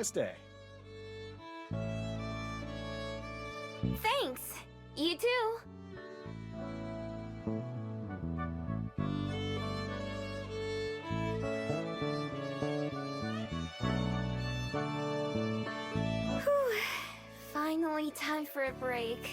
nice day. Thanks. You too. Whew. Finally time for a break.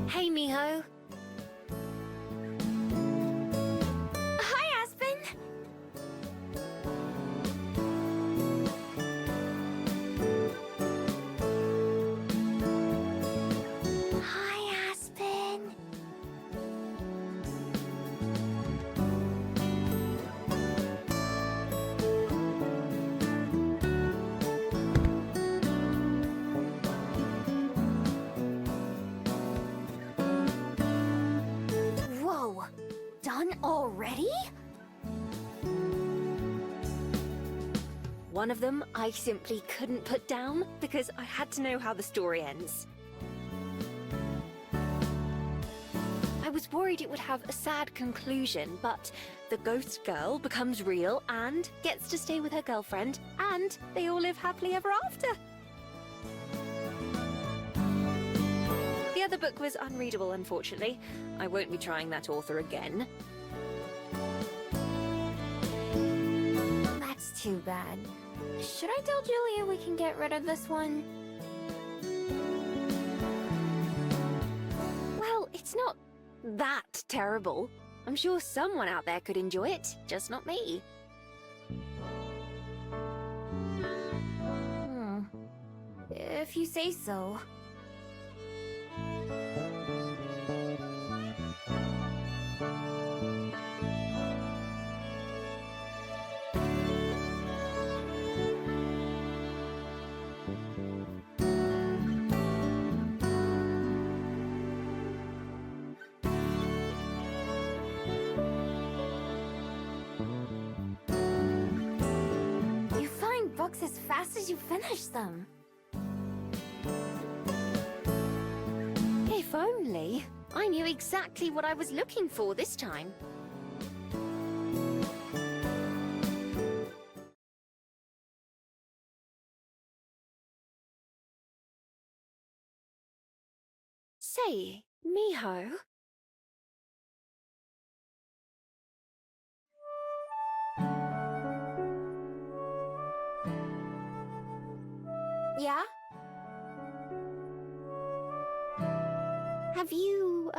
Hey, Miho. Hi, Aspen. Hi, Aspen. Whoa, done already? One of them I simply couldn't put down because I had to know how the story ends. I was worried it would have a sad conclusion, but the ghost girl becomes real and gets to stay with her girlfriend, and they all live happily ever after. The other book was unreadable, unfortunately. I won't be trying that author again. That's too bad. Should I tell Julia we can get rid of this one? Well, it's not that terrible. I'm sure someone out there could enjoy it, just not me. If you say so. You find books as fast as you finish them. If only I knew exactly what I was looking for this time. Say, Miho. Yeah? Have you,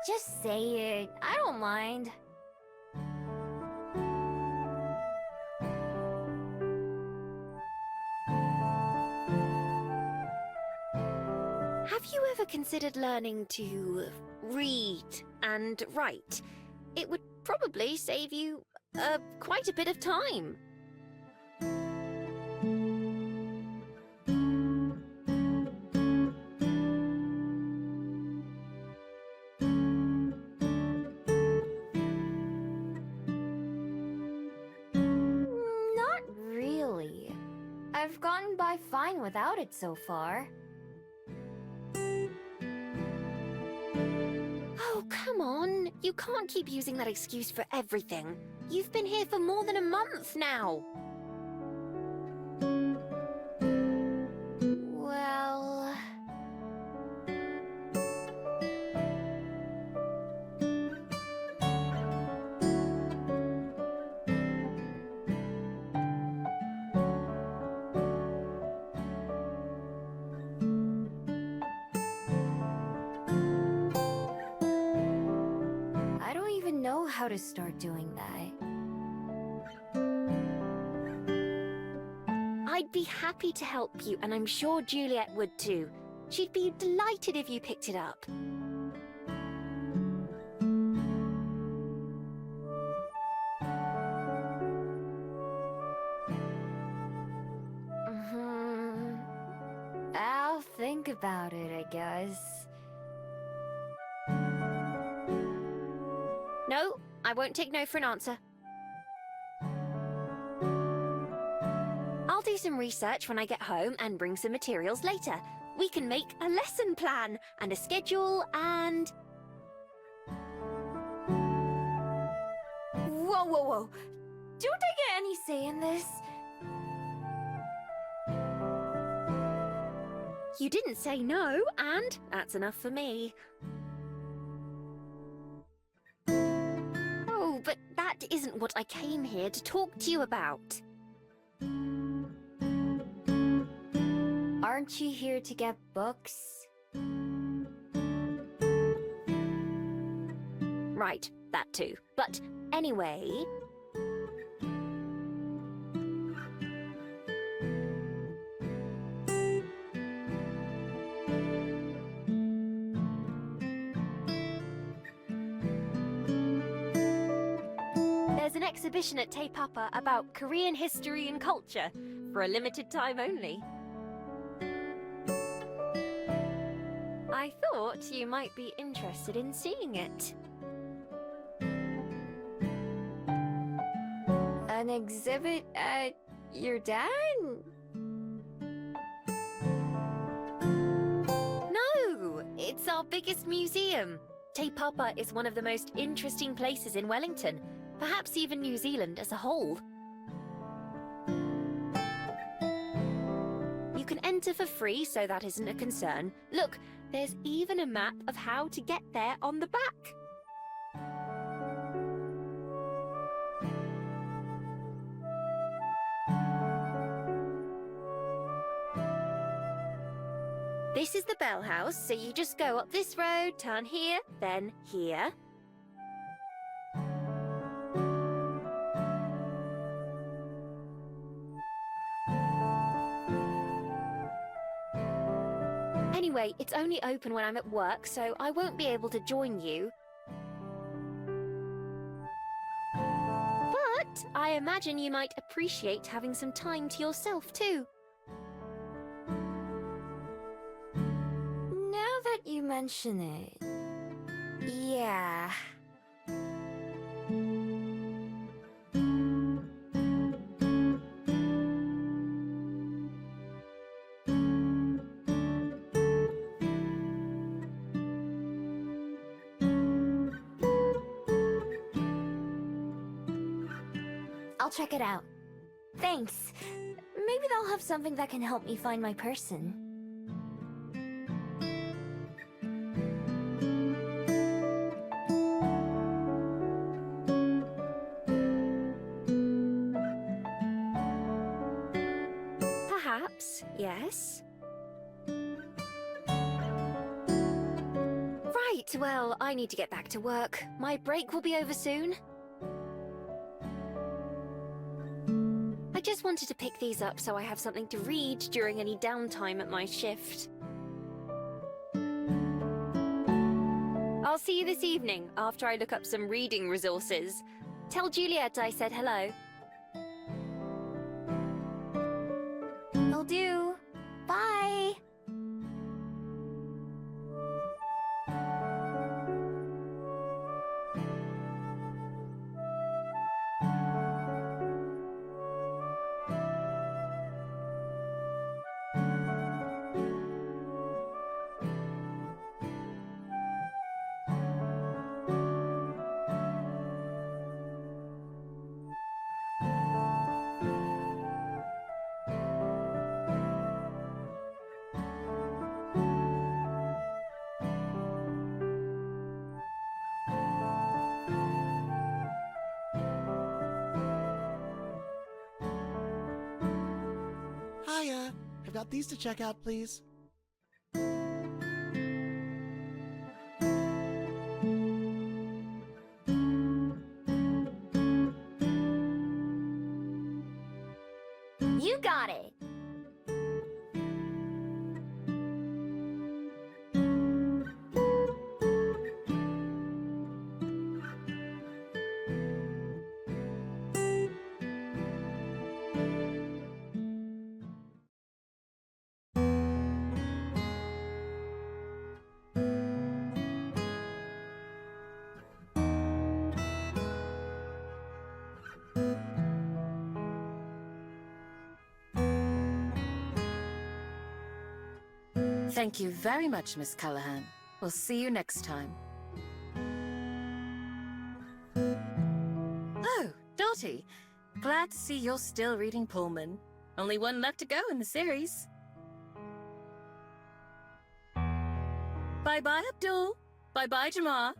Just say it. I don't mind. Have you ever considered learning to read and write? It would probably save you quite a bit of time. Not really. I've gotten by fine without it so far. Oh, come on. You can't keep using that excuse for everything. You've been here for more than a month now. Well... I don't even know how to start doing that. I'd be happy to help you, and I'm sure Juliet would too. She'd be delighted if you picked it up. I'll think about it, I guess. No, I won't take no for an answer. I'll do some research when I get home and bring some materials later. We can make a lesson plan and a schedule and... Whoa, whoa, whoa! Don't I get any say in this? You didn't say no, and that's enough for me. Oh, but that isn't what I came here to talk to you about. Aren't you here to get books? Right, that too. But anyway... There's an exhibition at Te Papa about Korean history and culture, for a limited time only. I thought you might be interested in seeing it. An exhibit at your dad? No, it's our biggest museum. Te Papa is one of the most interesting places in Wellington, perhaps even New Zealand as a whole. You can enter for free, so that isn't a concern. Look, there's even a map of how to get there on the back. This is the Bell House, so you just go up this road, turn here, then here. Anyway, it's only open when I'm at work, so I won't be able to join you. But I imagine you might appreciate having some time to yourself too. Now that you mention it... yeah... I'll check it out. Thanks. Maybe they'll have something that can help me find my person. Perhaps, yes? Right, well, I need to get back to work. My break will be over soon. I just wanted to pick these up so I have something to read during any downtime at my shift. I'll see you this evening after I look up some reading resources. Tell Juliet I said hello. Will do. Bye. Hiya! I've got these to check out, please. You got it. Thank you very much, Miss Callahan. We'll see you next time. Oh, Dottie. Glad to see you're still reading Pullman. Only one left to go in the series. Bye-bye, Abdul. Bye-bye, Jamar.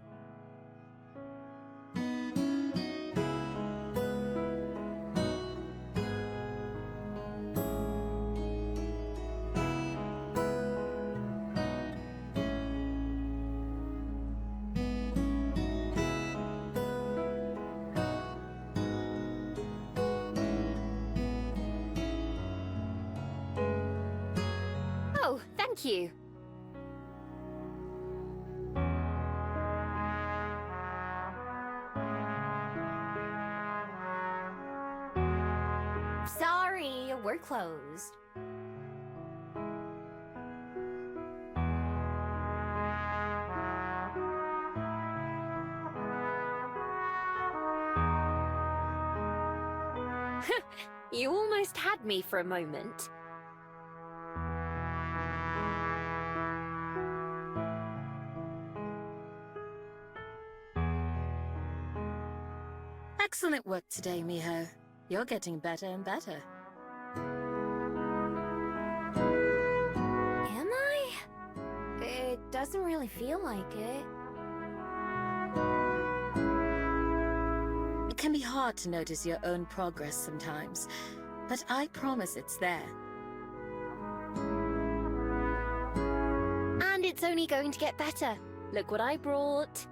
Oh, thank you. Sorry, we're closed. You almost had me for a moment. Excellent work today, Miho. You're getting better and better. Am I? It doesn't really feel like it. It can be hard to notice your own progress sometimes, but I promise it's there. And it's only going to get better. Look what I brought.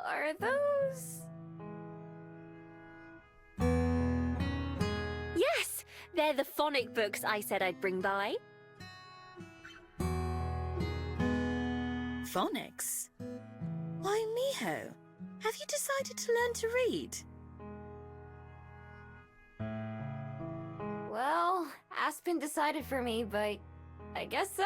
Are those? Yes, they're the phonic books I said I'd bring by. Phonics? Why, Miho? Have you decided to learn to read? Well, Aspen decided for me, but I guess so.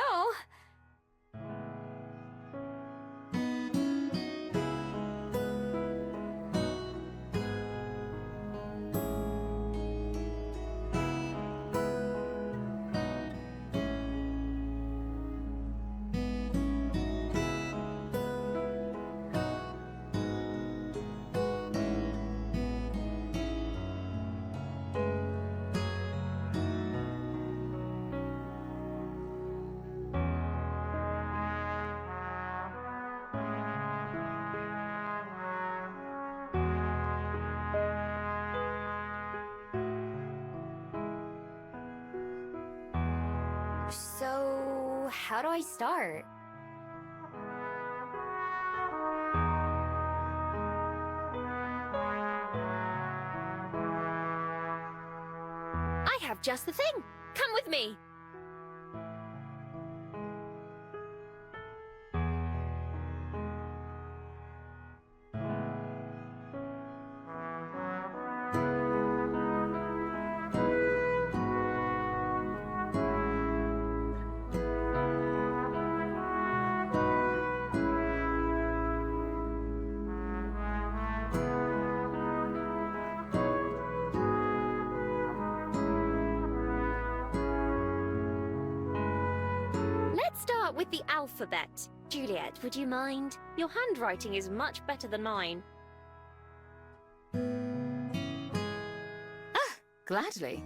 how do I start? I have just the thing. Come with me. Let's start with the alphabet. Juliet, would you mind? Your handwriting is much better than mine. Gladly.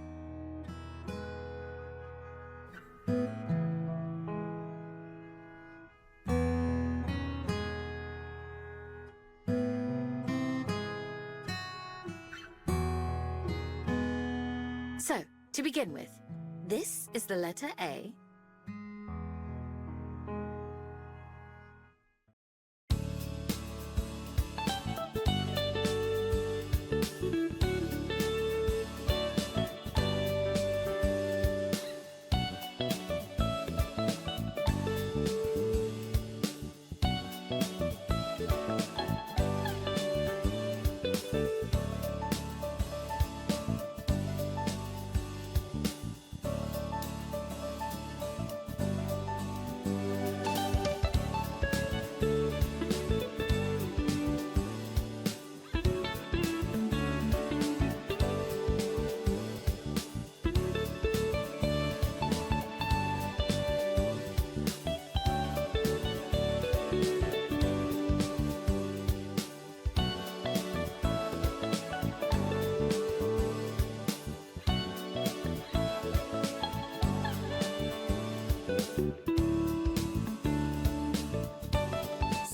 So, to begin with, this is the letter A.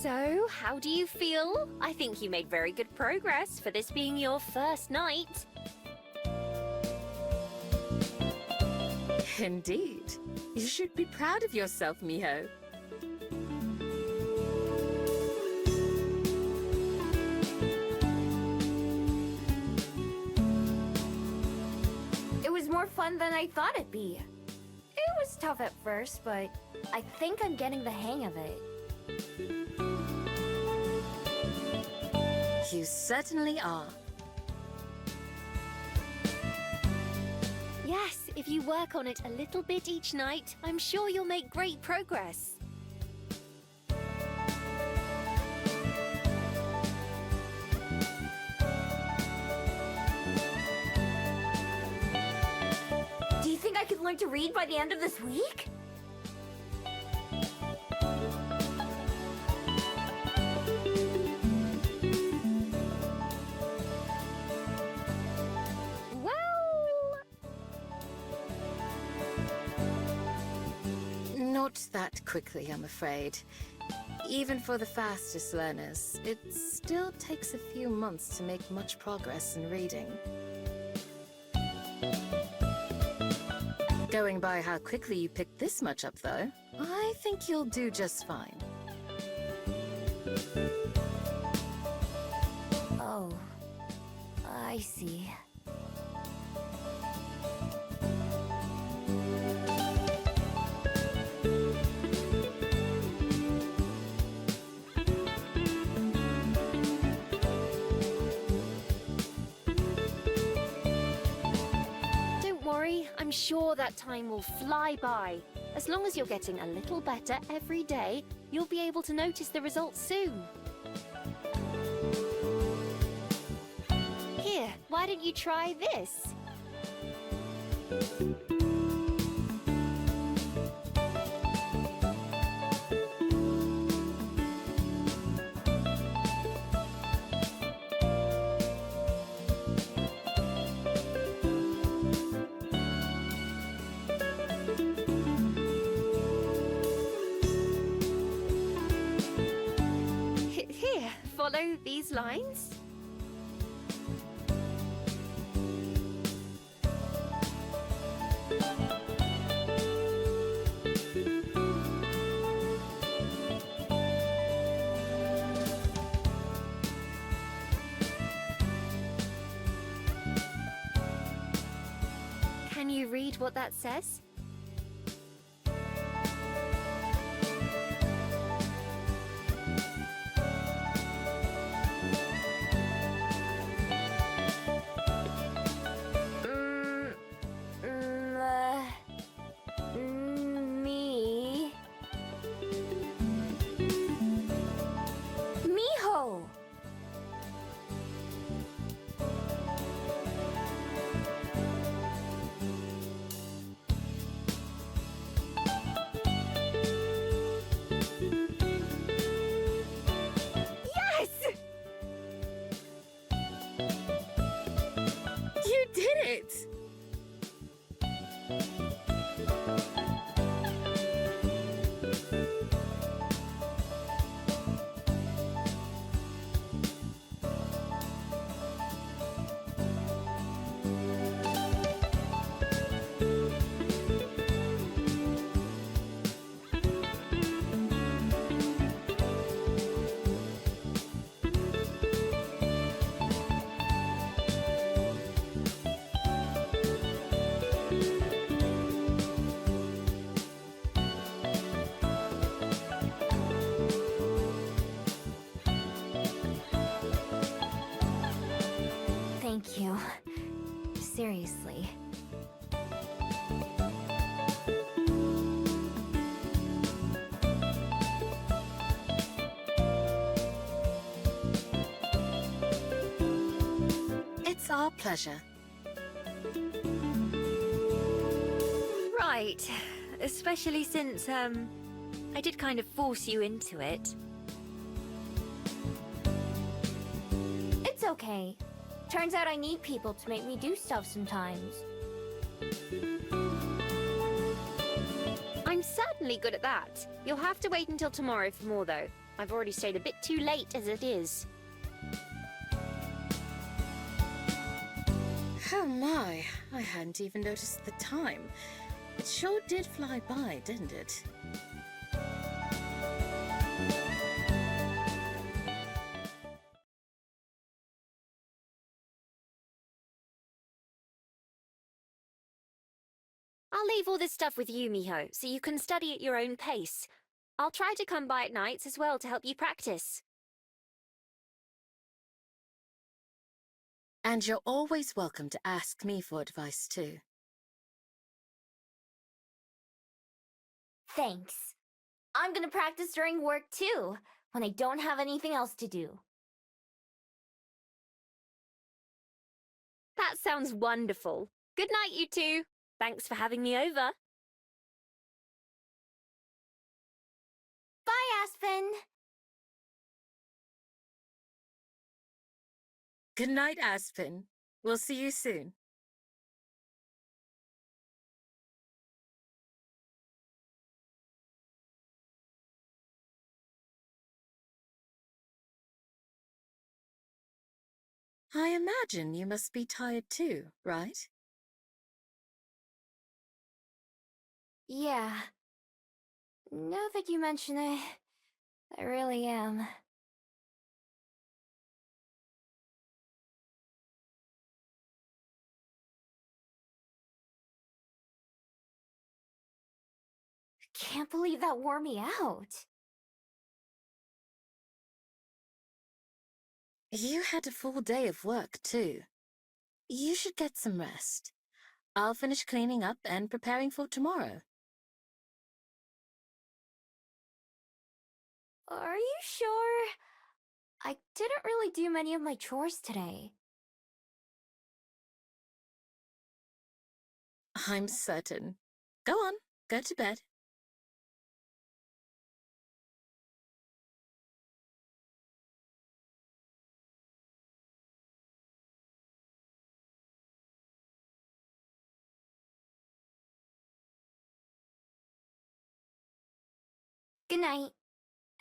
So, how do you feel? I think you made very good progress for this being your first night. Indeed. You should be proud of yourself, Miho. It was more fun than I thought it'd be. It was tough at first, but I think I'm getting the hang of it. You certainly are. Yes, if you work on it a little bit each night, I'm sure you'll make great progress. Do you think I could learn to read by the end of this week? Not that quickly, I'm afraid. Even for the fastest learners, it still takes a few months to make much progress in reading. Going by how quickly you picked this much up, though, I think you'll do just fine. Oh, I see. I'm sure that time will fly by. As long as you're getting a little better every day, you'll be able to notice the results soon. Here, why don't you try this? Here, follow these lines. read what that says? Me. Miho! Yes! You did it! Thank you. Seriously. It's our pleasure. Right. Especially since, I did kind of force you into it. It's okay. Turns out I need people to make me do stuff sometimes. I'm certainly good at that. You'll have to wait until tomorrow for more, though. I've already stayed a bit too late as it is. Oh my, I hadn't even noticed the time. It sure did fly by, didn't it? I'll leave all this stuff with you, Miho, so you can study at your own pace. I'll try to come by at nights as well to help you practice. And you're always welcome to ask me for advice too. Thanks. I'm gonna practice during work too, when I don't have anything else to do. That sounds wonderful. Good night, you two. Thanks for having me over. Bye, Aspen! Good night, Aspen. We'll see you soon. I imagine you must be tired too, right? Yeah. Now that you mention it, I really am. Can't believe that wore me out. You had a full day of work too. You should get some rest. I'll finish cleaning up and preparing for tomorrow. Are you sure? I didn't really do many of my chores today. I'm certain. Go on, go to bed. Good night,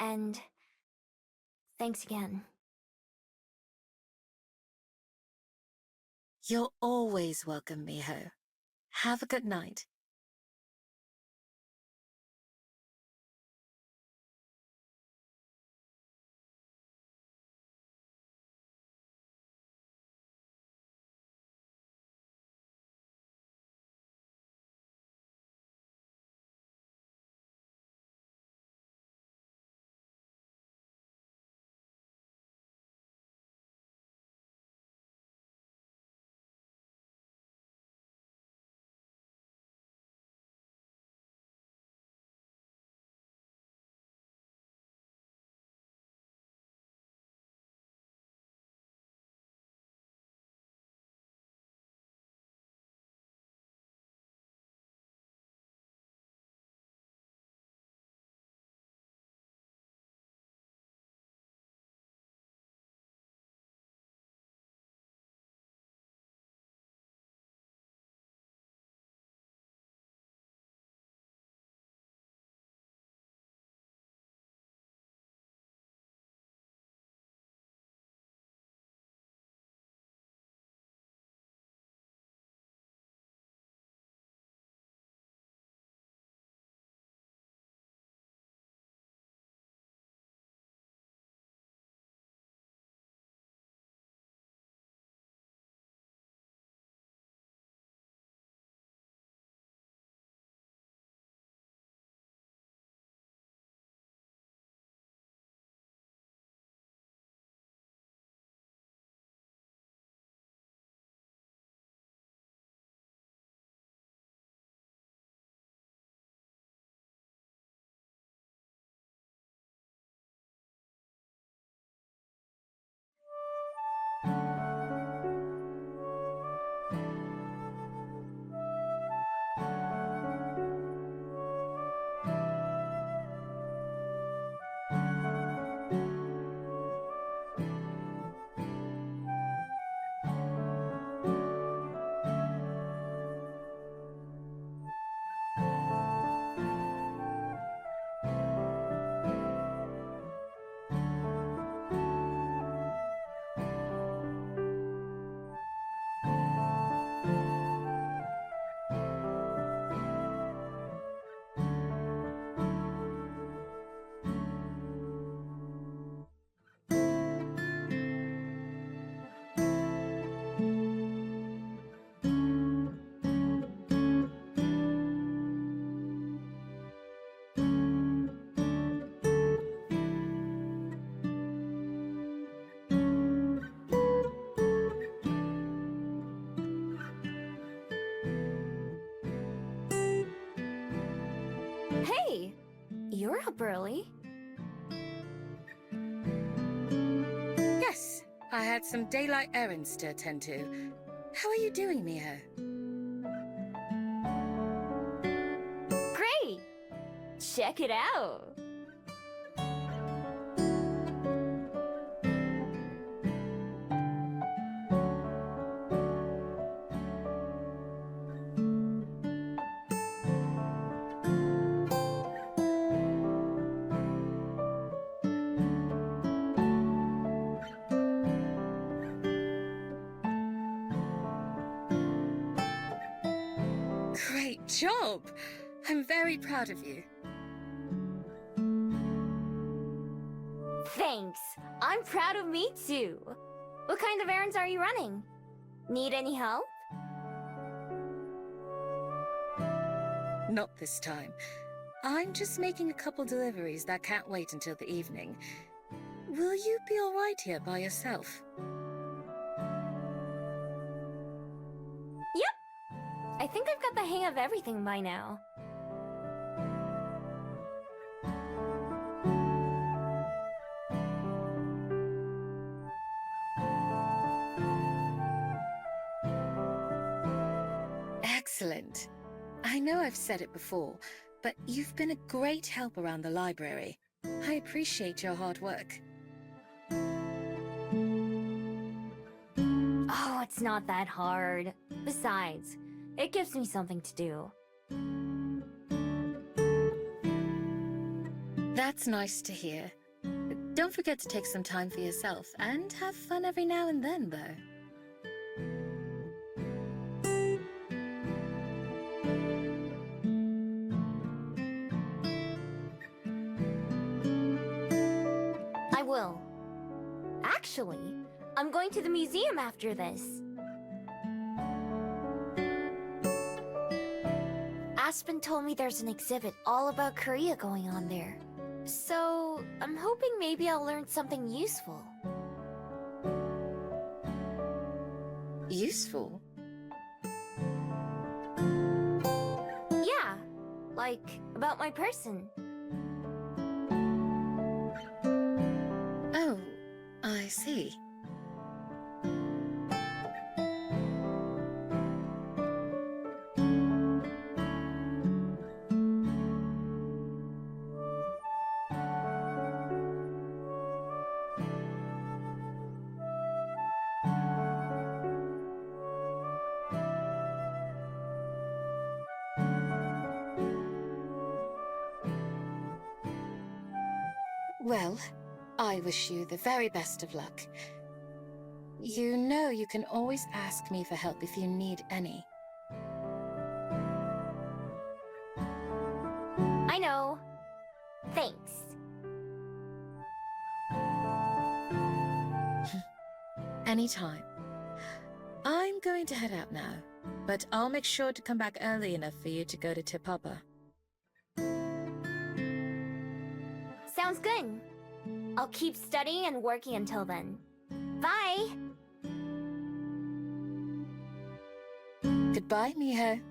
and thanks again. You're always welcome, Miho. Have a good night. Hey, you're up early. Yes, I had some daylight errands to attend to. How are you doing, Miho? Great! Check it out! Great job! I'm very proud of you. Thanks! I'm proud of me too! What kind of errands are you running? Need any help? Not this time. I'm just making a couple deliveries that can't wait until the evening. Will you be alright here by yourself? Yep! I think I've got the hang of everything by now. Excellent. I know I've said it before, but you've been a great help around the library. I appreciate your hard work. Oh, it's not that hard. Besides, it gives me something to do. That's nice to hear. Don't forget to take some time for yourself, and have fun every now and then, though. I will. Actually, I'm going to the museum after this. Aspen told me there's an exhibit all about Korea going on there. So, I'm hoping maybe I'll learn something useful. Useful? Yeah, like about my person. Oh, I see. Well, I wish you the very best of luck. You know you can always ask me for help if you need any. I know. Thanks. Anytime. I'm going to head out now, but I'll make sure to come back early enough for you to go to Te Papa. Sounds good. I'll keep studying and working until then. Bye! Goodbye, Miho.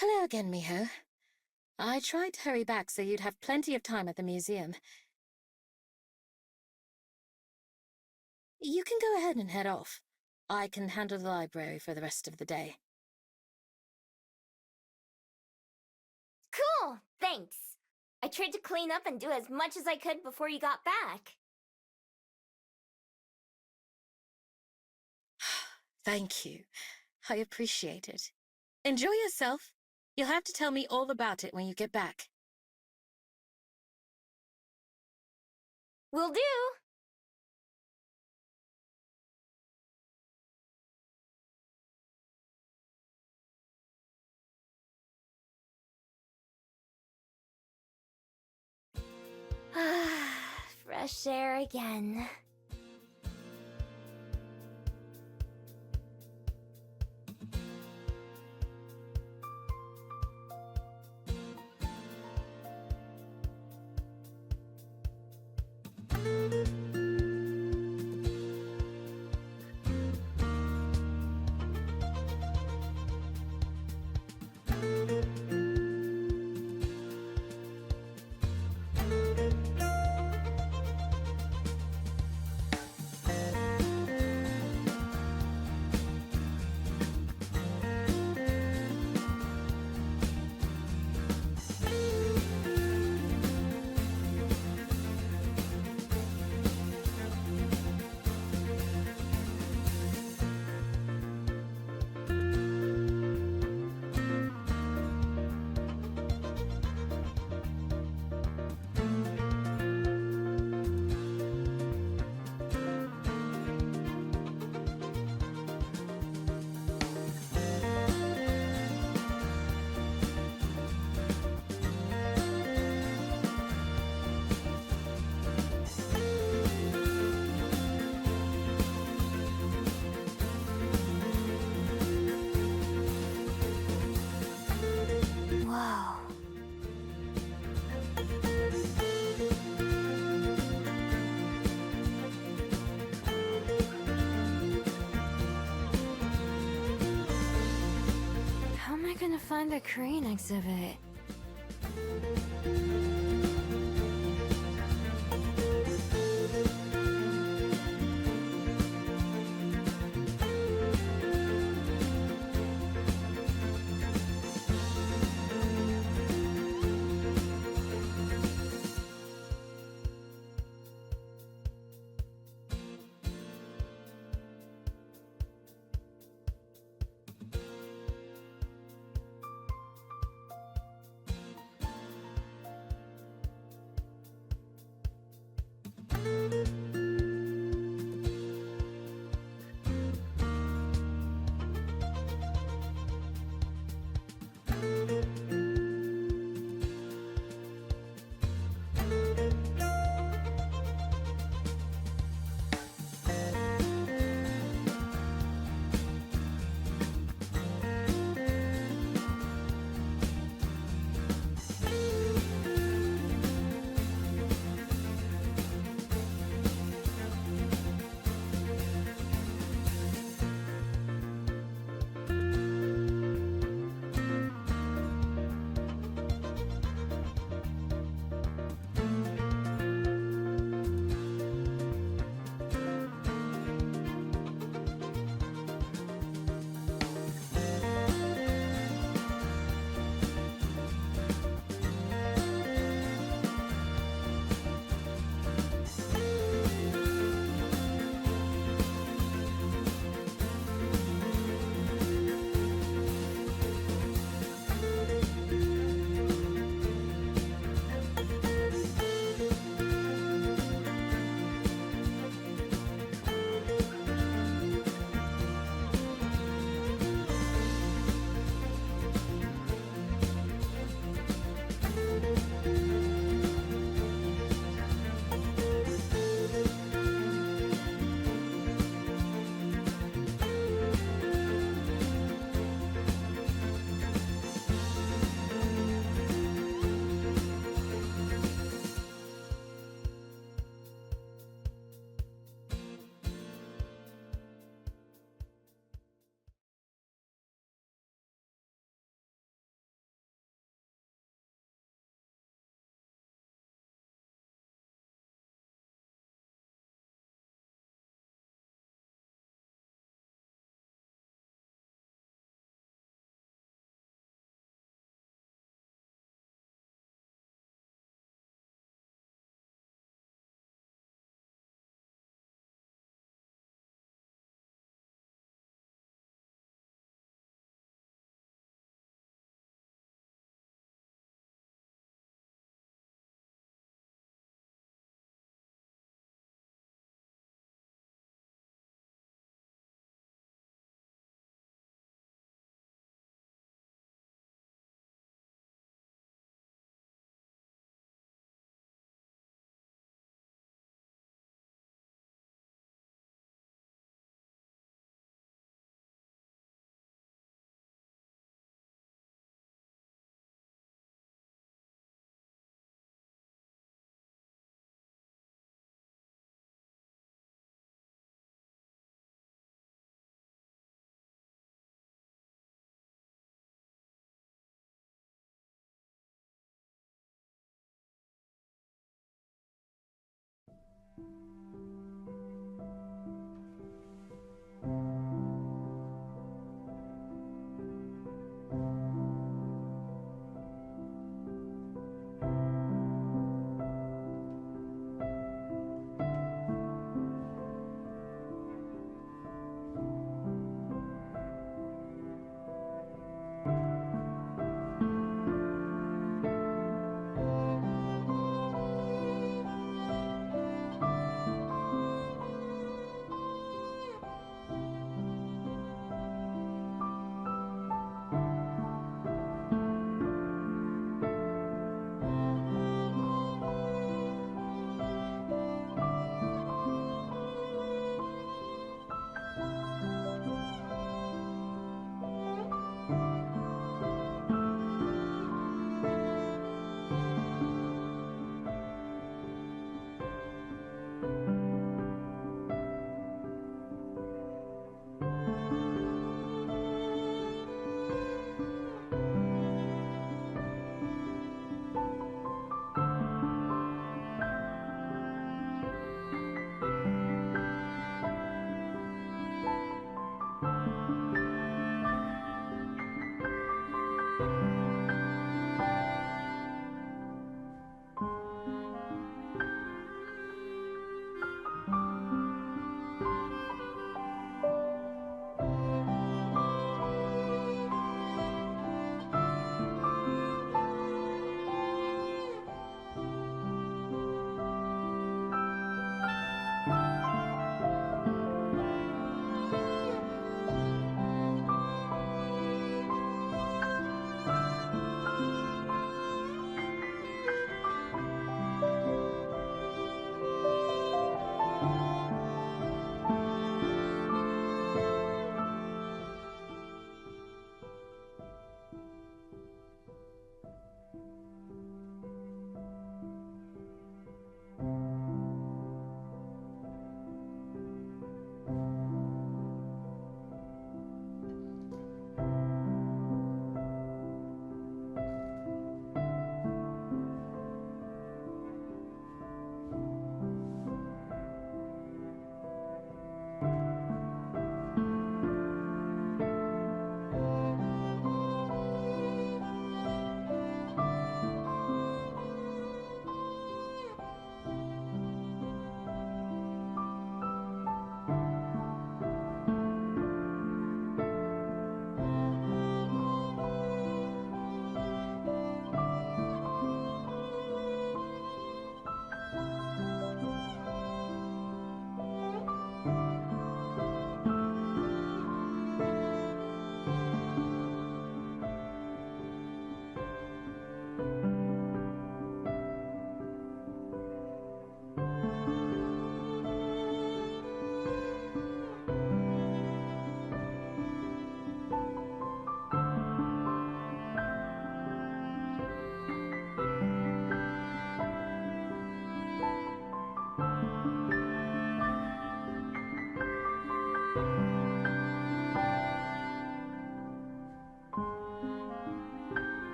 Hello again, Miho. I tried to hurry back so you'd have plenty of time at the museum. You can go ahead and head off. I can handle the library for the rest of the day. Cool, thanks. I tried to clean up and do as much as I could before you got back. Thank you. I appreciate it. Enjoy yourself. You'll have to tell me all about it when you get back. Will do. Fresh air again. Whoa. How am I gonna find the crane exhibit?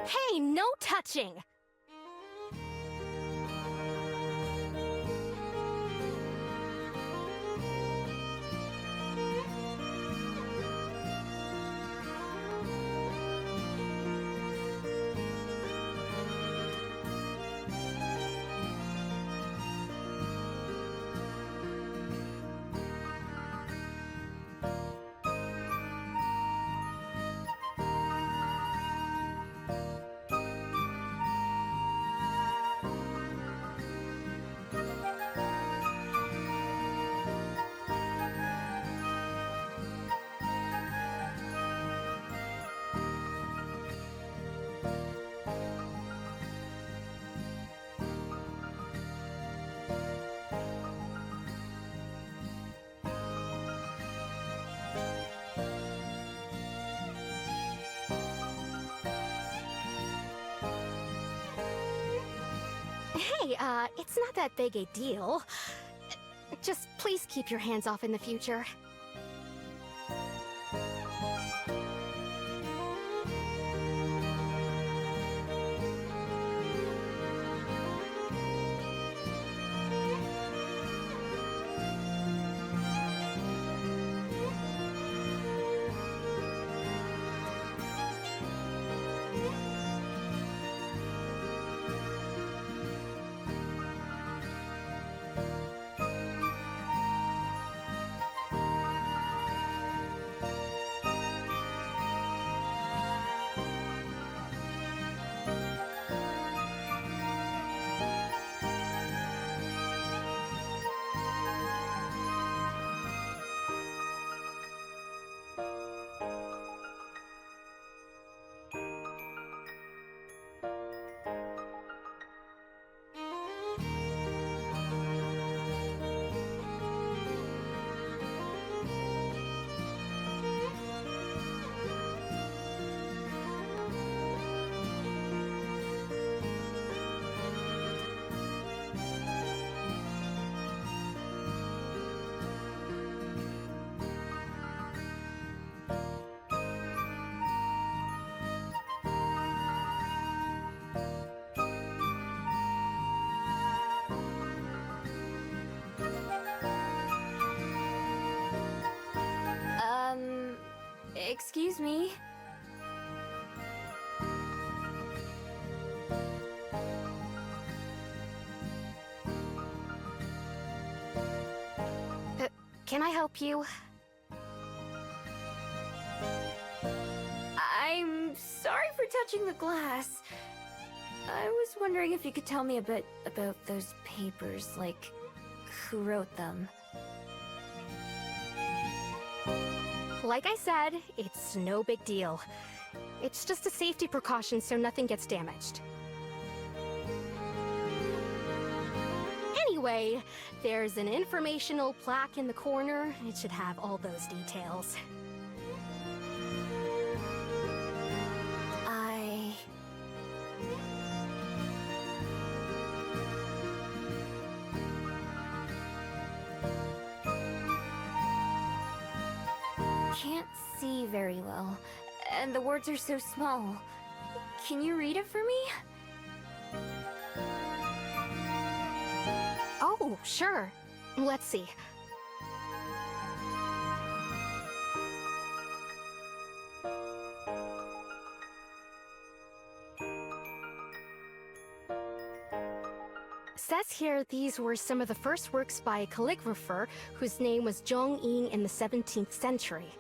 Hey, no touching! Hey, it's not that big a deal. Just please keep your hands off in the future. Excuse me. Can I help you? I'm sorry for touching the glass. I was wondering if you could tell me a bit about those papers, like who wrote them. Like I said, it's no big deal. It's just a safety precaution so nothing gets damaged. Anyway, there's an informational plaque in the corner. It should have all those details. Can't see very well, and the words are so small. Can you read it for me? Oh, sure. Let's see. Says here these were some of the first works by a calligrapher whose name was Zhong-ing in the 17th century.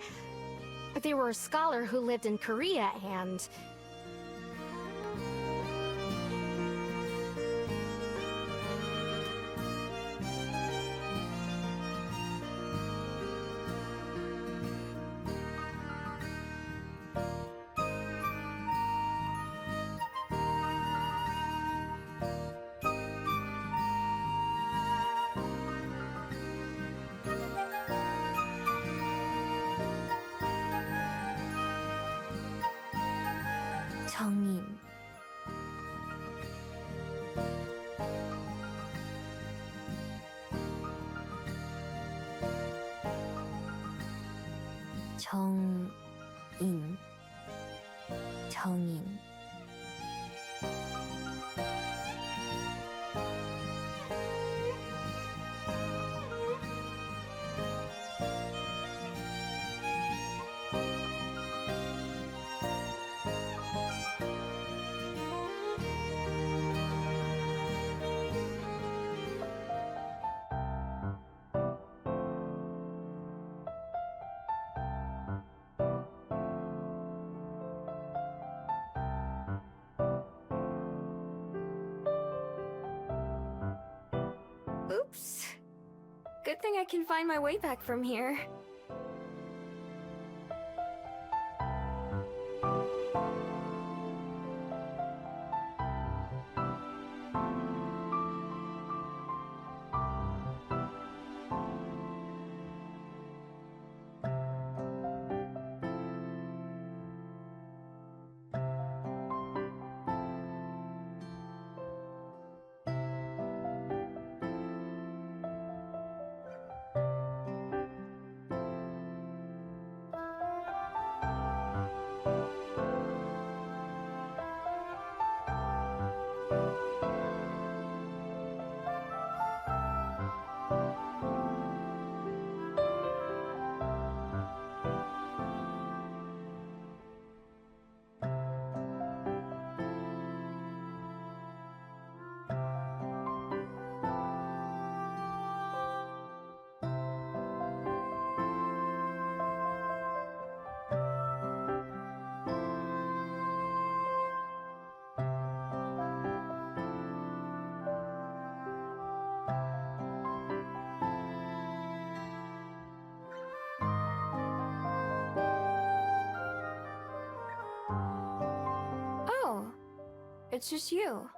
They were a scholar who lived in Korea and... 정인. 정인. 정인. Oops. Good thing I can find my way back from here. It's just you.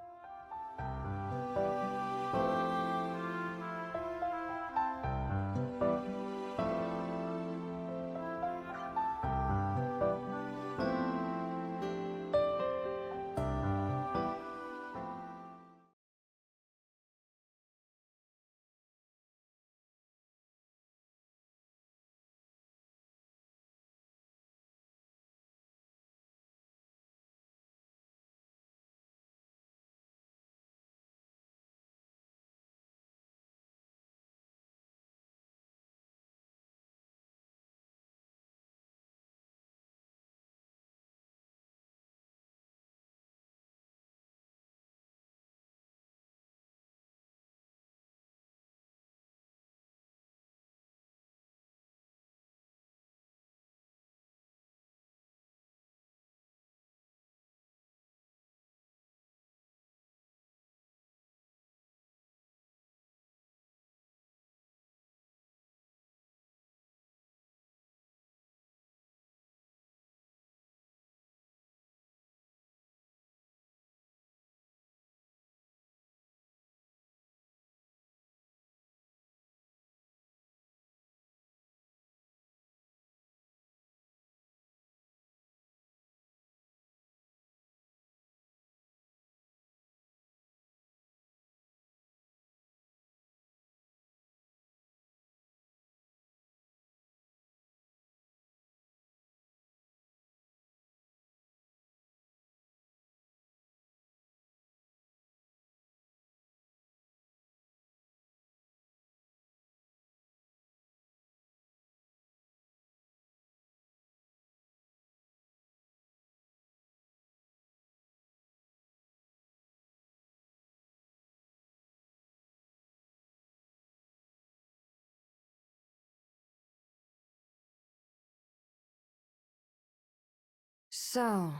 So,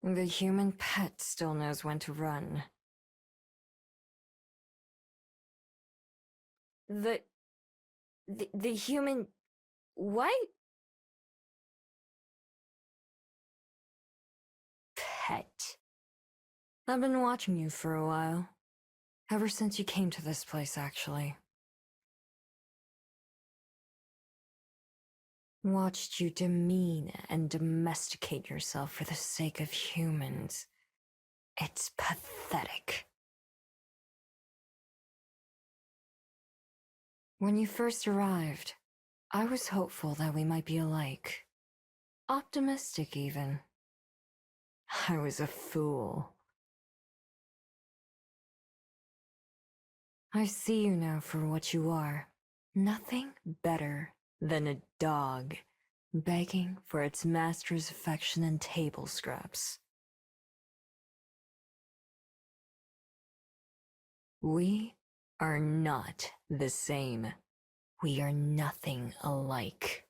the human pet still knows when to run. The human... what? Pet. I've been watching you for a while. Ever since you came to this place, actually. Watched you demean and domesticate yourself for the sake of humans. It's pathetic. When you first arrived, I was hopeful that we might be alike. Optimistic, even. I was a fool. I see you now for what you are. Nothing better than a dog, begging for its master's affection and table scraps. We are not the same. We are nothing alike.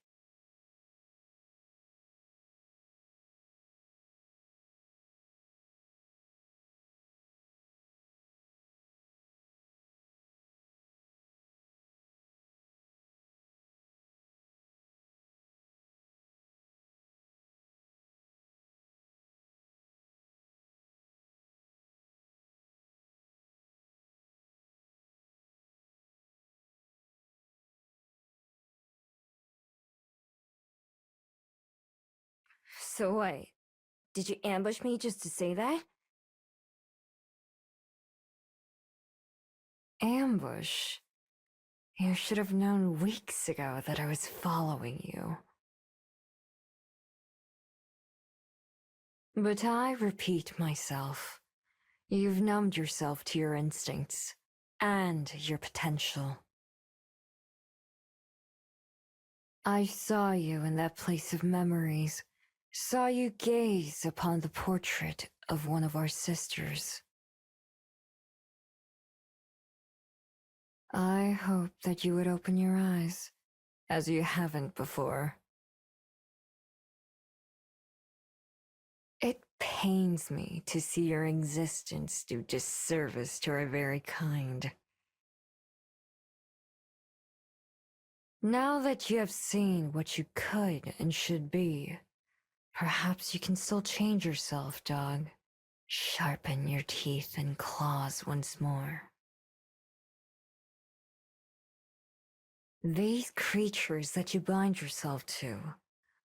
So what? Did you ambush me just to say that? Ambush? You should have known weeks ago that I was following you. But I repeat myself. You've numbed yourself to your instincts and your potential. I saw you in that place of memories, saw you gaze upon the portrait of one of our sisters. I hoped that you would open your eyes, as you haven't before. It pains me to see your existence do disservice to our very kind. Now that you have seen what you could and should be, perhaps you can still change yourself, dog. Sharpen your teeth and claws once more. These creatures that you bind yourself to,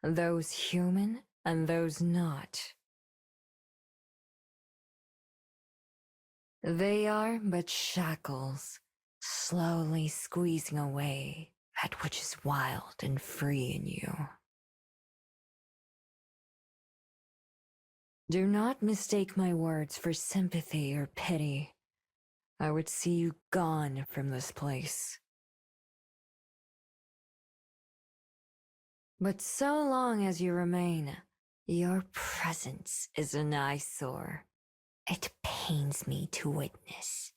those human and those not, they are but shackles, slowly squeezing away at which is wild and free in you. Do not mistake my words for sympathy or pity. I would see you gone from this place. But so long as you remain, your presence is an eyesore. It pains me to witness.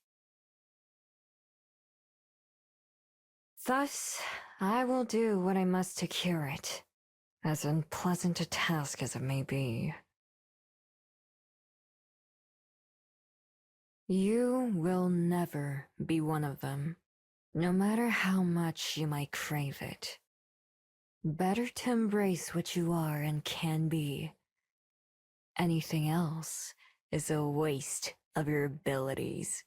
Thus, I will do what I must to cure it, as unpleasant a task as it may be. You will never be one of them, no matter how much you might crave it. Better to embrace what you are and can be. Anything else is a waste of your abilities.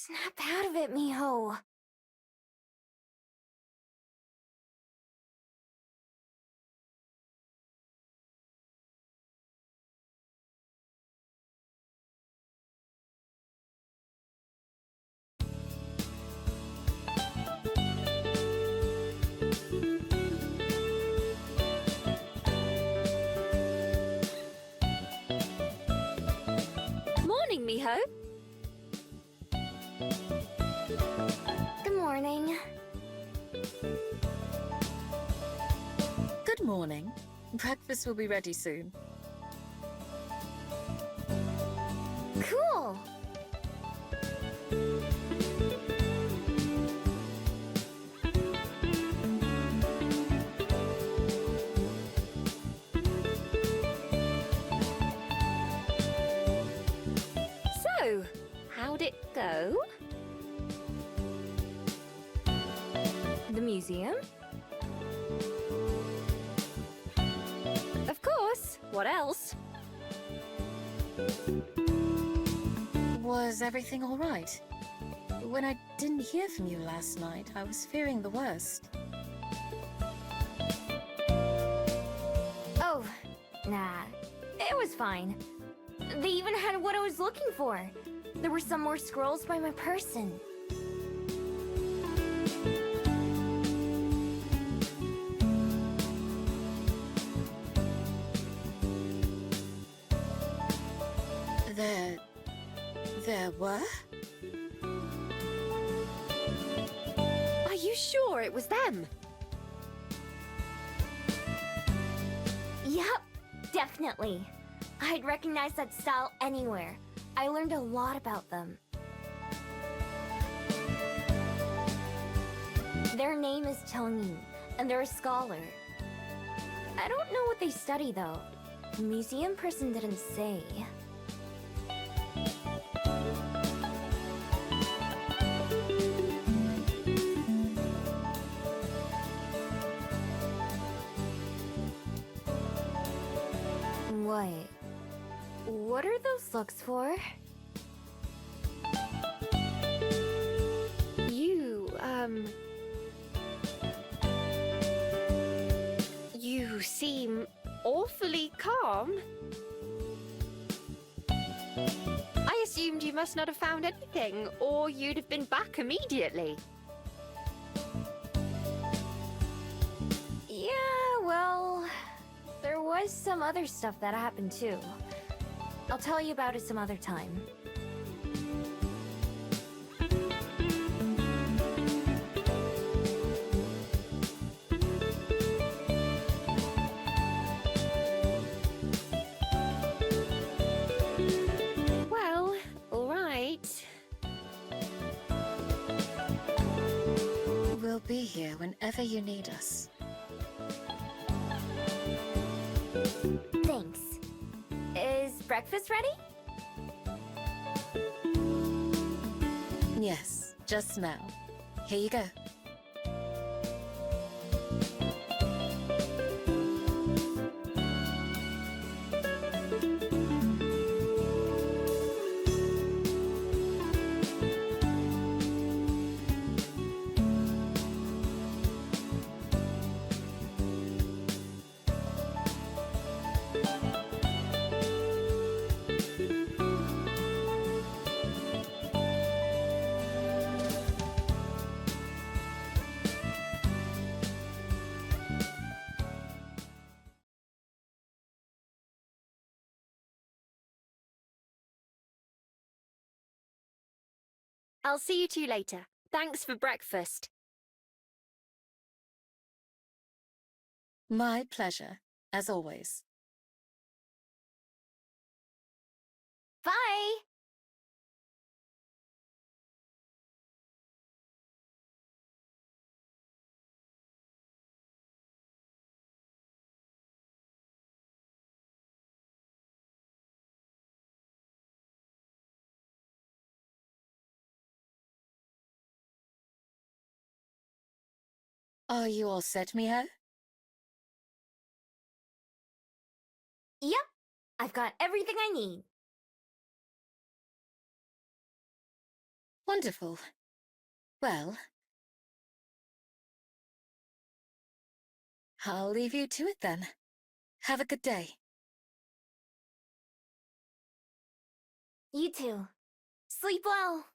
Snap out of it, Miho. Morning, Miho. Good morning. Good morning. Breakfast will be ready soon. Cool. So, how'd it go? The museum? Of course. What else? Was everything all right? When I didn't hear from you last night, I was fearing the worst. Oh, nah. It was fine. They even had what I was looking for. There were some more scrolls by my person. There were? Are you sure it was them? Yep, definitely. I'd recognize that style anywhere. I learned a lot about them. Their name is Chongying, and they're a scholar. I don't know what they study, though. The museum person didn't say. What are those looks for? You seem awfully calm. I assumed you must not have found anything, or you'd have been back immediately. Yeah, well, there was some other stuff that happened too. I'll tell you about it some other time. Well, all right. We'll be here whenever you need us. Thanks. Is breakfast ready? Yes, just now. Here you go. I'll see you two later. Thanks for breakfast. My pleasure, as always. Bye! Are you all set, Miho? Yep, I've got everything I need. Wonderful. Well, I'll leave you to it then. Have a good day. You too. Sleep well.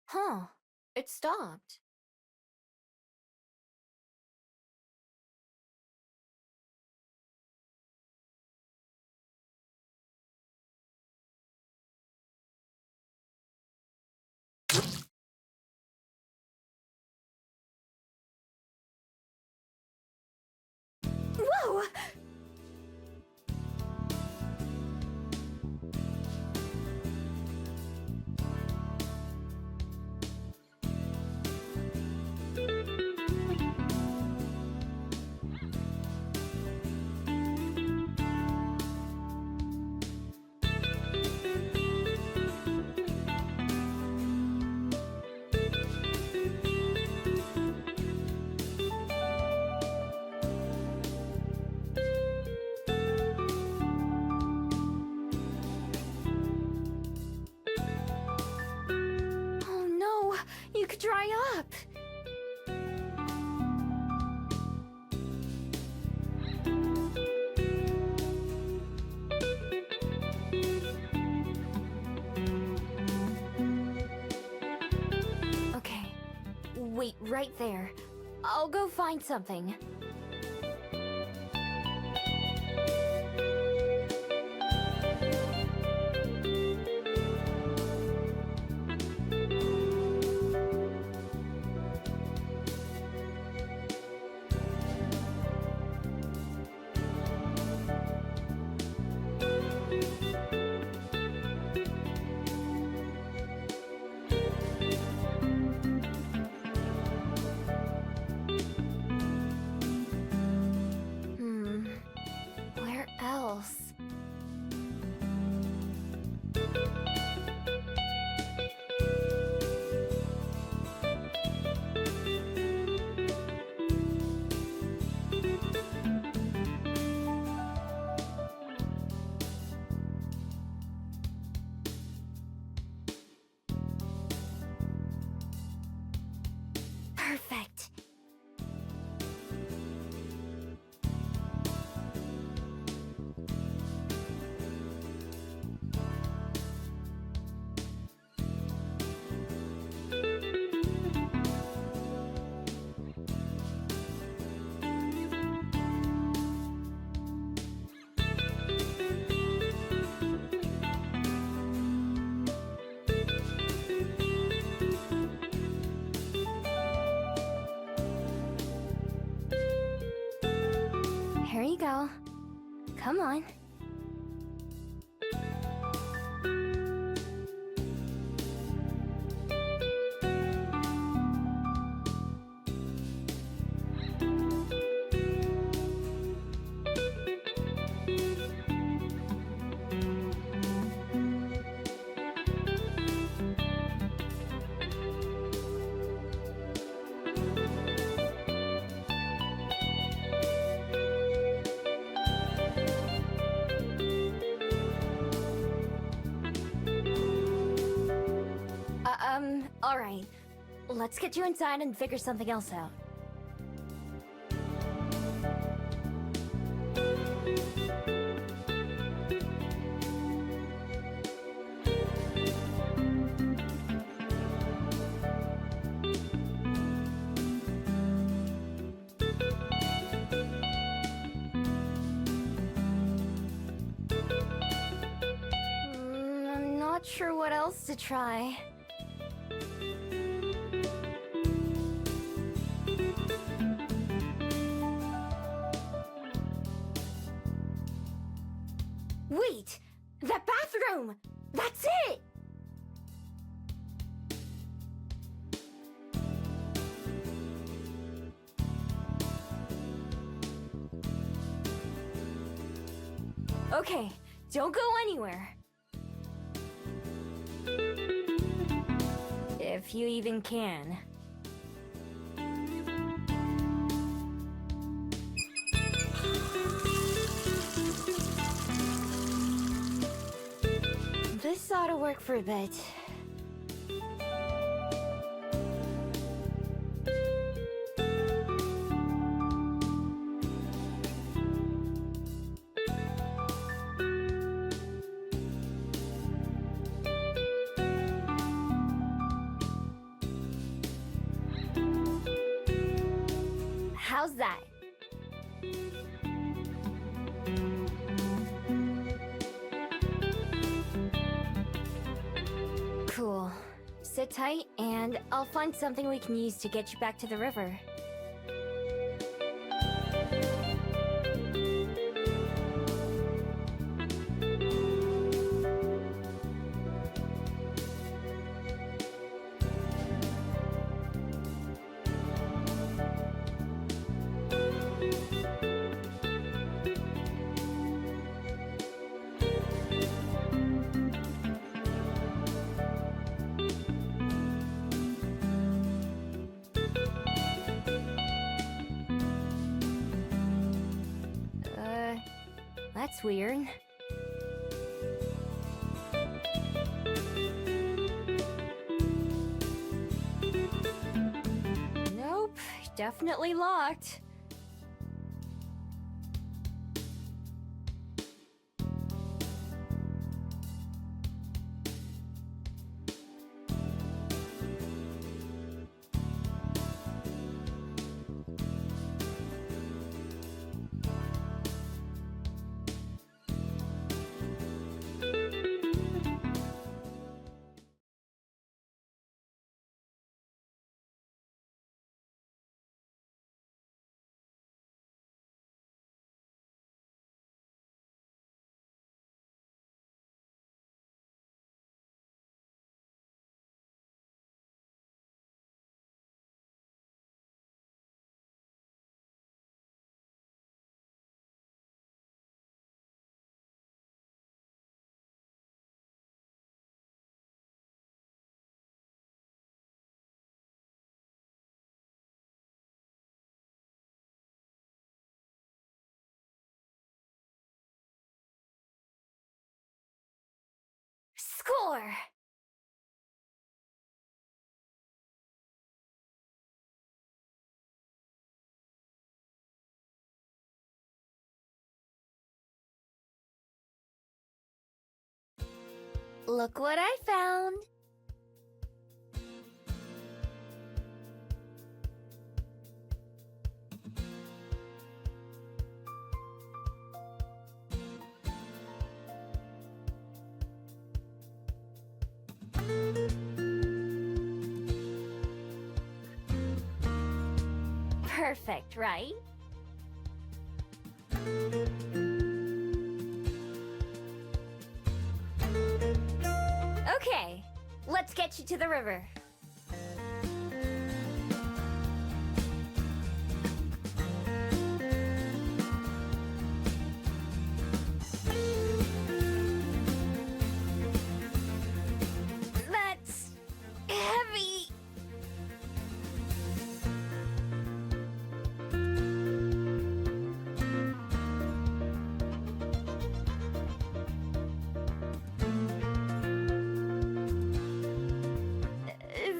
Huh. It stopped. Whoa! Oh no, you could dry up. Okay, wait right there. I'll go find something. Perfect. Here you go. Come on. Alright. Let's get you inside and figure something else out. I'm not sure what else to try. Wait! That bathroom! That's it! Okay, don't go anywhere. If you even can. This ought to work for a bit. How's that? Cool. Sit tight, and I'll find something we can use to get you back to the river. That's weird. Nope, definitely locked. Score! Look what I found! Perfect, right? Okay, let's get you to the river. That's heavy.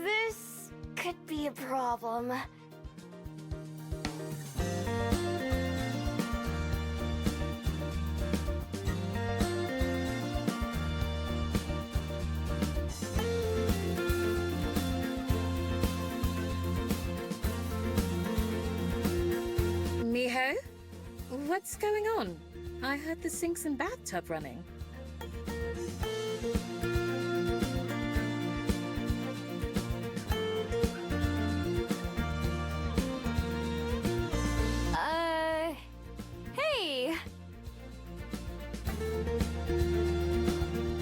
This could be a problem. Miho? What's going on? I heard the sinks and bathtub running. Hey!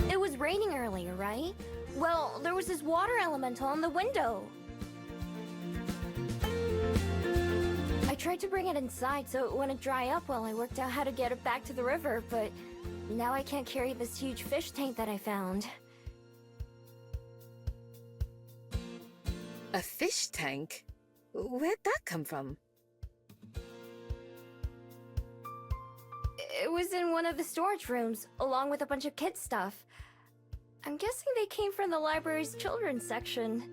It was raining earlier, right? Well, there was this water elemental on the window. I tried to bring it inside so it wouldn't dry up while I worked out how to get it back to the river, but now I can't carry this huge fish tank that I found. A fish tank? Where'd that come from? It was in one of the storage rooms, along with a bunch of kids' stuff. I'm guessing they came from the library's children's section.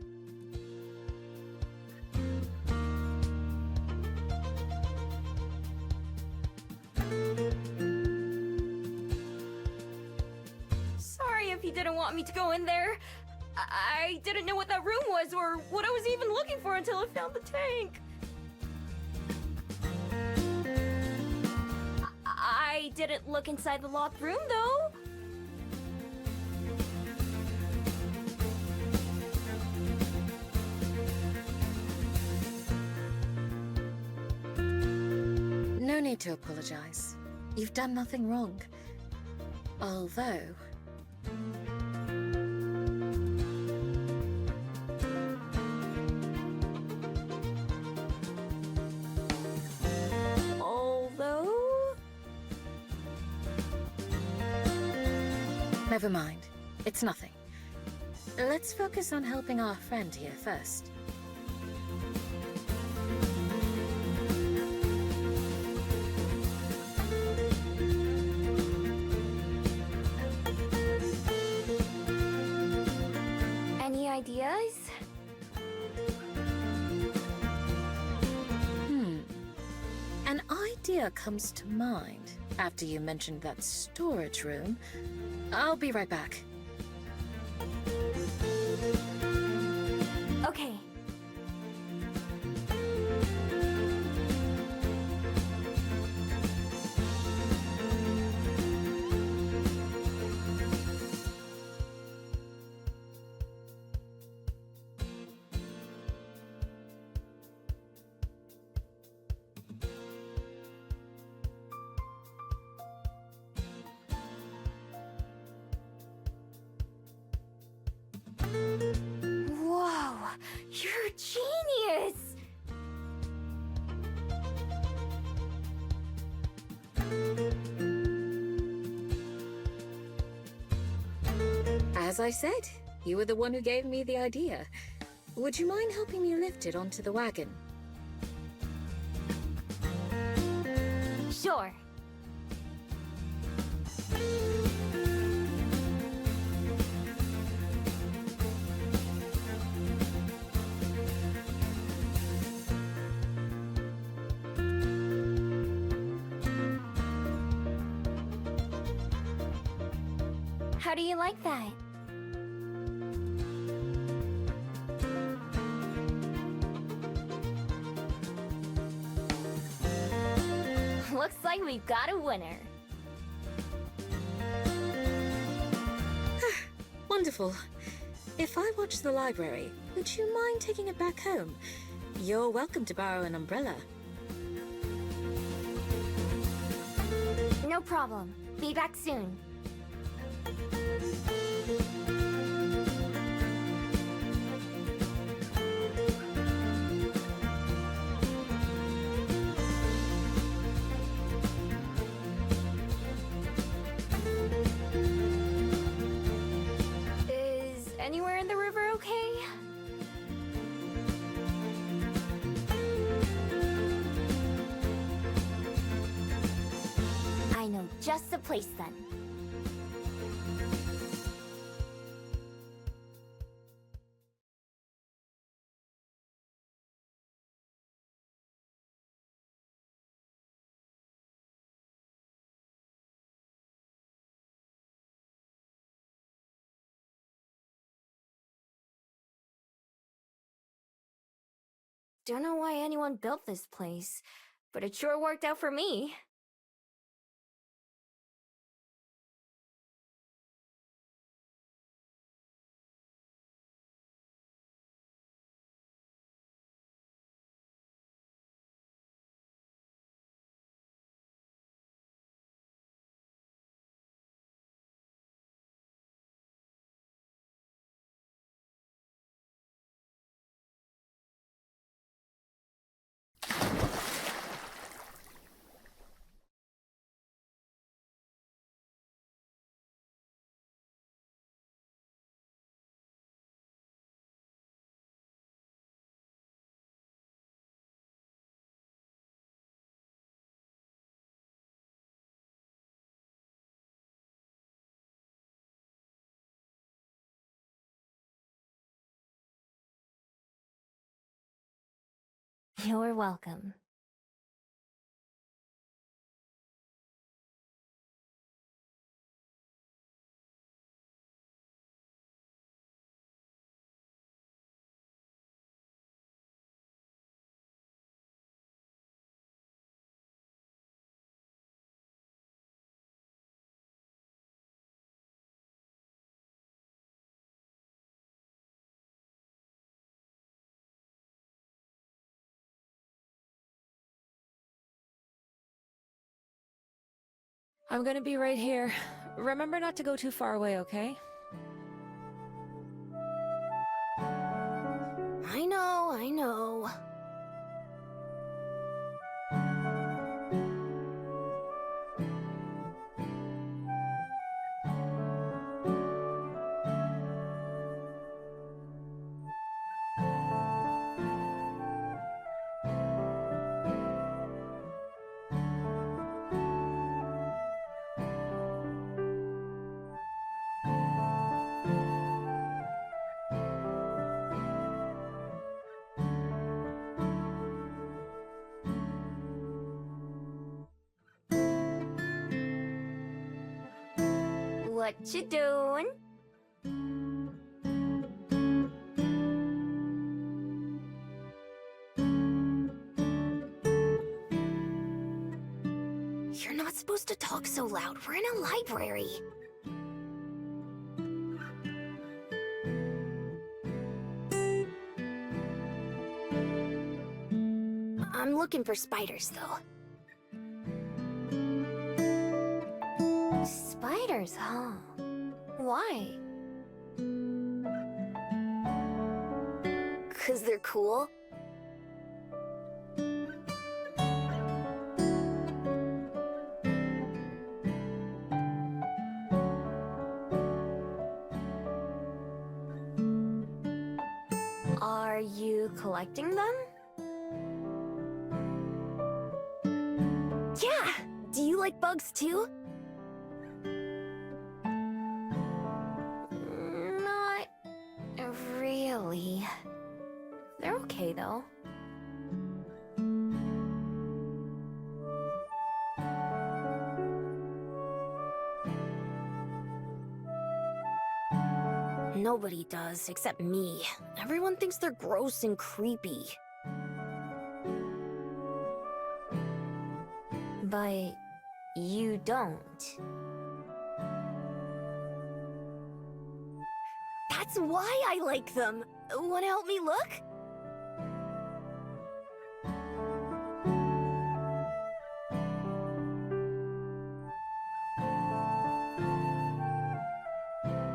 Sorry if you didn't want me to go in there. I didn't know what that room was or what I was even looking for until I found the tank. I didn't look inside the locked room, though. No need to apologize. You've done nothing wrong. Although... Never mind. It's nothing. Let's focus on helping our friend here first. Any ideas? An idea comes to mind after you mentioned that storage room. I'll be right back. Okay. Whoa, you're a genius! As I said, you were the one who gave me the idea. Would you mind helping me lift it onto the wagon? Sure. How do you like that? Looks like we've got a winner. Wonderful. If I watch the library, would you mind taking it back home? You're welcome to borrow an umbrella. No problem. Be back soon. Is anywhere in the river okay? I know just the place then. Don't know why anyone built this place, but it sure worked out for me. You're welcome. I'm gonna be right here. Remember not to go too far away, okay? I know, I know. What you doing? You're not supposed to talk so loud. We're in a library. I'm looking for spiders, though. Spiders, huh? Why? 'Cause they're cool? Are you collecting them? Yeah! Do you like bugs too? Not really. They're okay though. Nobody does, except me. Everyone thinks they're gross and creepy. But you don't. That's why I like them. Wanna help me look?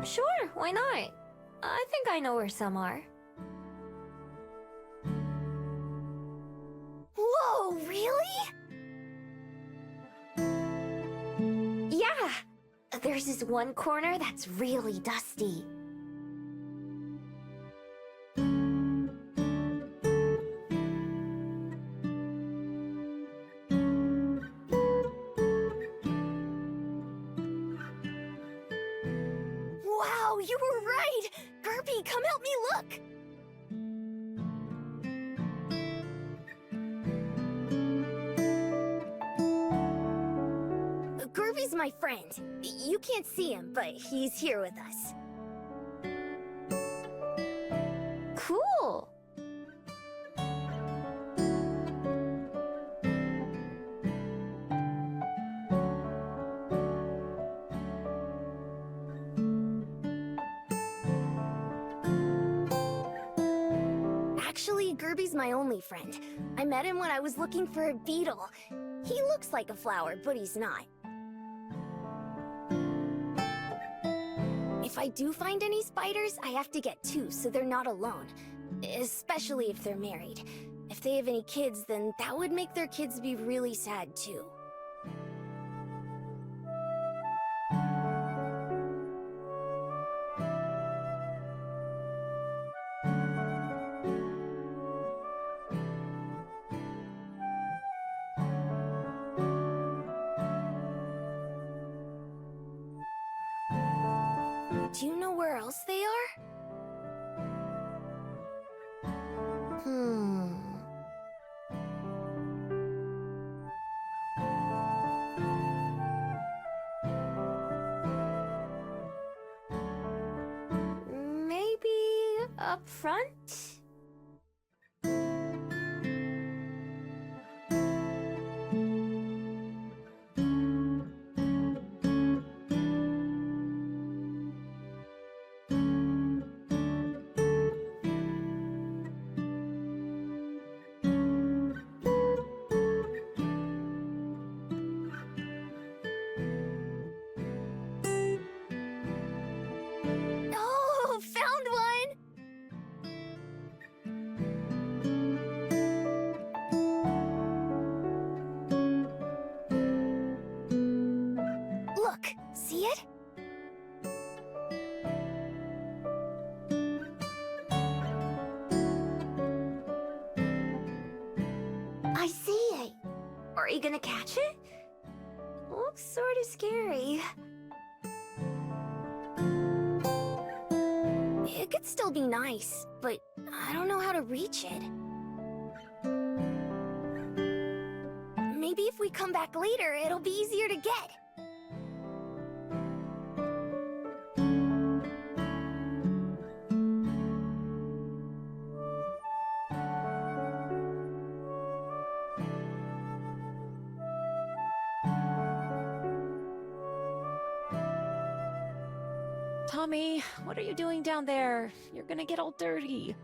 Sure, why not? I think I know where some are. Whoa, really? Yeah! There's this one corner that's really dusty. Wow, you were right! Gerby, come help me look! Gerby's my friend. You can't see him, but he's here with us. Cool! Actually, Gerby's my only friend. I met him when I was looking for a beetle. He looks like a flower, but he's not. If I do find any spiders, I have to get two so they're not alone. Especially if they're married. If they have any kids, then that would make their kids be really sad too. Do you know where else they are? Maybe up front? Oh, found one! Look, see it? I see it. Are you gonna catch it? Looks sorta scary. It could still be nice, but I don't know how to reach it. Maybe if we come back later, it'll be easier to get. Tommy, what are you doing down there? You're gonna get all dirty.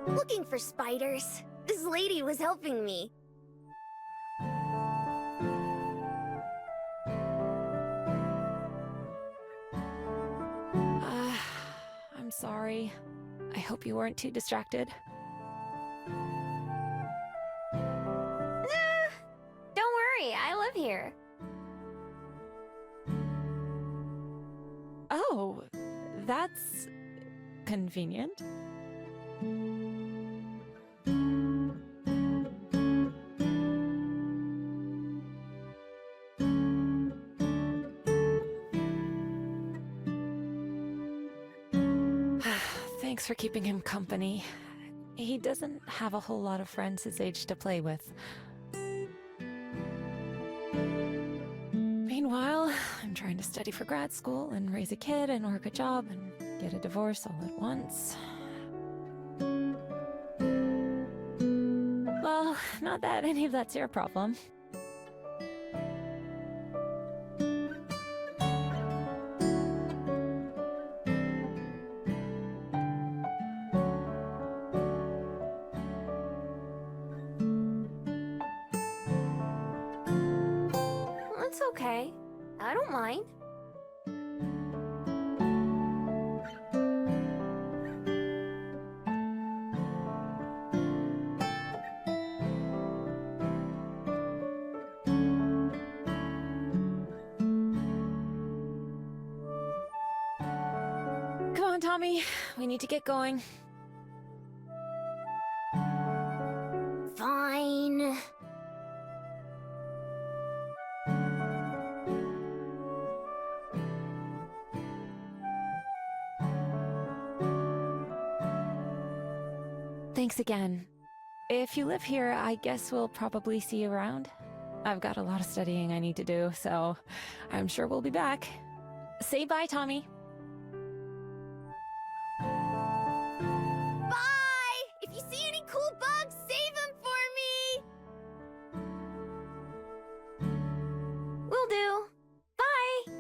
Looking for spiders. This lady was helping me. I'm sorry. I hope you weren't too distracted. Nah, don't worry, I live here. Oh, that's convenient. Thanks for keeping him company. He doesn't have a whole lot of friends his age to play with. Meanwhile, I'm I'm trying to study for grad school and raise a kid and work a job and get a divorce all at once. Well, not that any of that's your problem. It's okay. I don't mind. Come on, Tommy. We need to get going. Fine. Thanks again. If you live here, I guess we'll probably see you around. I've got a lot of studying I need to do, so I'm sure we'll be back. Say bye, Tommy. Bye! If you see any cool bugs, save them for me! Will do. Bye!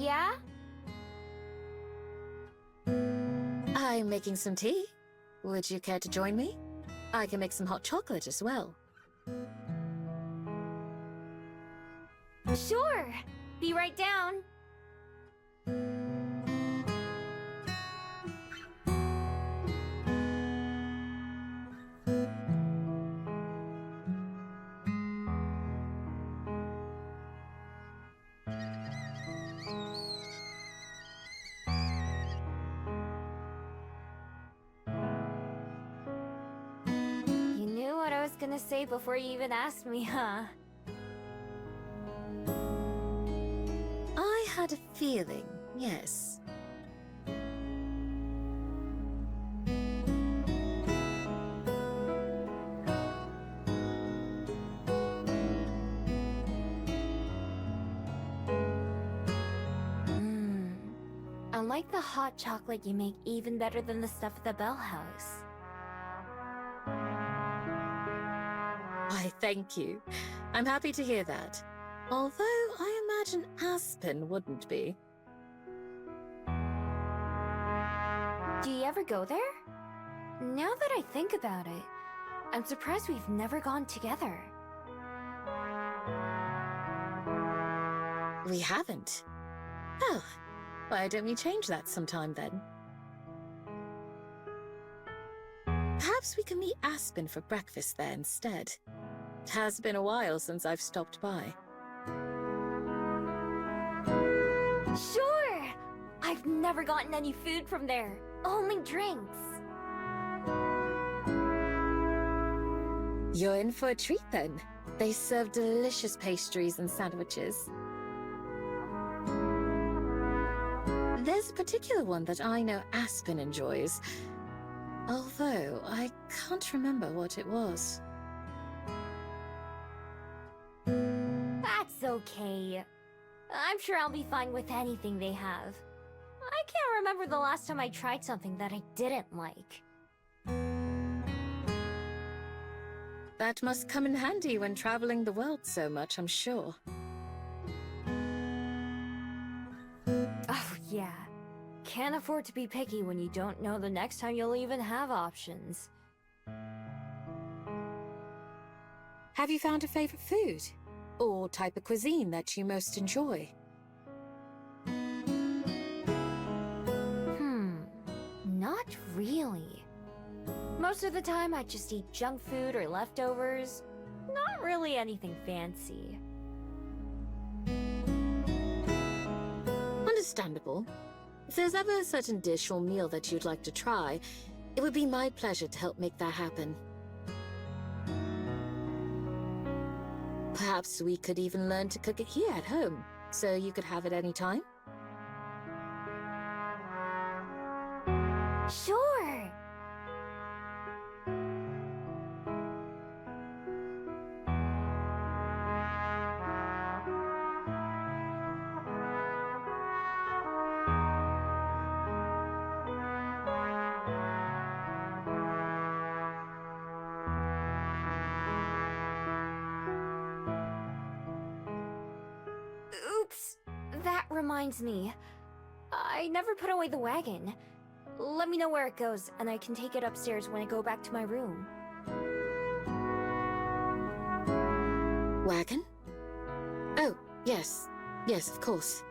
Yeah? I'm making some tea. Would you care to join me? I can make some hot chocolate as well. Sure. Be right down. You knew what I was gonna say before you even asked me, huh? I had a feeling, yes. I like the hot chocolate you make even better than the stuff at the Bell House. Why, thank you. I'm happy to hear that. Although I imagine Aspen wouldn't be. Do you ever go there? Now that I think about it, I'm surprised we've never gone together. We haven't. Oh, why don't we change that sometime then? Perhaps we can meet Aspen for breakfast there instead. It has been a while since I've stopped by. Sure! I've never gotten any food from there. Only drinks. You're in for a treat then. They serve delicious pastries and sandwiches. There's a particular one that I know Aspen enjoys. Although, I can't remember what it was. That's okay. I'm sure I'll be fine with anything they have. I can't remember the last time I tried something that I didn't like. That must come in handy when traveling the world so much, I'm sure. Oh, yeah. Can't afford to be picky when you don't know the next time you'll even have options. Have you found a favorite food? Or type of cuisine that you most enjoy? Not really. Most of the time I just eat junk food or leftovers. Not really anything fancy. Understandable. If there's ever a certain dish or meal that you'd like to try, it would be my pleasure to help make that happen. Perhaps we could even learn to cook it here at home, so you could have it any time. Sure! Oops! That reminds me. I never put away the wagon. Let me know where it goes, and I can take it upstairs when I go back to my room. Wagon? Oh, yes. Yes, of course.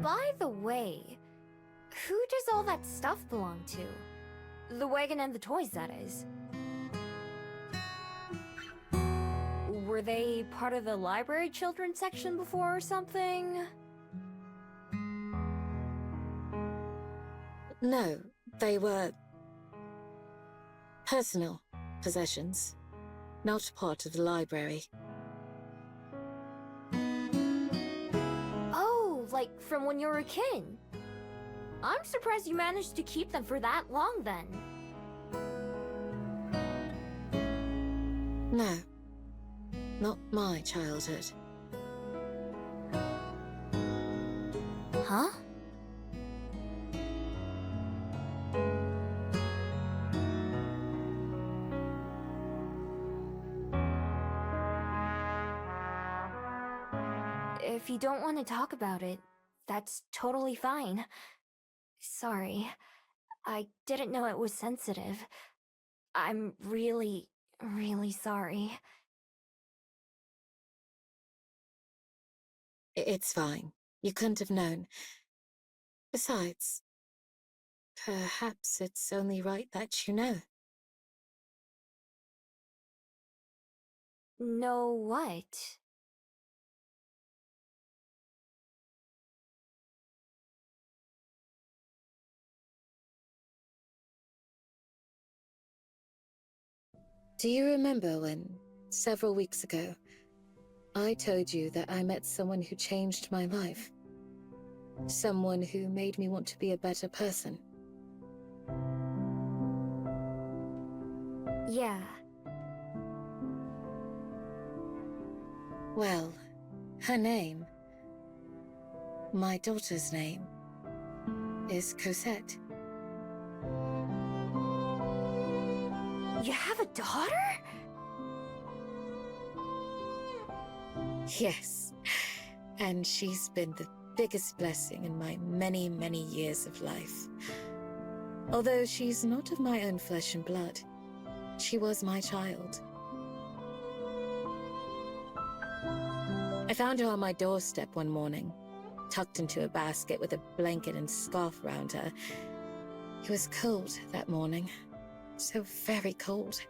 By the way, who does all that stuff belong to? The wagon and the toys, that is. Were they part of the library children's section before or something? No, they were personal possessions, not part of the library. Oh, like from when you were a kid? I'm surprised you managed to keep them for that long then. No, not my childhood. Huh? If you don't want to talk about it, that's totally fine. Sorry. I didn't know it was sensitive. I'm really, really sorry. It's fine. You couldn't have known. Besides, perhaps it's only right that you know. Know what? Do you remember when, several weeks ago, I told you that I met someone who changed my life? Someone who made me want to be a better person? Yeah. Well, her name, my daughter's name, is Cosette. You have a daughter? Yes, and she's been the biggest blessing in my many, many years of life. Although she's not of my own flesh and blood, she was my child. I found her on my doorstep one morning, tucked into a basket with a blanket and scarf around her. It was cold that morning, so very cold.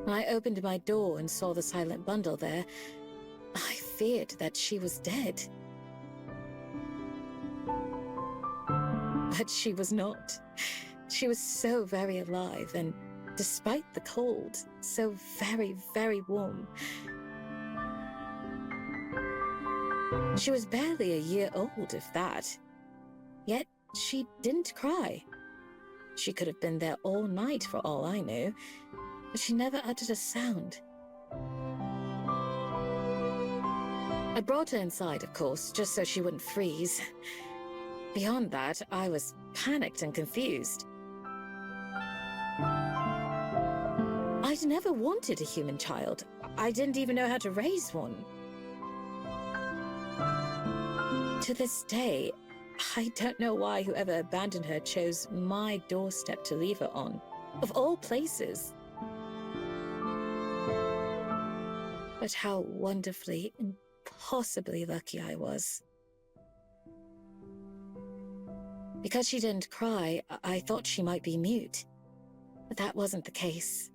When I opened my door and saw the silent bundle there, I feared that she was dead. But she was not. She was so very alive, and despite the cold, so very, very warm. She was barely a year old, if that. Yet she didn't cry. She could have been there all night for all I knew, but she never uttered a sound. I brought her inside, of course, just so she wouldn't freeze. Beyond that, I was panicked and confused. I'd never wanted a human child. I didn't even know how to raise one. To this day, I don't know why whoever abandoned her chose my doorstep to leave her on, of all places. But how wonderfully, impossibly lucky I was. Because she didn't cry, I thought she might be mute. But that wasn't the case.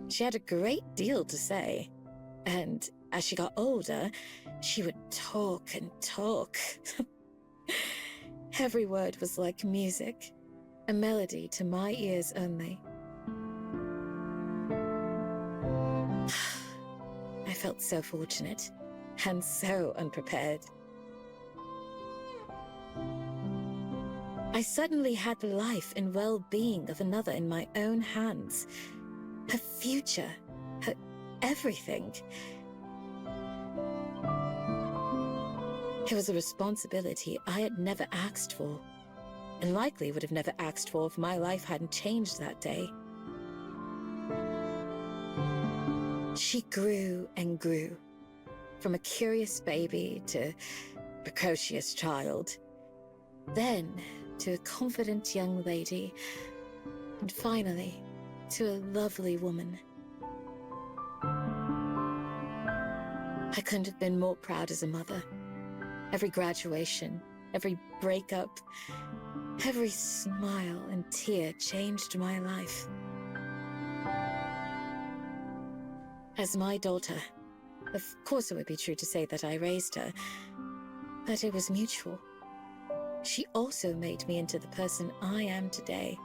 She had a great deal to say, and as she got older, she would talk and talk. Every word was like music, a melody to my ears only. I felt so fortunate, and so unprepared. I suddenly had the life and well-being of another in my own hands. Her future, her everything. It was a responsibility I had never asked for, and likely would have never asked for if my life hadn't changed that day. She grew and grew, from a curious baby to precocious child, then to a confident young lady, and finally to a lovely woman. I couldn't have been more proud as a mother. Every graduation, every breakup, every smile and tear changed my life. As my daughter, of course it would be true to say that I raised her, but it was mutual. She also made me into the person I am today.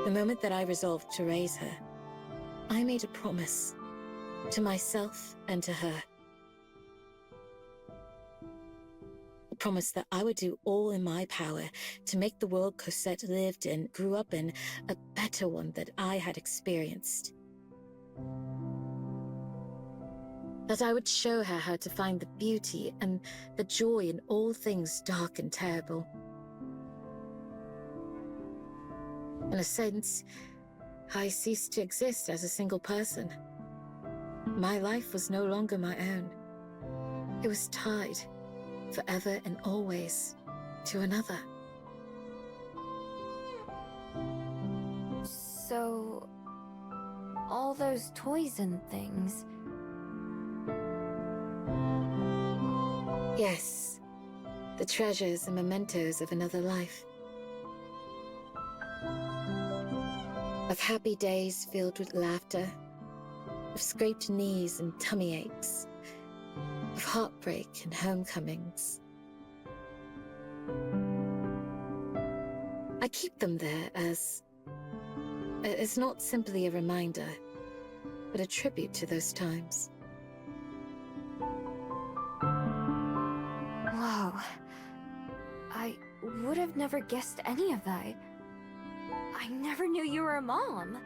The moment that I resolved to raise her, I made a promise to myself and to her. A promise that I would do all in my power to make the world Cosette lived in, grew up in, a better one that I had experienced. That I would show her how to find the beauty and the joy in all things dark and terrible. In a sense, I ceased to exist as a single person. My life was no longer my own. It was tied, forever and always, to another. So, all those toys and things. Yes, the treasures and mementos of another life. Of happy days filled with laughter, of scraped knees and tummy aches, of heartbreak and homecomings. I keep them there as not simply a reminder, but a tribute to those times. Whoa. I would have never guessed any of that. I never knew you were a mom.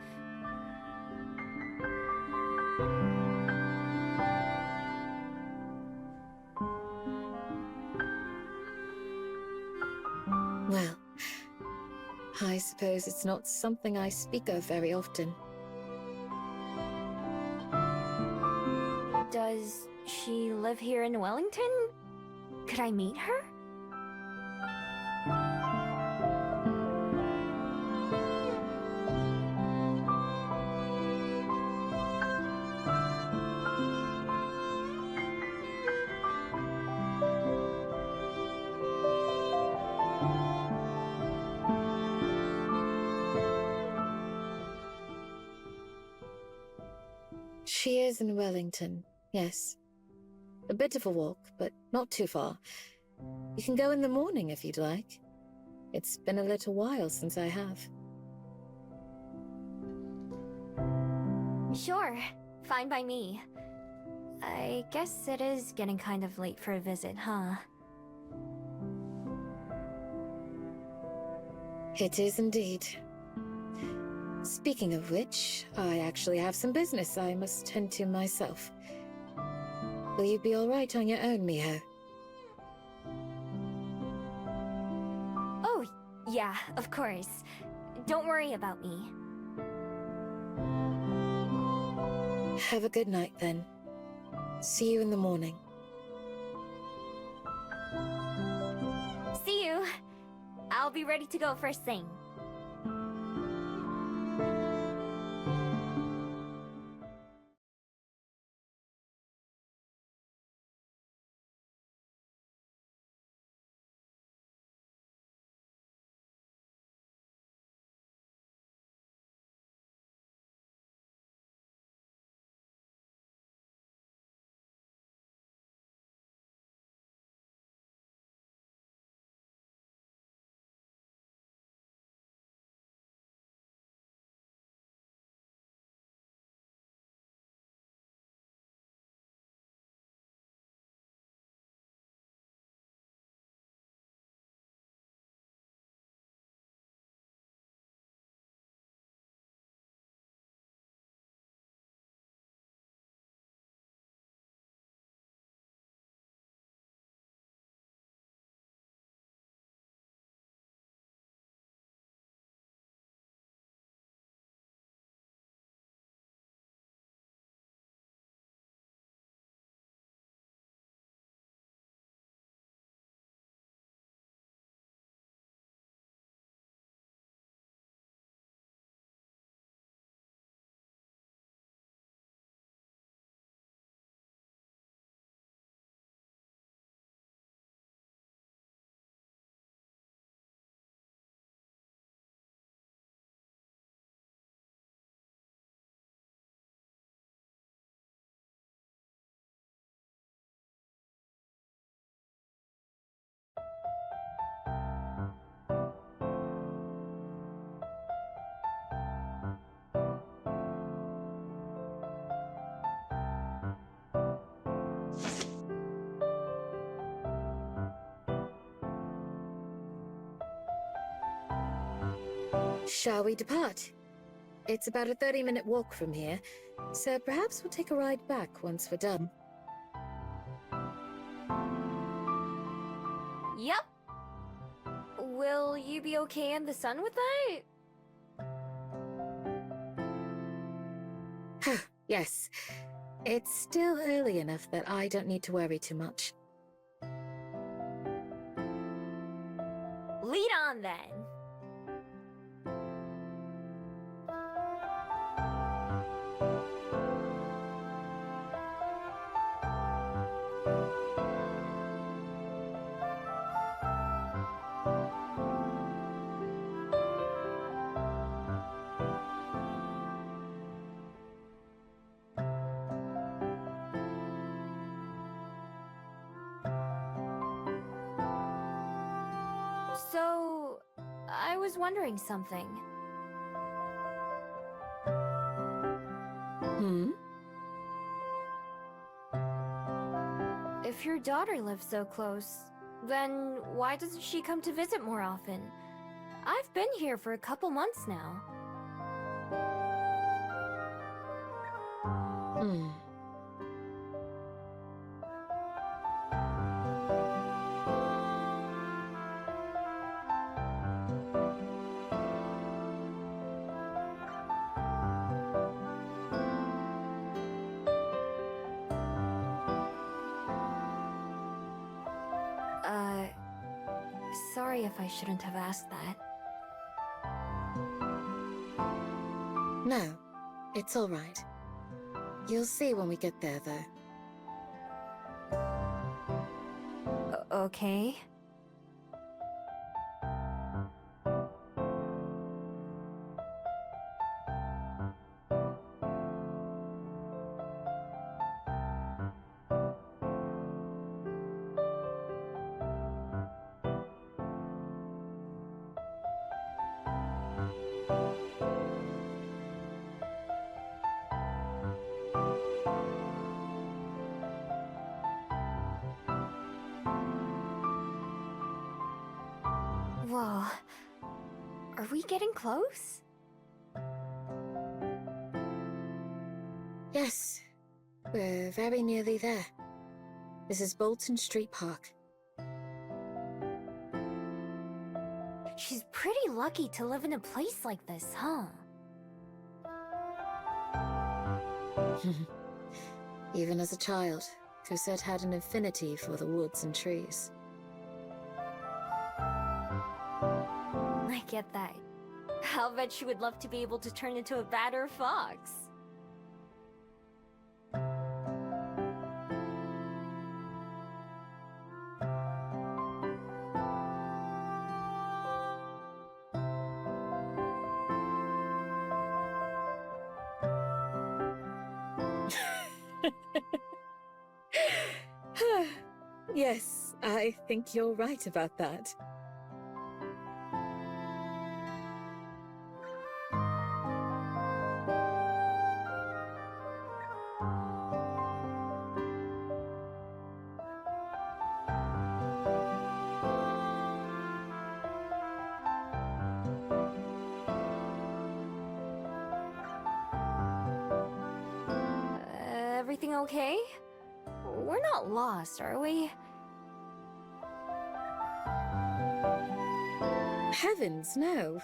Well, I suppose it's not something I speak of very often. Does she live here in Wellington? Could I meet her? She is in Wellington, yes. A bit of a walk, but not too far. You can go in the morning if you'd like. It's been a little while since I have. Sure, fine by me. I guess it is getting kind of late for a visit, huh? It is indeed. Speaking of which, I actually have some business I must tend to myself. Will you be all right on your own, Miho? Oh, yeah, of course. Don't worry about me. Have a good night, then. See you in the morning. See you! I'll be ready to go first thing. Shall we depart? It's about a 30-minute walk from here, so perhaps we'll take a ride back once we're done. Yep. Will you be okay in the sun with that? Yes. It's still early enough that I don't need to worry too much. Lead on then. So, I was wondering something. If your daughter lives so close, then why doesn't she come to visit more often? I've been here for a couple months now. Sorry if I shouldn't have asked that. No, it's all right. You'll see when we get there, though. Okay. Whoa. Are we getting close? Yes, we're very nearly there. This is Bolton Street Park. She's pretty lucky to live in a place like this, huh? Even as a child, Cosette had an affinity for the woods and trees. I get that. I'll bet she would love to be able to turn into a bat or a fox. Yes, I think you're right about that. Everything okay? We're not lost, are we? Heavens, no.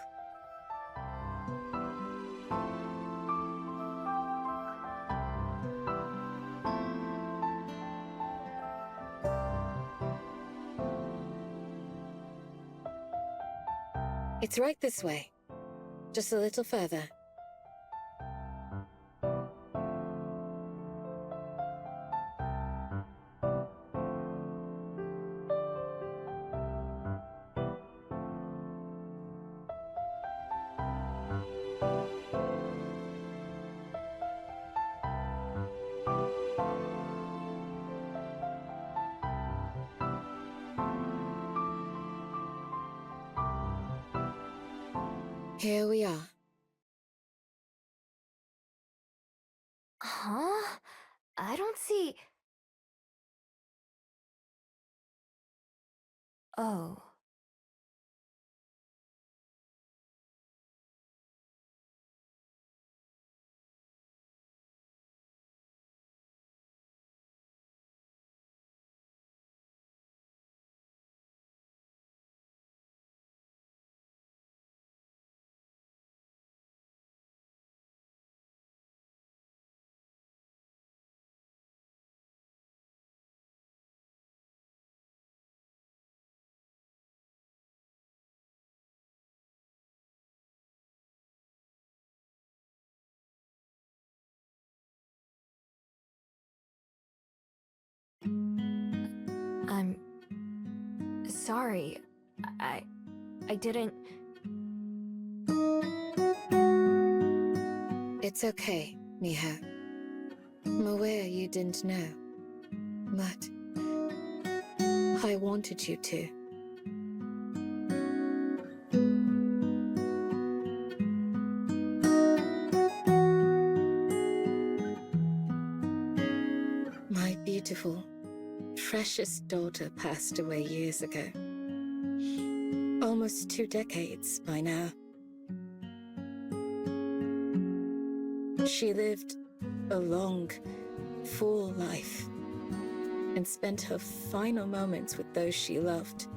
It's right this way. Just a little further. Here we are. Huh? I don't see... Oh. I'm... sorry. I didn't... It's okay, Miho. I'm aware you didn't know, but I wanted you to. My beautiful, precious daughter passed away years ago. Almost 2 decades by now. She lived a long, full life and spent her final moments with those she loved.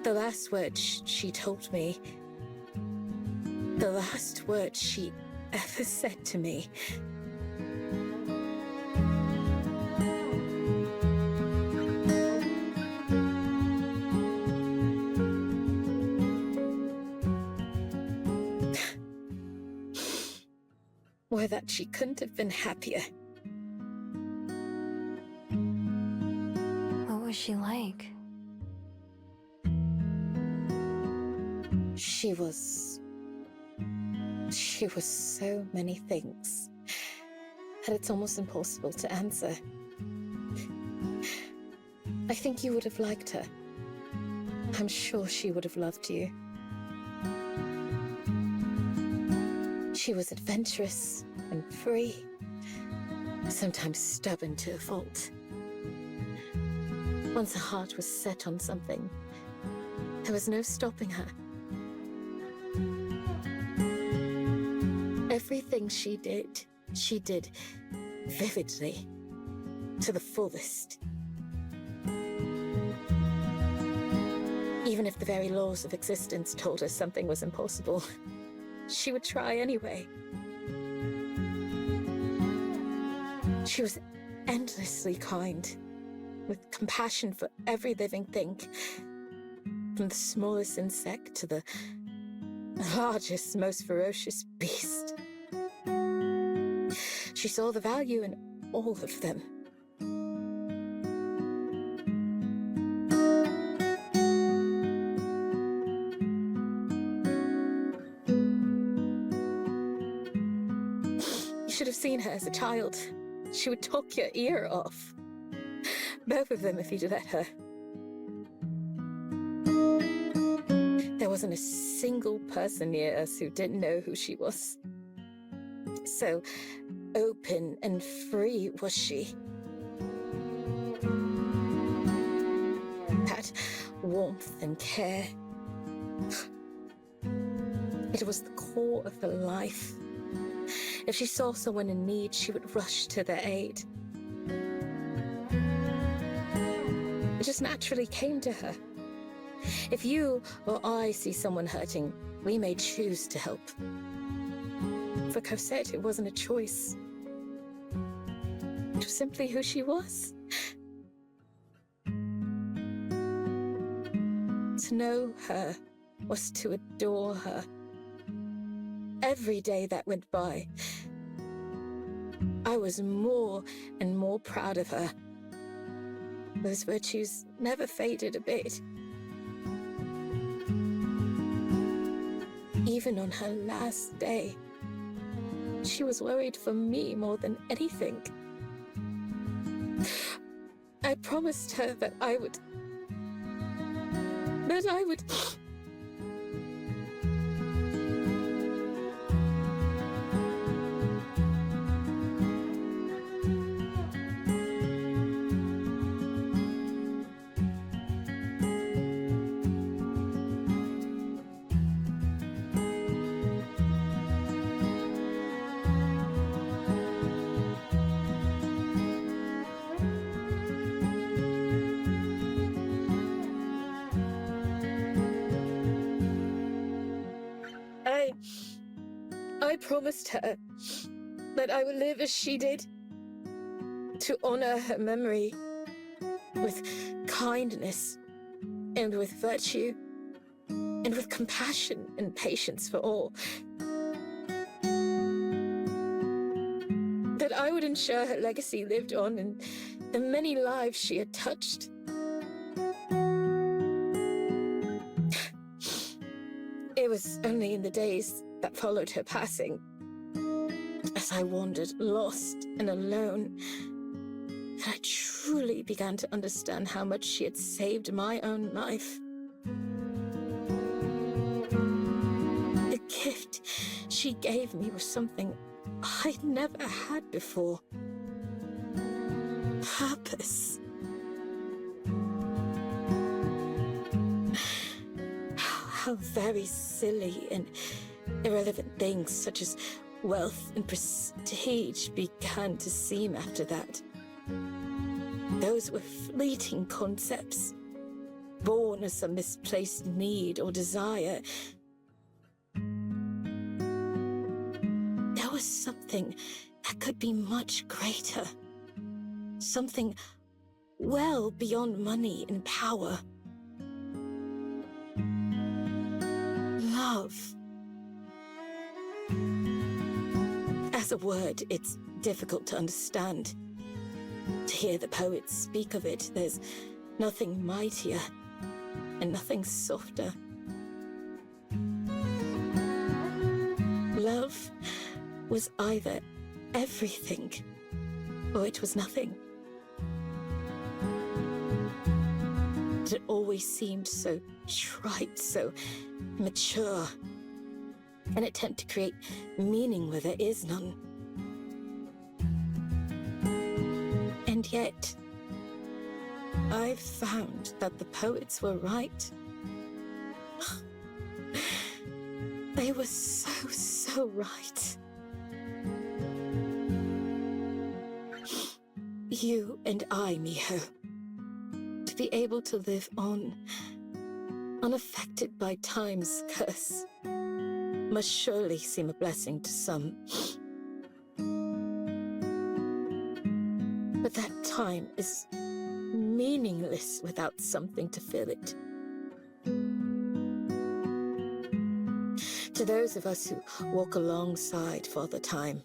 The last words she told me, the last words she ever said to me, were that she couldn't have been happier. What was she like? She was so many things that it's almost impossible to answer. I think you would have liked her. I'm sure she would have loved you. She was adventurous and free, sometimes stubborn to a fault. Once her heart was set on something, there was no stopping her. Everything she did vividly, to the fullest. Even if the very laws of existence told her something was impossible, she would try anyway. She was endlessly kind, with compassion for every living thing, from the smallest insect to the largest, most ferocious beast. She saw the value in all of them. You should have seen her as a child. She would talk your ear off. Both of them, if you'd let her. There wasn't a single person near us who didn't know who she was. So open and free was she. That warmth and care. It was the core of her life. If she saw someone in need, she would rush to their aid. It just naturally came to her. If you or I see someone hurting, we may choose to help. For Cosette, it wasn't a choice. It was simply who she was. To know her was to adore her. Every day that went by, I was more and more proud of her. Those virtues never faded a bit. Even on her last day, she was worried for me more than anything. I promised her that I would... I promised her that I would live as she did, to honor her memory with kindness and with virtue and with compassion and patience for all. That I would ensure her legacy lived on in the many lives she had touched. It was only in the days that followed her passing, as I wandered lost and alone, that I truly began to understand how much she had saved my own life. The gift she gave me was something I'd never had before. Purpose. How very silly and irrelevant things such as wealth and prestige began to seem after that. Those were fleeting concepts, born of some misplaced need or desire. There was something that could be much greater, something well beyond money and power. Love. As a word, it's difficult to understand. To hear the poets speak of it, there's nothing mightier and nothing softer. Love was either everything or it was nothing. It always seemed so trite, so mature. An attempt to create meaning where there is none. And yet, I've found that the poets were right. They were so right. You and I, Miho, to be able to live on, unaffected by time's curse, must surely seem a blessing to some. But that time is meaningless without something to fill it. To those of us who walk alongside Father Time,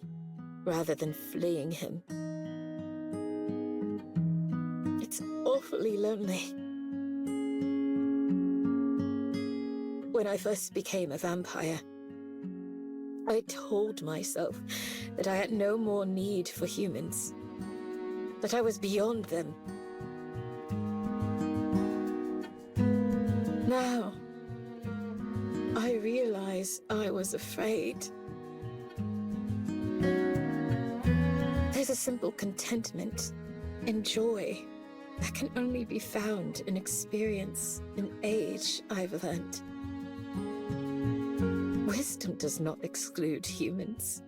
rather than fleeing him, it's awfully lonely. When I first became a vampire, I told myself that I had no more need for humans, that I was beyond them. Now, I realize I was afraid. There's a simple contentment and joy that can only be found in experience and age, I've learned. Wisdom does not exclude humans.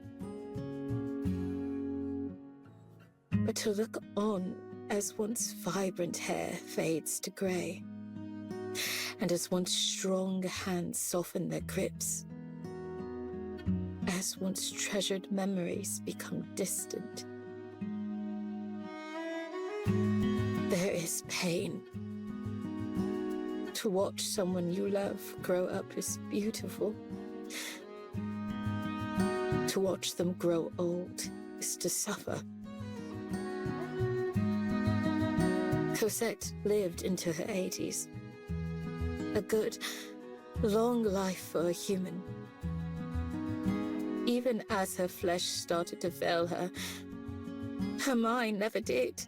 But to look on as once vibrant hair fades to grey, and as once strong hands soften their grips, as once treasured memories become distant, there is pain. To watch someone you love grow up is beautiful. To watch them grow old is to suffer. Cosette lived into her 80s. A good, long life for a human. Even as her flesh started to fail her, her mind never did.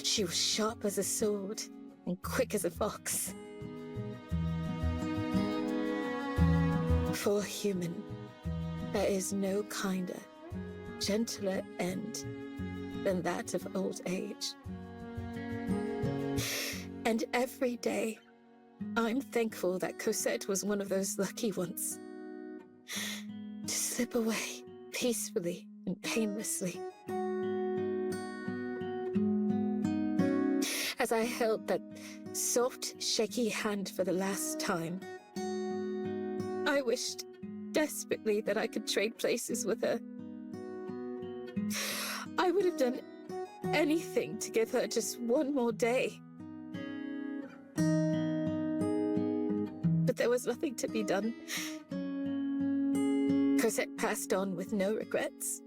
She was sharp as a sword and quick as a fox. For a human, there is no kinder, gentler end than that of old age. And every day, I'm thankful that Cosette was one of those lucky ones. To slip away peacefully and painlessly. As I held that soft, shaky hand for the last time, I wished desperately that I could trade places with her. I would have done anything to give her just one more day. But there was nothing to be done. Cosette passed on with no regrets,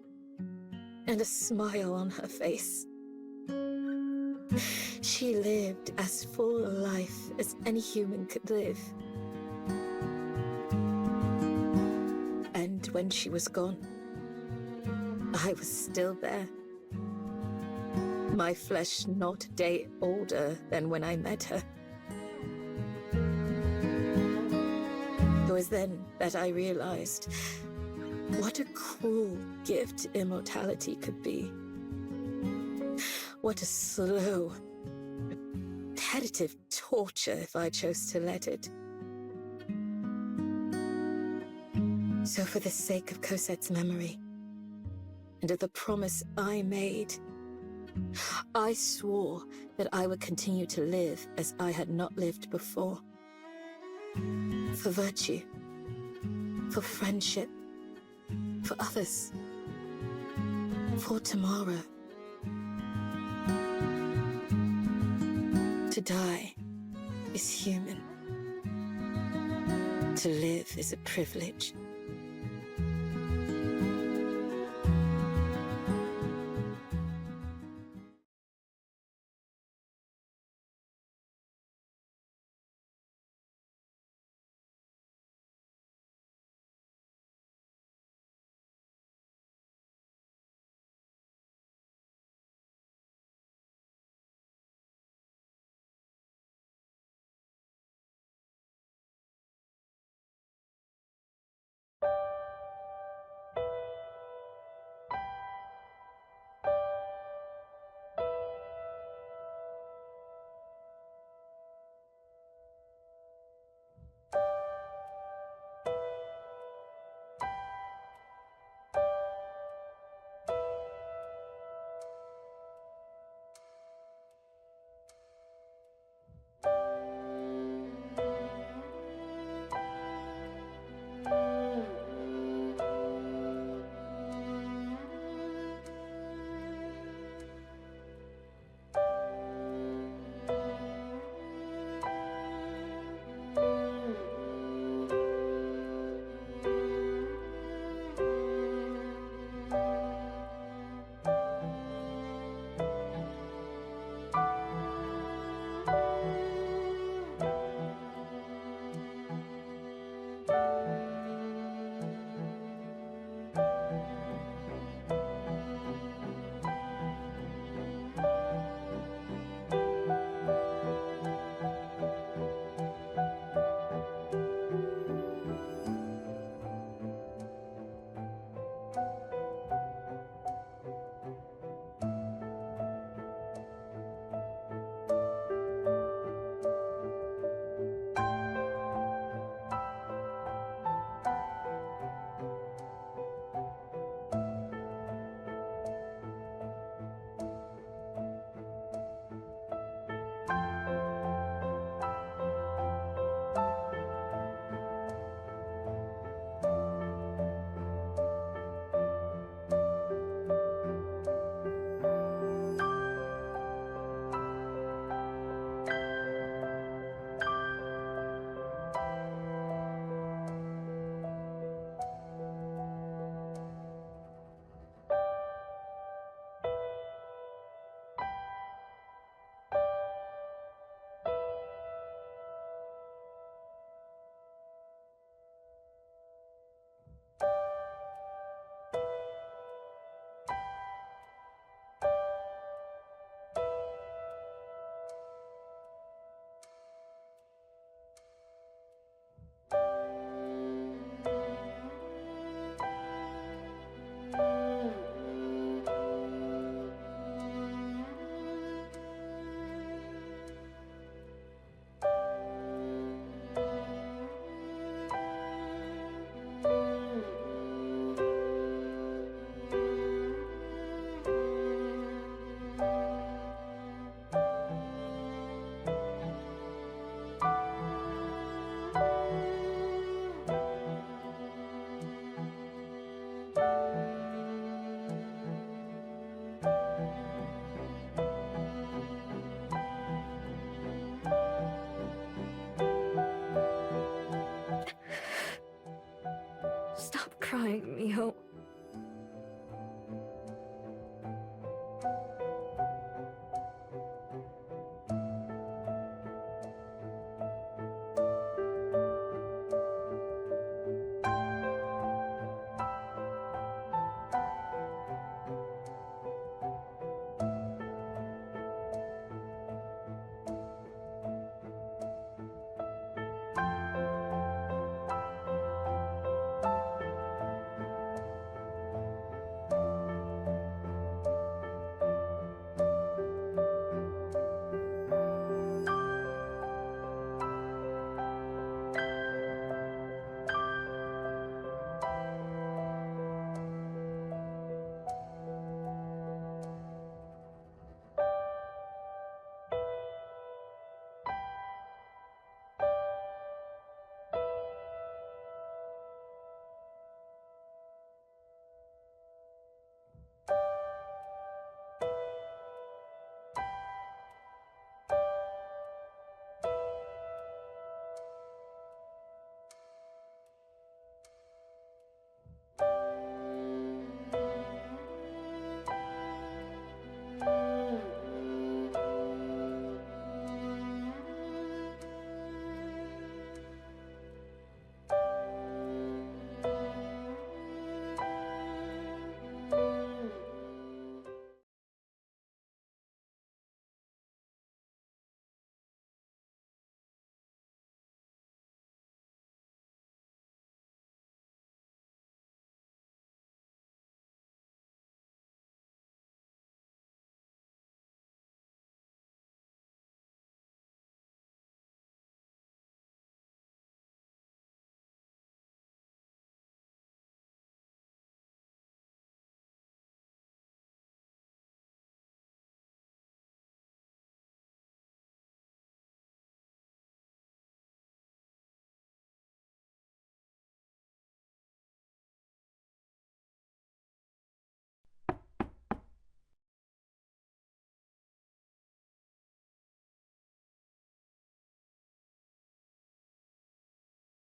and a smile on her face. She lived as full a life as any human could live. And when she was gone, I was still there. My flesh not a day older than when I met her. It was then that I realized what a cruel gift immortality could be. What a slow, repetitive torture if I chose to let it. So for the sake of Cosette's memory, and of the promise I made, I swore that I would continue to live as I had not lived before. For virtue, for friendship, for others, for tomorrow. To die is human. To live is a privilege. crying, Miho.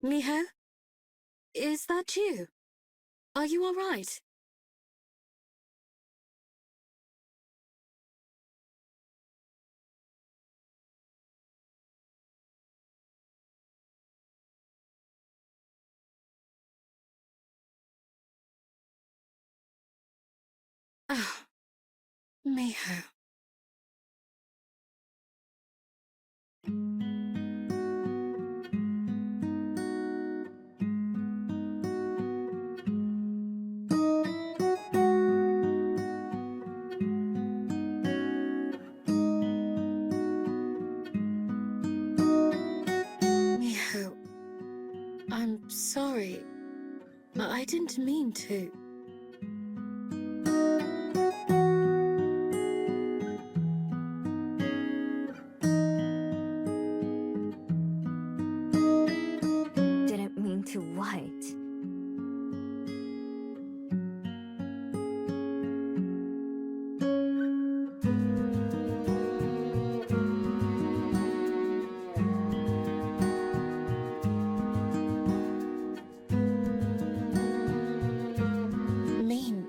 Miho? Is that you? Are you all right? Oh, Miho. Miho, I'm sorry. I didn't mean to. Didn't mean to what? Mean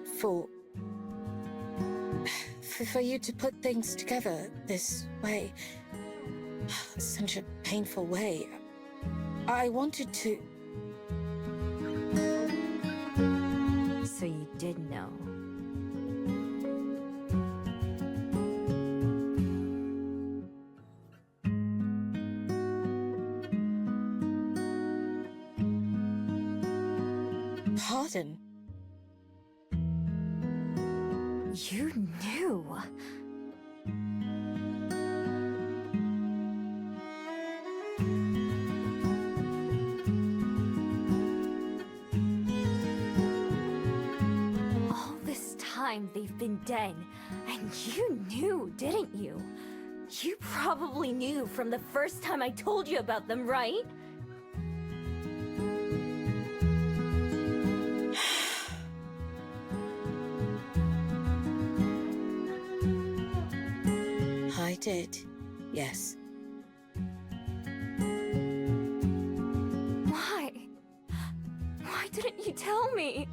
for you to put things together this way. Such a painful way. I wanted to... So you did know. Pardon? You knew. All this time they've been dead, and you knew, didn't you? You probably knew from the first time I told you about them, right? I did, yes. Why? Why didn't you tell me?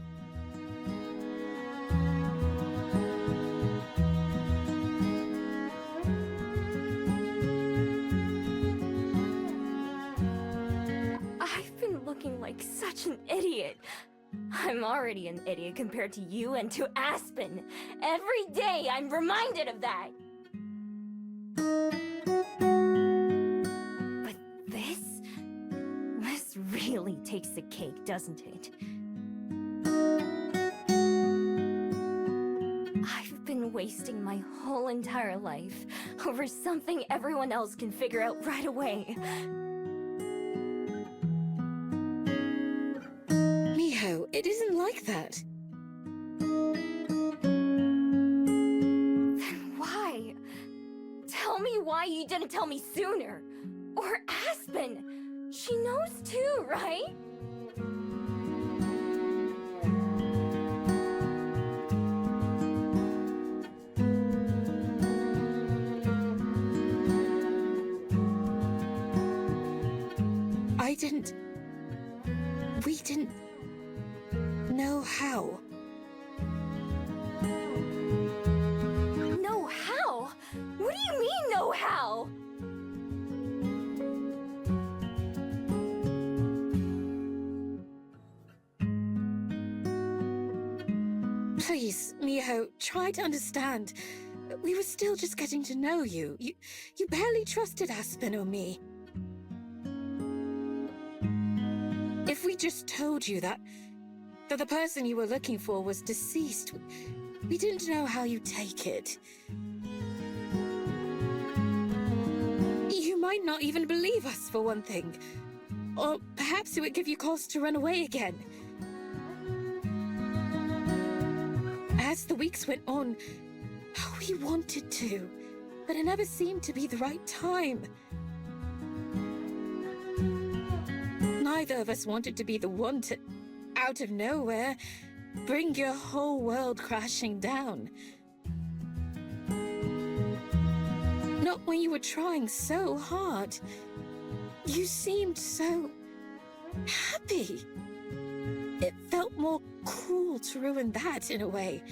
I've been looking like such an idiot. I'm already an idiot compared to you and to Aspen. Every day I'm reminded of that. But this really takes the cake, doesn't it? I've been wasting my whole entire life over something everyone else can figure out right away. Miho, it isn't like that. Then why? Tell me why you didn't tell me sooner. Or Aspen. She knows too, right? We didn't know how. Know how? What do you mean, know how? Please, Miho, try to understand. We were still just getting to know you. You barely trusted Aspen or me. If we just told you that the person you were looking for was deceased, we didn't know how you'd take it. You might not even believe us, for one thing. Or perhaps it would give you cause to run away again. As the weeks went on, we wanted to, but it never seemed to be the right time. Neither of us wanted to be the one to, out of nowhere, bring your whole world crashing down. Not when you were trying so hard. You seemed so happy. It felt more cruel to ruin that in a way.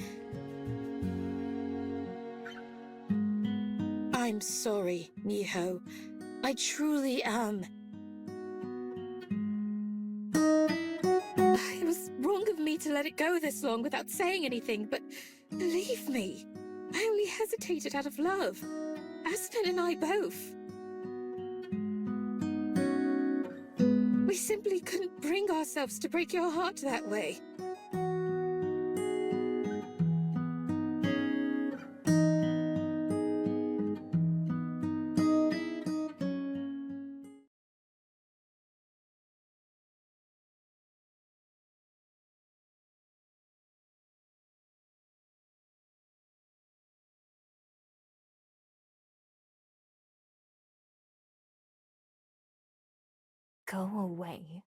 I'm sorry, Miho. I truly am. It was wrong of me to let it go this long without saying anything, but believe me, I only hesitated out of love. Aspen and I both. We simply couldn't bring ourselves to break your heart that way. Go away.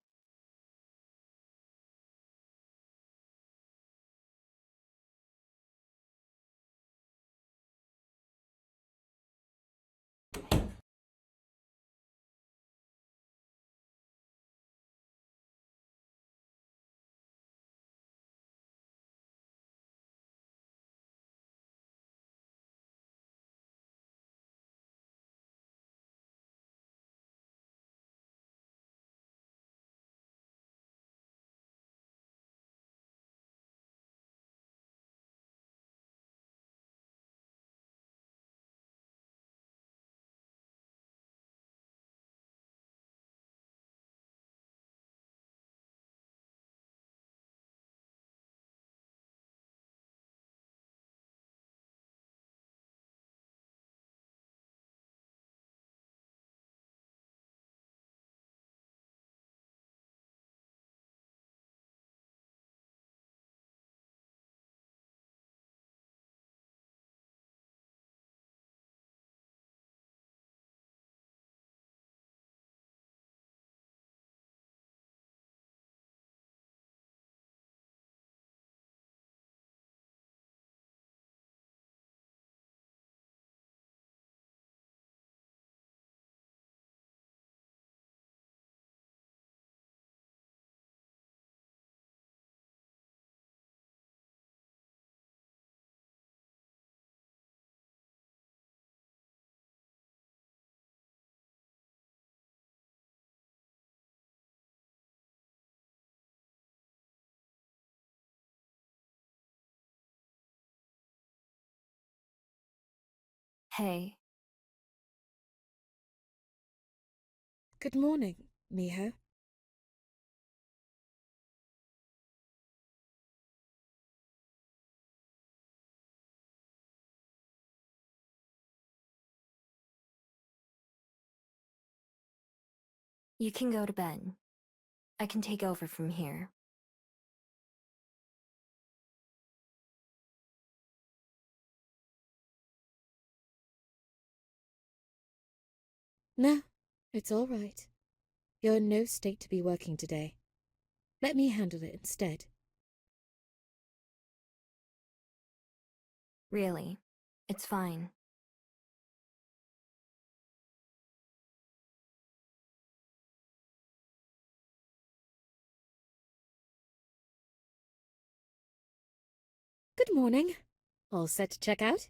Hey, Good morning, Miho. you can go to bed. I can take over from here. No, it's all right. You're in no state to be working today. Let me handle it instead. Really, it's fine. Good morning. All set to check out?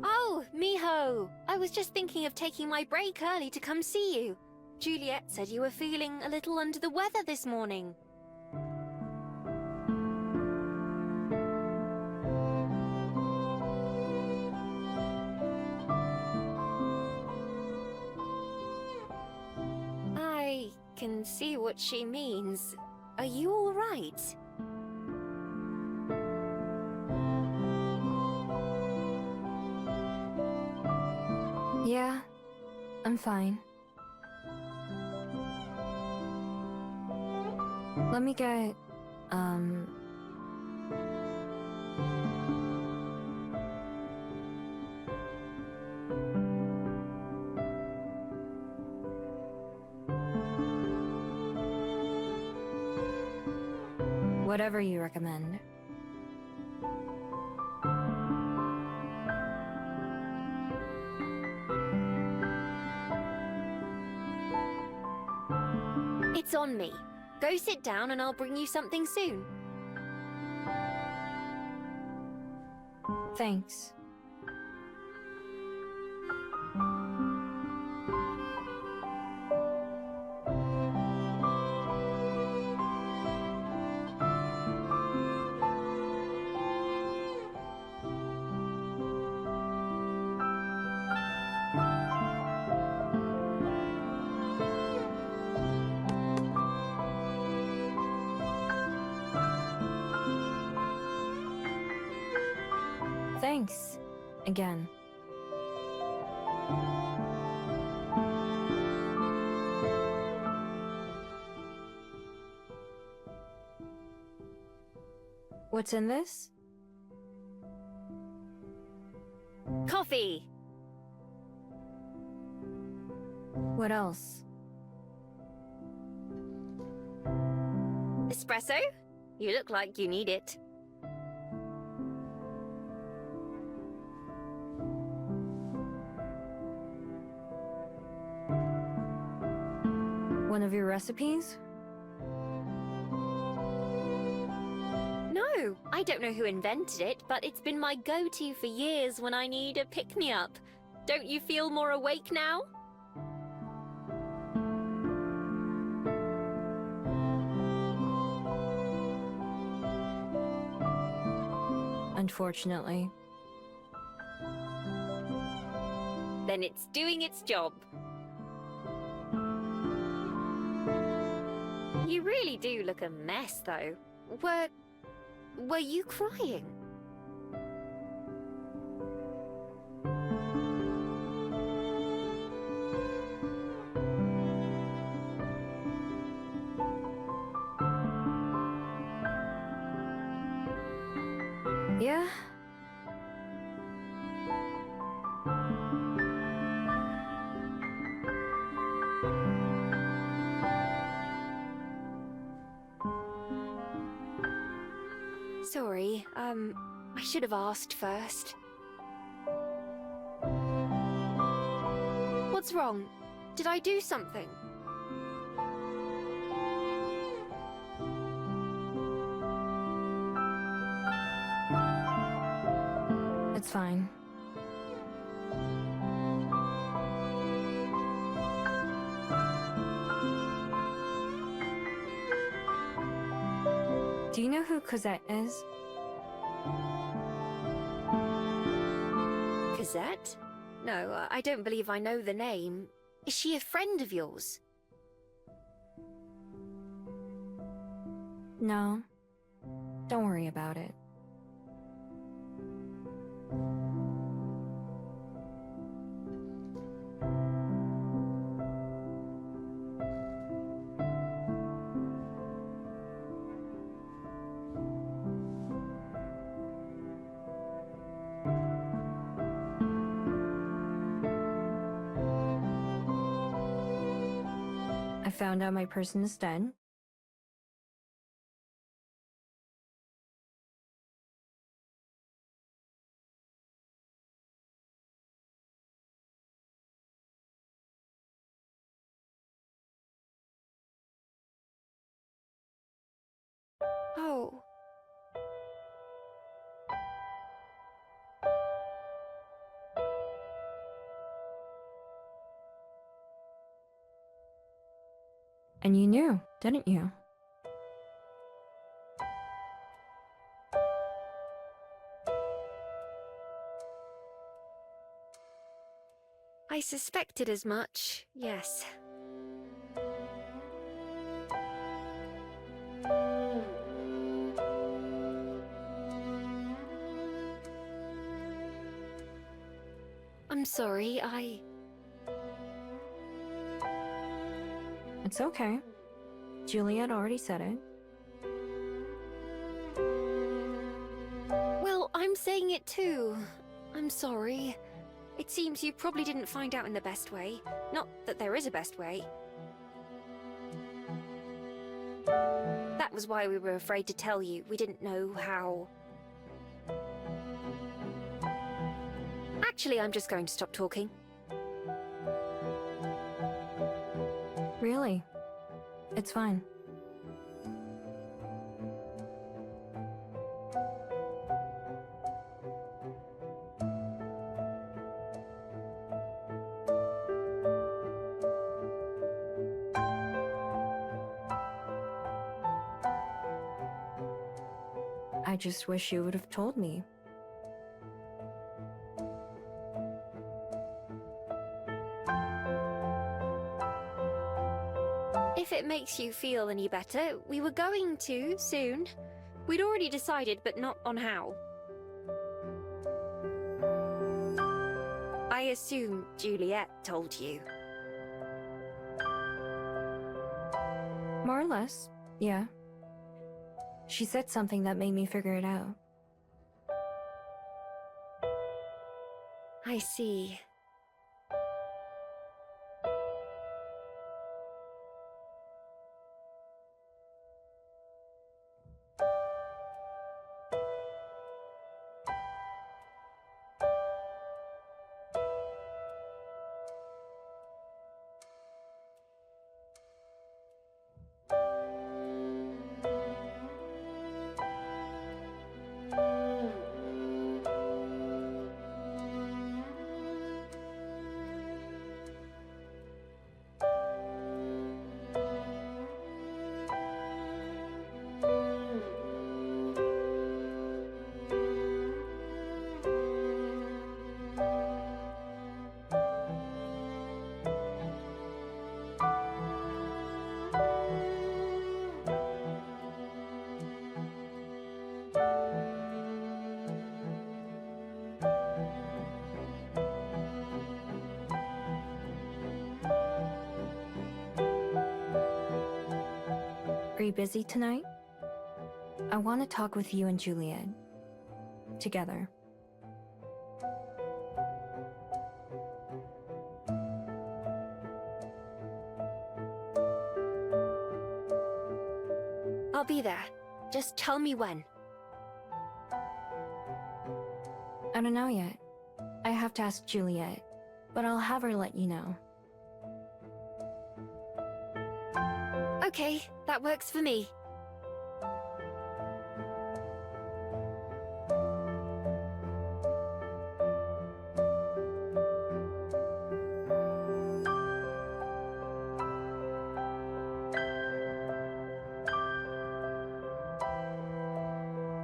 Oh, Miho! I was just thinking of taking my break early to come see you. Juliet said you were feeling a little under the weather this morning. I can see what she means. Are you all right? Yeah, I'm fine. Let me get, whatever you recommend. It's on me. Go sit down and I'll bring you something soon. Thanks. Thanks. Again. What's in this? Coffee! What else? Espresso? You look like you need it. One of your recipes? No, I I don't know who invented it, but it's been my go-to for years when I need a pick-me-up. Don't you feel more awake now? Unfortunately. Then it's doing its job. You really do look a mess, though. Were you crying? Yeah. Sorry, I should have asked first. What's wrong? Did I do something? It's fine. Do you know who Cosette is? Cosette? No, I don't believe I know the name. Is she a friend of yours? No. Don't worry about it. I found out my person is dead. Oh. And you knew, didn't you? I suspected as much, yes. I'm sorry, It's okay. Juliet already said it. Well, I'm saying it too. I'm sorry. It seems you probably didn't find out in the best way. Not that there is a best way. That was why we were afraid to tell you. We didn't know how... Actually, I'm just going to stop talking. Really? It's fine. I just wish you would have told me. If it makes you feel any better, we were going to, soon. We'd already decided, but not on how. I assume Juliet told you. More or less, yeah. She said something that made me figure it out. I see. Are you busy tonight? I want to talk with you and Juliet. Together. I'll be there. Just tell me when. I don't know yet. I have to ask Juliet, but I'll have her let you know. Okay, that works for me.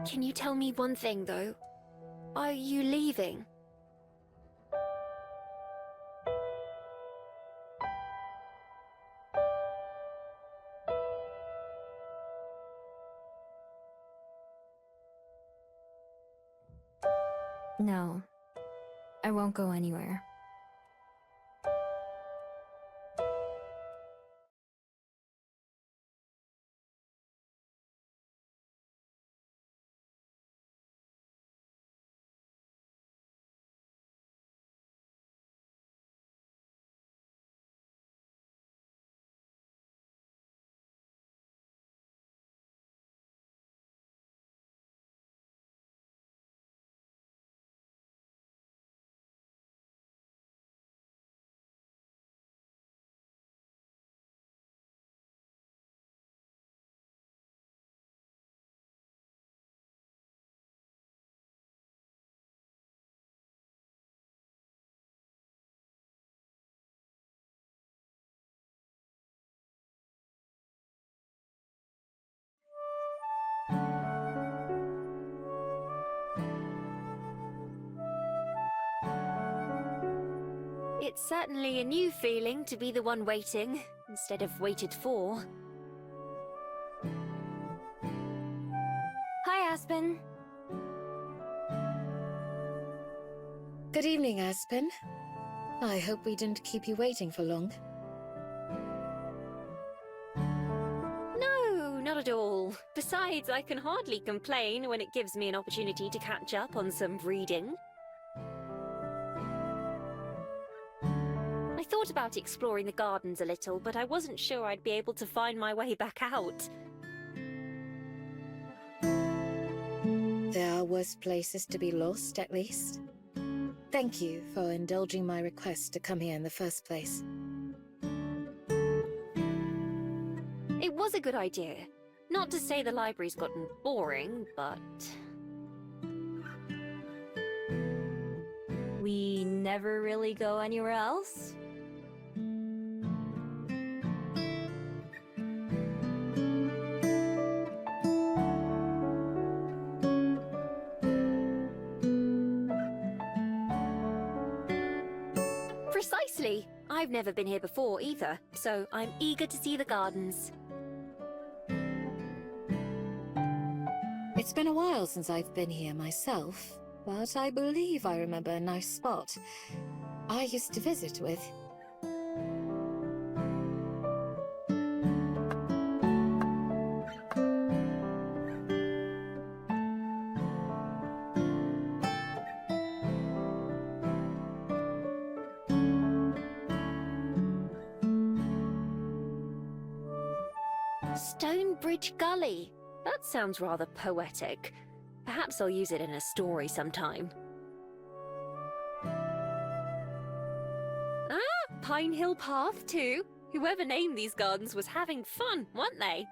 Can you tell me one thing, though? Are you leaving? No, I won't go anywhere. It's certainly a new feeling to be the one waiting, instead of waited for. Hi, Aspen. Good evening, Aspen. I hope we didn't keep you waiting for long. No, not at all. Besides, I can hardly complain when it gives me an opportunity to catch up on some reading. I thought about exploring the gardens a little, but I wasn't sure I'd be able to find my way back out. There are worse places to be lost, at least. Thank you for indulging my request to come here in the first place. It was a good idea. Not to say the library's gotten boring, but... We never really go anywhere else? Precisely! I've never been here before either, so I'm eager to see the gardens. It's been a while since I've been here myself, but I believe I remember a nice spot I used to visit with. Stonebridge Gully. That sounds rather poetic. Perhaps I'll use it in a story sometime. Ah, Pine Hill Path too. Whoever named these gardens was having fun, weren't they?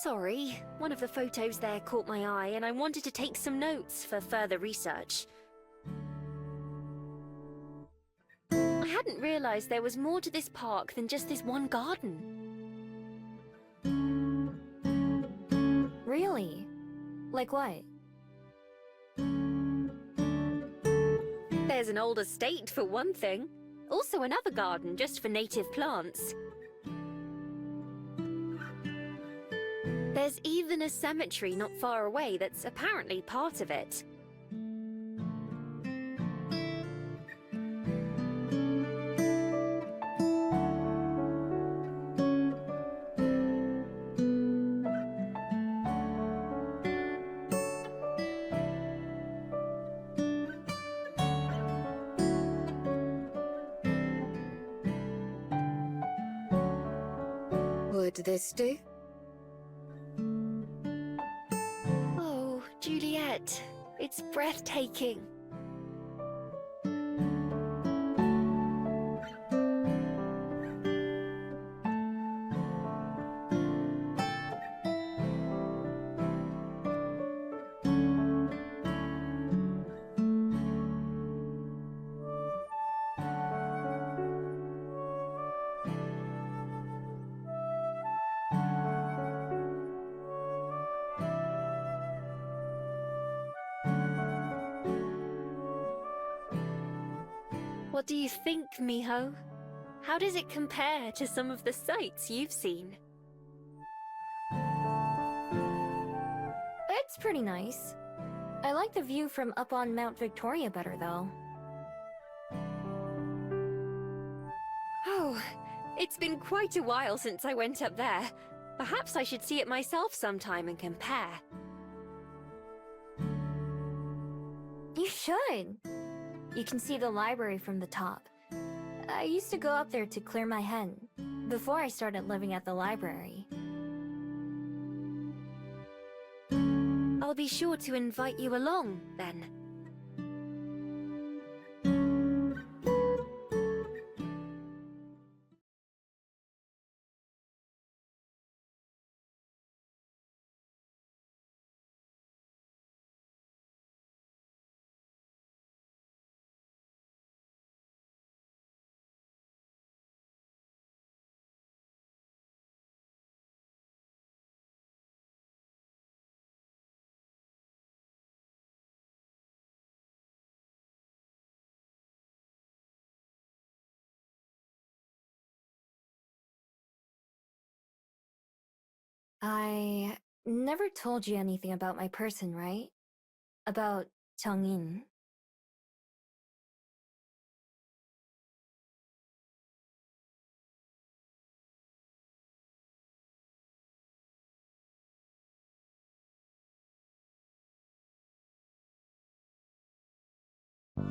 Sorry, one of the photos there caught my eye and I wanted to take some notes for further research. I hadn't realized there was more to this park than just this one garden. Really? Like what? There's an old estate for one thing. Also another garden just for native plants. There's even a cemetery not far away that's apparently part of it. Would this do? Oh, Juliet, it's breathtaking. What do you think, Miho? How does it compare to some of the sights you've seen? It's pretty nice. I like the view from up on Mount Victoria better, though. Oh, it's been quite a while since I went up there. Perhaps I should see it myself sometime and compare. You should. You can see the library from the top. I used to go up there to clear my head, before I started living at the library. I'll be sure to invite you along, then. I never told you anything about my person, right? About Changin.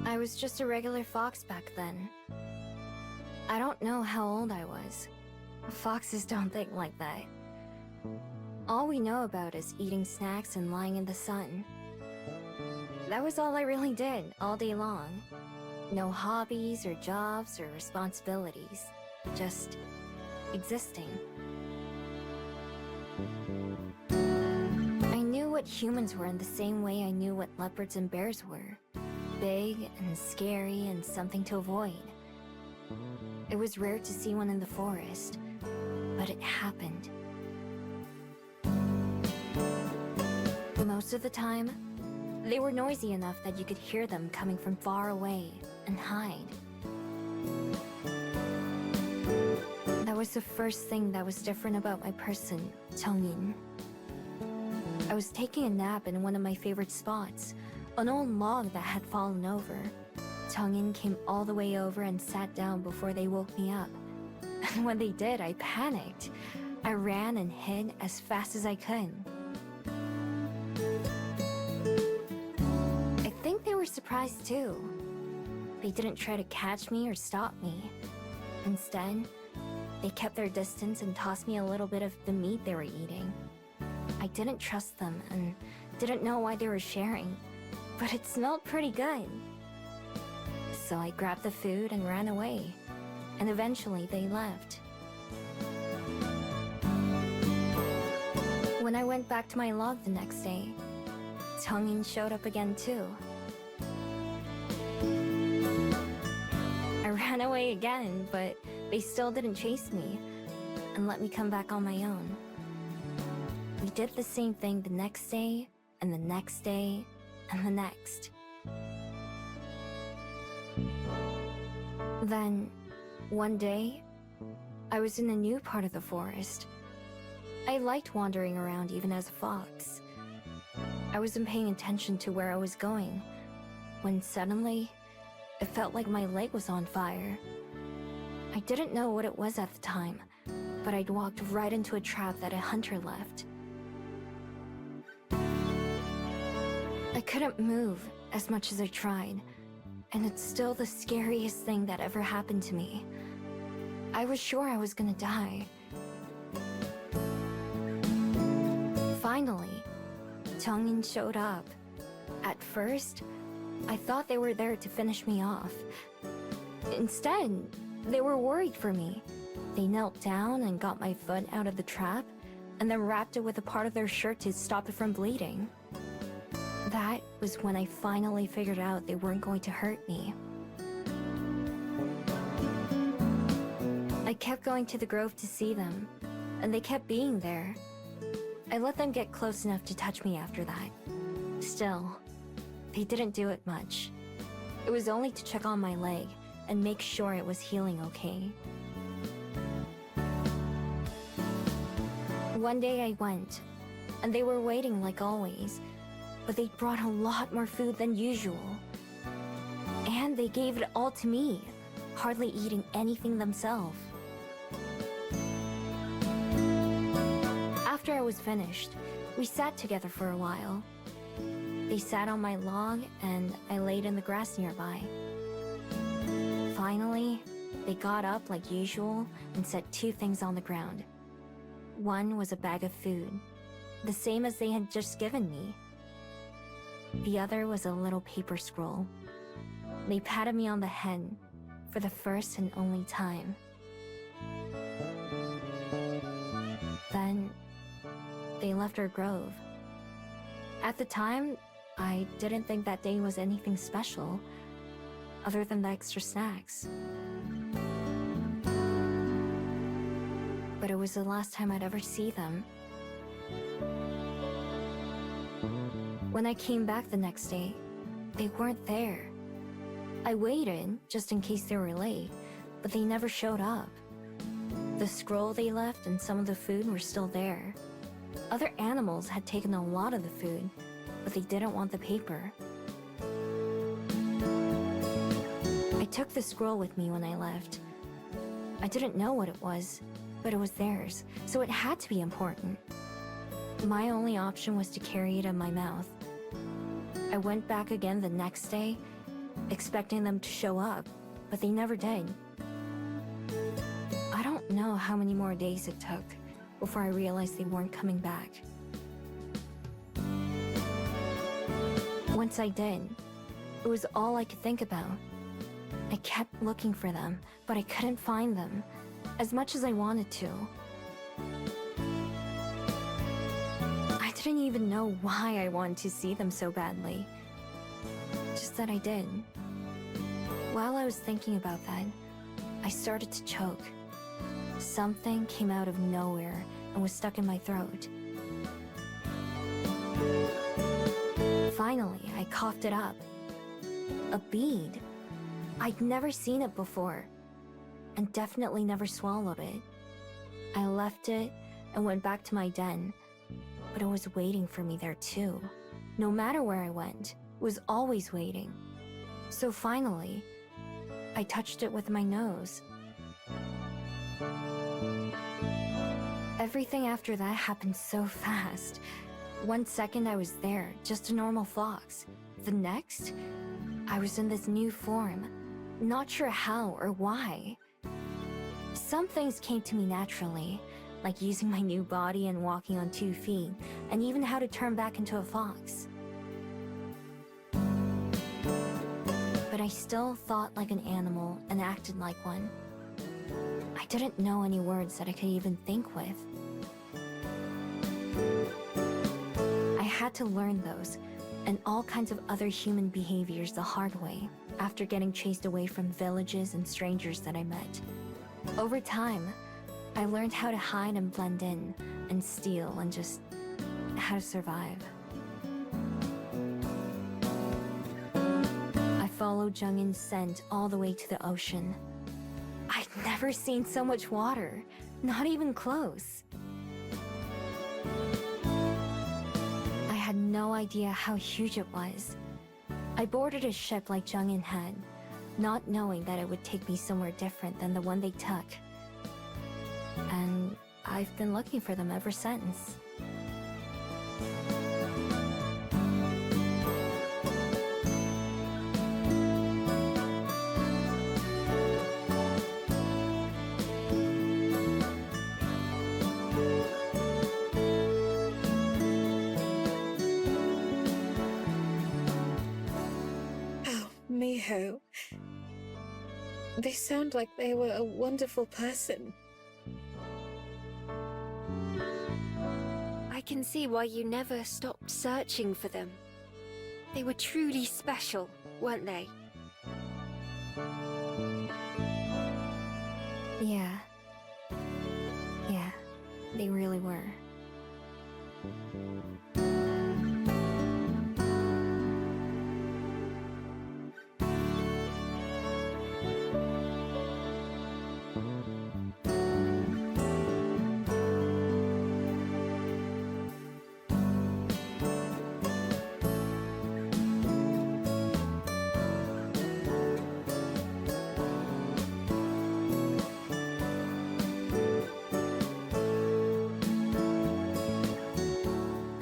I was just a regular fox back then. I don't know how old I was. Foxes don't think like that. All we know about is eating snacks and lying in the sun. That was all I really did, all day long. No hobbies or jobs or responsibilities. Just existing. I knew what humans were in the same way I knew what leopards and bears were. Big and scary and something to avoid. It was rare to see one in the forest, but it happened. Most of the time, they were noisy enough that you could hear them coming from far away and hide. That was the first thing that was different about my person, Changin. I was taking a nap in one of my favorite spots, an old log that had fallen over. Changin came all the way over and sat down before they woke me up. And when they did, I panicked. I ran and hid as fast as I could. I think they were surprised too. They didn't try to catch me or stop me. Instead, they kept their distance and tossed me a little bit of the meat they were eating. I didn't trust them and didn't know why they were sharing, but it smelled pretty good. So I grabbed the food and ran away, and eventually they left. When I went back to my log the next day, Changin showed up again too. I ran away again, but they still didn't chase me and let me come back on my own. We did the same thing the next day, and the next day, and the next. Then, one day, I was in a new part of the forest. I liked wandering around even as a fox. I wasn't paying attention to where I was going, when suddenly, it felt like my leg was on fire. I didn't know what it was at the time, but I'd walked right into a trap that a hunter left. I couldn't move as much as I tried, and it's still the scariest thing that ever happened to me. I was sure I was gonna die. Finally, Changin showed up. At first, I thought they were there to finish me off. Instead, they were worried for me. They knelt down and got my foot out of the trap, and then wrapped it with a part of their shirt to stop it from bleeding. That was when I finally figured out they weren't going to hurt me. I kept going to the grove to see them, and they kept being there. I let them get close enough to touch me after that. Still, they didn't do it much. It was only to check on my leg and make sure it was healing okay. One day I went, and they were waiting like always, but they brought a lot more food than usual. And they gave it all to me, hardly eating anything themselves. After I was finished, we sat together for a while. They sat on my log, and I laid in the grass nearby. Finally, they got up like usual and set two things on the ground. One was a bag of food, the same as they had just given me. The other was a little paper scroll. They patted me on the head for the first and only time. Then, they left our grove. At the time, I didn't think that day was anything special, other than the extra snacks. But it was the last time I'd ever see them. When I came back the next day, they weren't there. I waited, just in case they were late, but they never showed up. The scroll they left and some of the food were still there. Other animals had taken a lot of the food, but they didn't want the paper. I took the scroll with me when I left. I didn't know what it was, but it was theirs, so it had to be important. My only option was to carry it in my mouth. I went back again the next day, expecting them to show up, but they never did. I don't know how many more days it took before I realized they weren't coming back. Once I did, it was all I could think about. I kept looking for them, but I couldn't find them, as much as I wanted to. I didn't even know why I wanted to see them so badly. Just that I did. While I was thinking about that, I started to choke. Something came out of nowhere and was stuck in my throat. Finally, I coughed it up. A bead. I'd never seen it before, and definitely never swallowed it. I left it and went back to my den, but it was waiting for me there too. No matter where I went, it was always waiting. So finally, I touched it with my nose. Everything after that happened so fast. 1 second I was there, just a normal fox. The next, I was in this new form, not sure how or why. Some things came to me naturally, like using my new body and walking on 2 feet, and even how to turn back into a fox. But I still thought like an animal and acted like one. I didn't know any words that I could even think with. I had to learn those, and all kinds of other human behaviors the hard way, after getting chased away from villages and strangers that I met. Over time, I learned how to hide and blend in, and steal, and just how to survive. I followed Jungin's scent all the way to the ocean. I'd never seen so much water, not even close. I had no idea how huge it was. I boarded a ship like Jung-in had, not knowing that it would take me somewhere different than the one they took. And I've been looking for them ever since. Oh, Miho. They sound like they were a wonderful person. I can see why you never stopped searching for them. They were truly special, weren't they? Yeah. Yeah, they really were.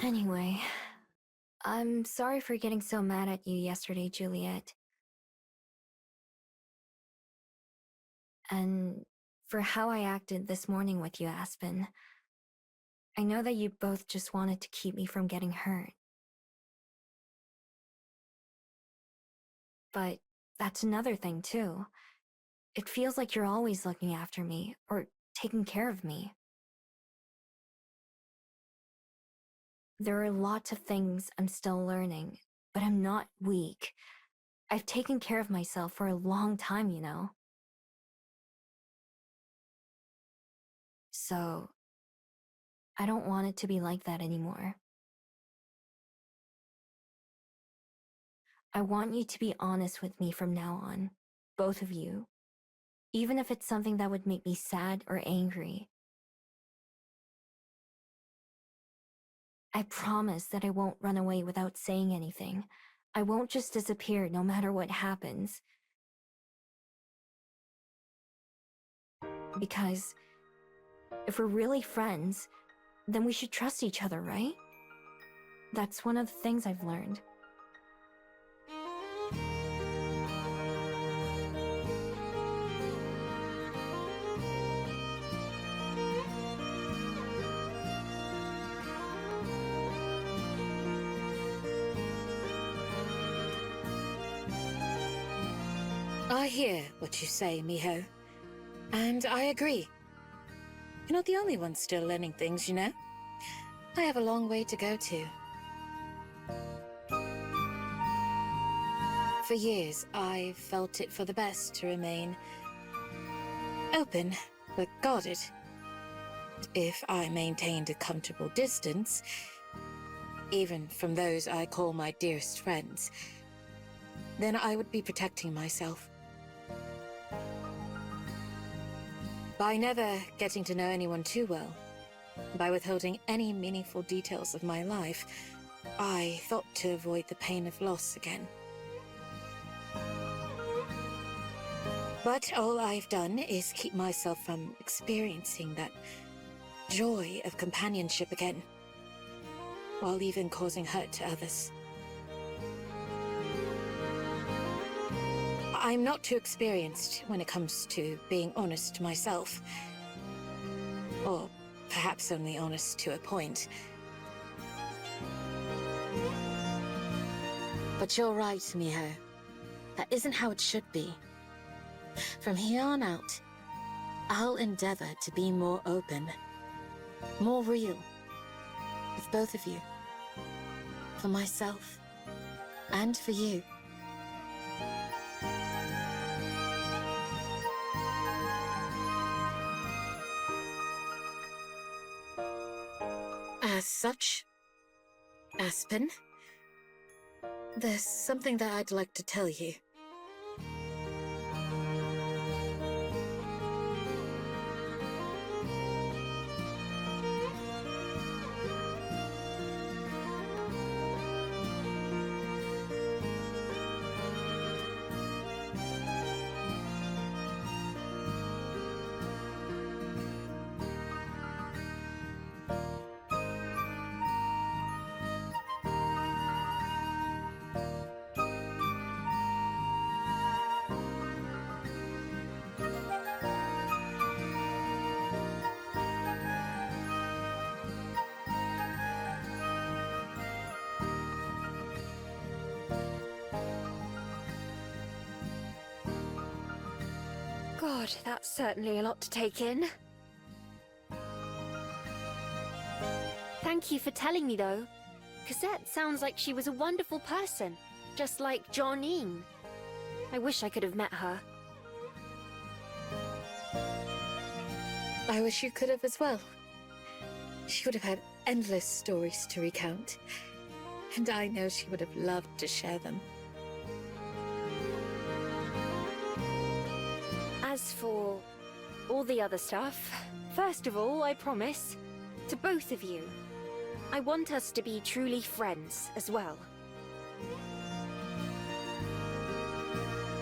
Anyway, I'm sorry for getting so mad at you yesterday, Juliet. And for how I acted this morning with you, Aspen. I know that you both just wanted to keep me from getting hurt. But that's another thing, too. It feels like you're always looking after me, or taking care of me. There are lots of things I'm still learning, but I'm not weak. I've taken care of myself for a long time, you know. So, I don't want it to be like that anymore. I want you to be honest with me from now on, both of you. Even if it's something that would make me sad or angry. I promise that I won't run away without saying anything. I won't just disappear no matter what happens. Because if we're really friends, then we should trust each other, right? That's one of the things I've learned. I hear what you say, Miho. And I agree. You're not the only one still learning things, you know? I have a long way to go too. For years, I felt it for the best to remain open, but guarded. If I maintained a comfortable distance, even from those I call my dearest friends, then I would be protecting myself. By never getting to know anyone too well, by withholding any meaningful details of my life, I thought to avoid the pain of loss again. But all I've done is keep myself from experiencing that joy of companionship again, while even causing hurt to others. I'm not too experienced when it comes to being honest to myself. Or perhaps only honest to a point. But you're right, Miho. That isn't how it should be. From here on out, I'll endeavor to be more open, more real, with both of you. For myself, and for you. As such, Aspen, there's something that I'd like to tell you. God, that's certainly a lot to take in. Thank you for telling me, though. Cosette sounds like she was a wonderful person, just like Johnine. I wish I could have met her. I wish you could have as well. She would have had endless stories to recount, and I know she would have loved to share them. As for all the other stuff, first of all, I promise, to both of you, I want us to be truly friends as well.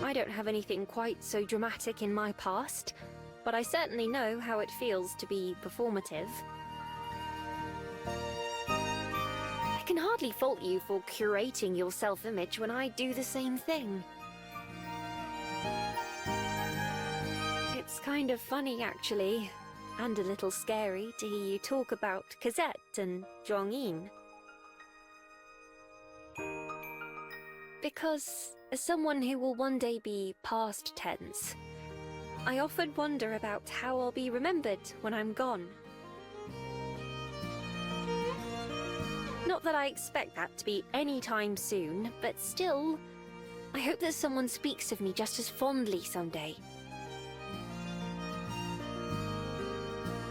I don't have anything quite so dramatic in my past, but I certainly know how it feels to be performative. I can hardly fault you for curating your self-image when I do the same thing. It's kind of funny, actually, and a little scary to hear you talk about Cosette and Zhongyin. Because, as someone who will one day be past tense, I often wonder about how I'll be remembered when I'm gone. Not that I expect that to be any time soon, but still, I hope that someone speaks of me just as fondly someday.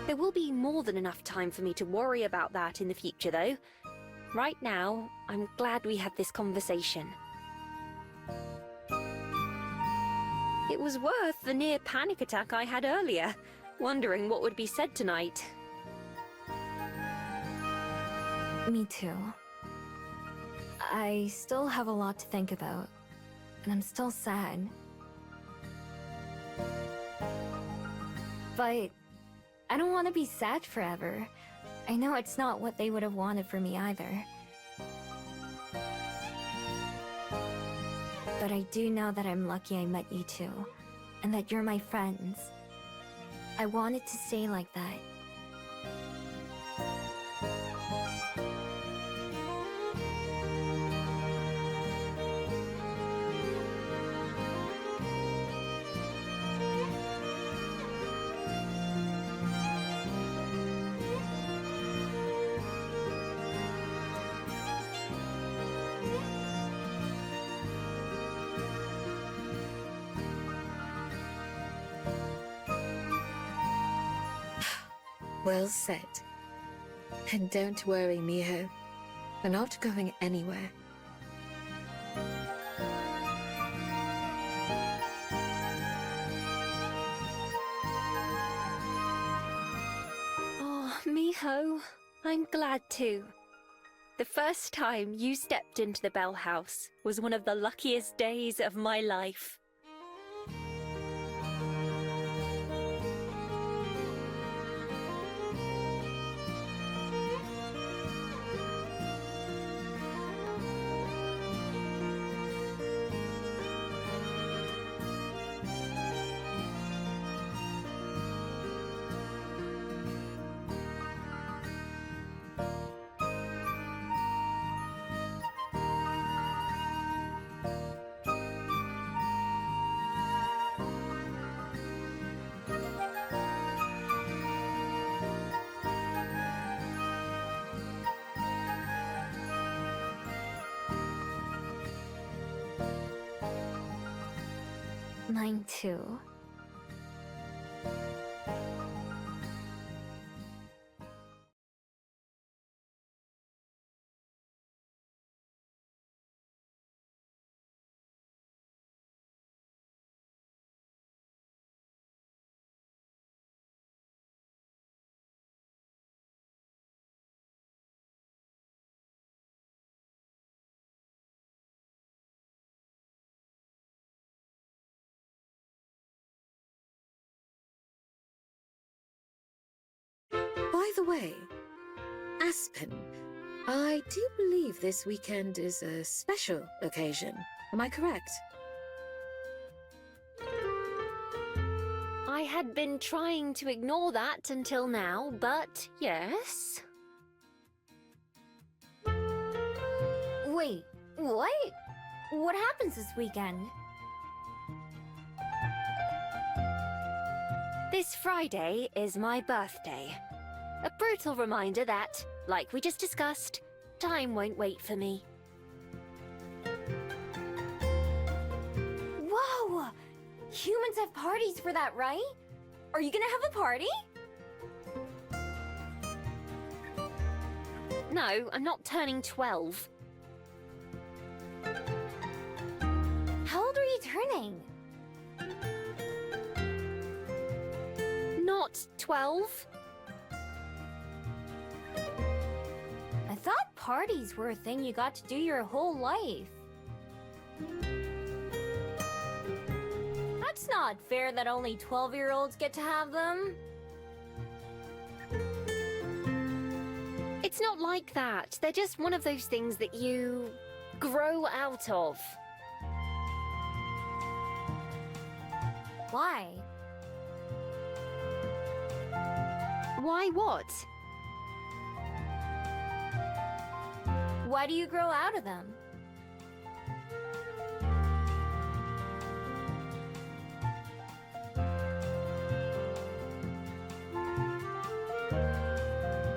There will be more than enough time for me to worry about that in the future, though. Right now, I'm glad we had this conversation. It was worth the near panic attack I had earlier, wondering what would be said tonight. Me too. I still have a lot to think about, and I'm still sad. But I don't want to be sad forever. I know it's not what they would have wanted for me either. But I do know that I'm lucky I met you two, and that you're my friends. I want it to stay like that. Well said. And don't worry, Miho. We're not going anywhere. Oh, Miho, I'm glad too. The first time you stepped into the Bell House was one of the luckiest days of my life. Mine too. By the way, Aspen, I do believe this weekend is a special occasion. Am I correct? I had been trying to ignore that until now, but yes. Wait, what? What happens this weekend? This Friday is my birthday. A brutal reminder that, like we just discussed, time won't wait for me. Whoa! Humans have parties for that, right? Are you gonna have a party? No, I'm not turning 12. How old are you turning? Not 12? I thought parties were a thing you got to do your whole life. That's not fair that only 12-year-olds get to have them. It's not like that. They're just one of those things that you grow out of. Why? Why what? Why do you grow out of them?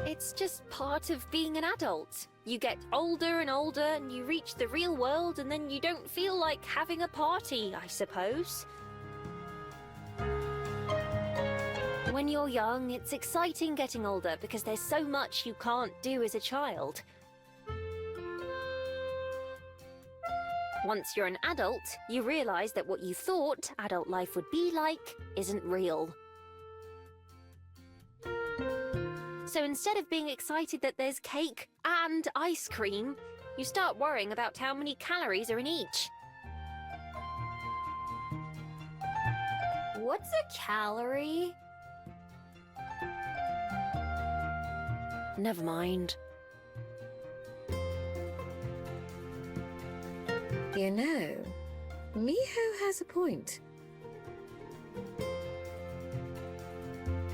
It's just part of being an adult. You get older and older and you reach the real world and then you don't feel like having a party, I suppose. When you're young, it's exciting getting older because there's so much you can't do as a child. Once you're an adult, you realize that what you thought adult life would be like isn't real. So instead of being excited that there's cake and ice cream, you start worrying about how many calories are in each. What's a calorie? Never mind. You know, Miho has a point.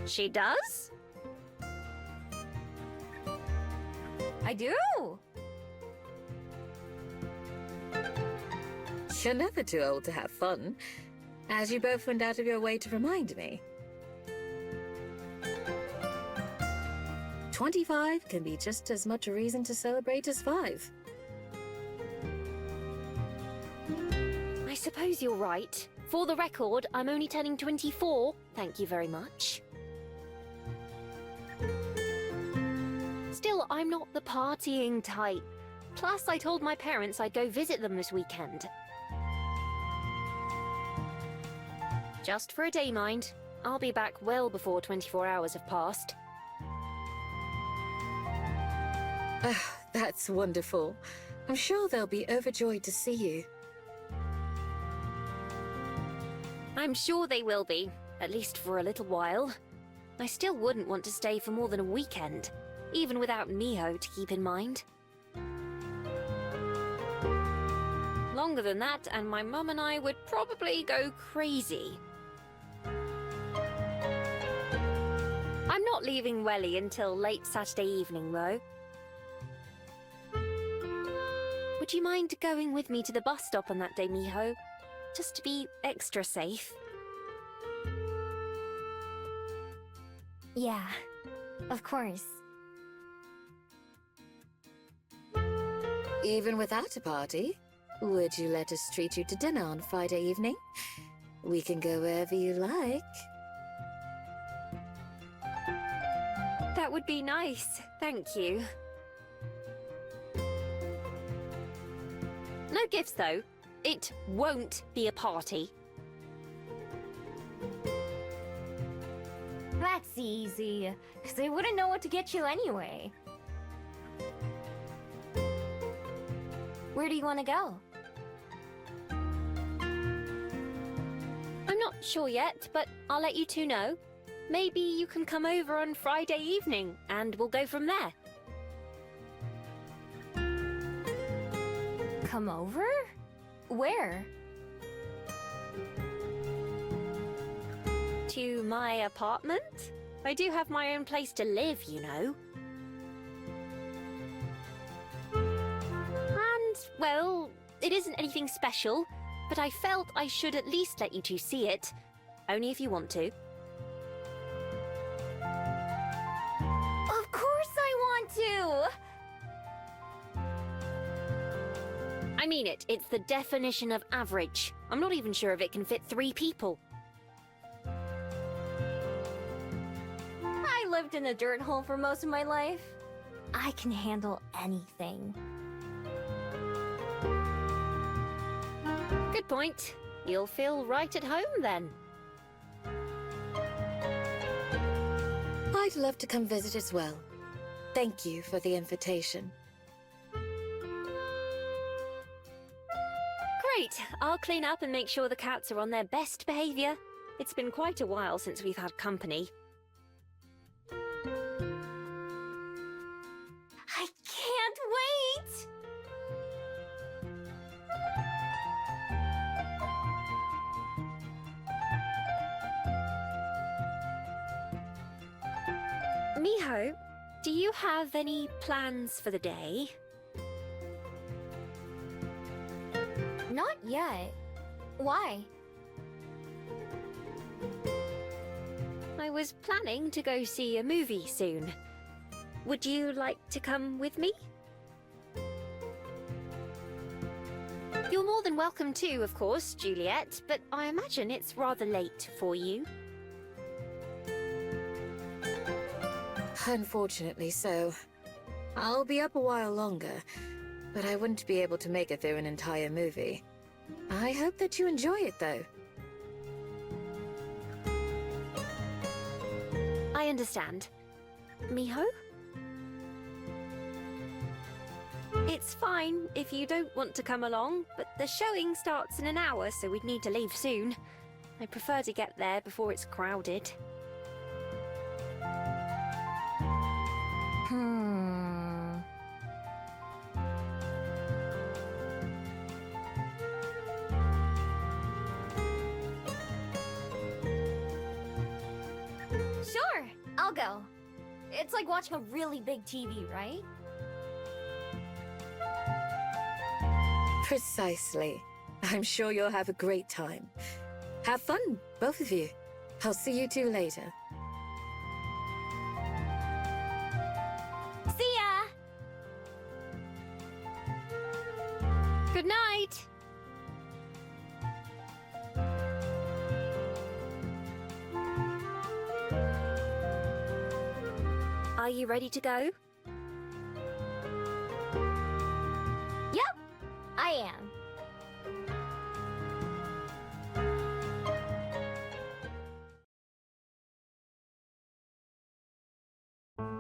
She does? I do! You're never too old to have fun, as you both went out of your way to remind me. 25 can be just as much a reason to celebrate as 5. I suppose you're right. For the record, I'm only turning 24. Thank you very much. Still, I'm not the partying type. Plus, I told my parents I'd go visit them this weekend. Just for a day, mind. I'll be back well before 24 hours have passed. Ah, that's wonderful. I'm sure they'll be overjoyed to see you. I'm sure they will be, at least for a little while. I still wouldn't want to stay for more than a weekend, even without Miho to keep in mind. Longer than that, and my mum and I would probably go crazy. I'm not leaving Welly until late Saturday evening, though. Would you mind going with me to the bus stop on that day, Miho? Just to be extra safe. Yeah, of course. Even without a party, would you let us treat you to dinner on Friday evening? We can go wherever you like. That would be nice, thank you. No gifts, though. It won't be a party. That's easy, because they wouldn't know what to get you anyway. Where do you want to go? I'm not sure yet, but I'll let you two know. Maybe you can come over on Friday evening, and we'll go from there. Come over? Where? To my apartment? I do have my own place to live, you know. And, well, it isn't anything special, but I felt I should at least let you two see it. Only if you want to. I mean it. It's the definition of average. I'm not even sure if it can fit 3 people. I lived in a dirt hole for most of my life. I can handle anything. Good point. You'll feel right at home then. I'd love to come visit as well. Thank you for the invitation. Great. I'll clean up and make sure the cats are on their best behavior. It's been quite a while since we've had company. I can't wait! Miho, do you have any plans for the day? Not yet. Why? I was planning to go see a movie soon. Would you like to come with me? You're more than welcome to, of course, Juliet, but I imagine it's rather late for you. Unfortunately so. I'll be up a while longer, but I wouldn't be able to make it through an entire movie. I hope that you enjoy it, though. I understand. Miho? It's fine if you don't want to come along, but the showing starts in an hour, so we'd need to leave soon. I prefer to get there before it's crowded. Sure, I'll go. It's like watching a really big TV, right? Precisely. I'm sure you'll have a great time. Have fun, both of you. I'll see you two later. See ya! Good night! Are you ready to go? Yep, I am.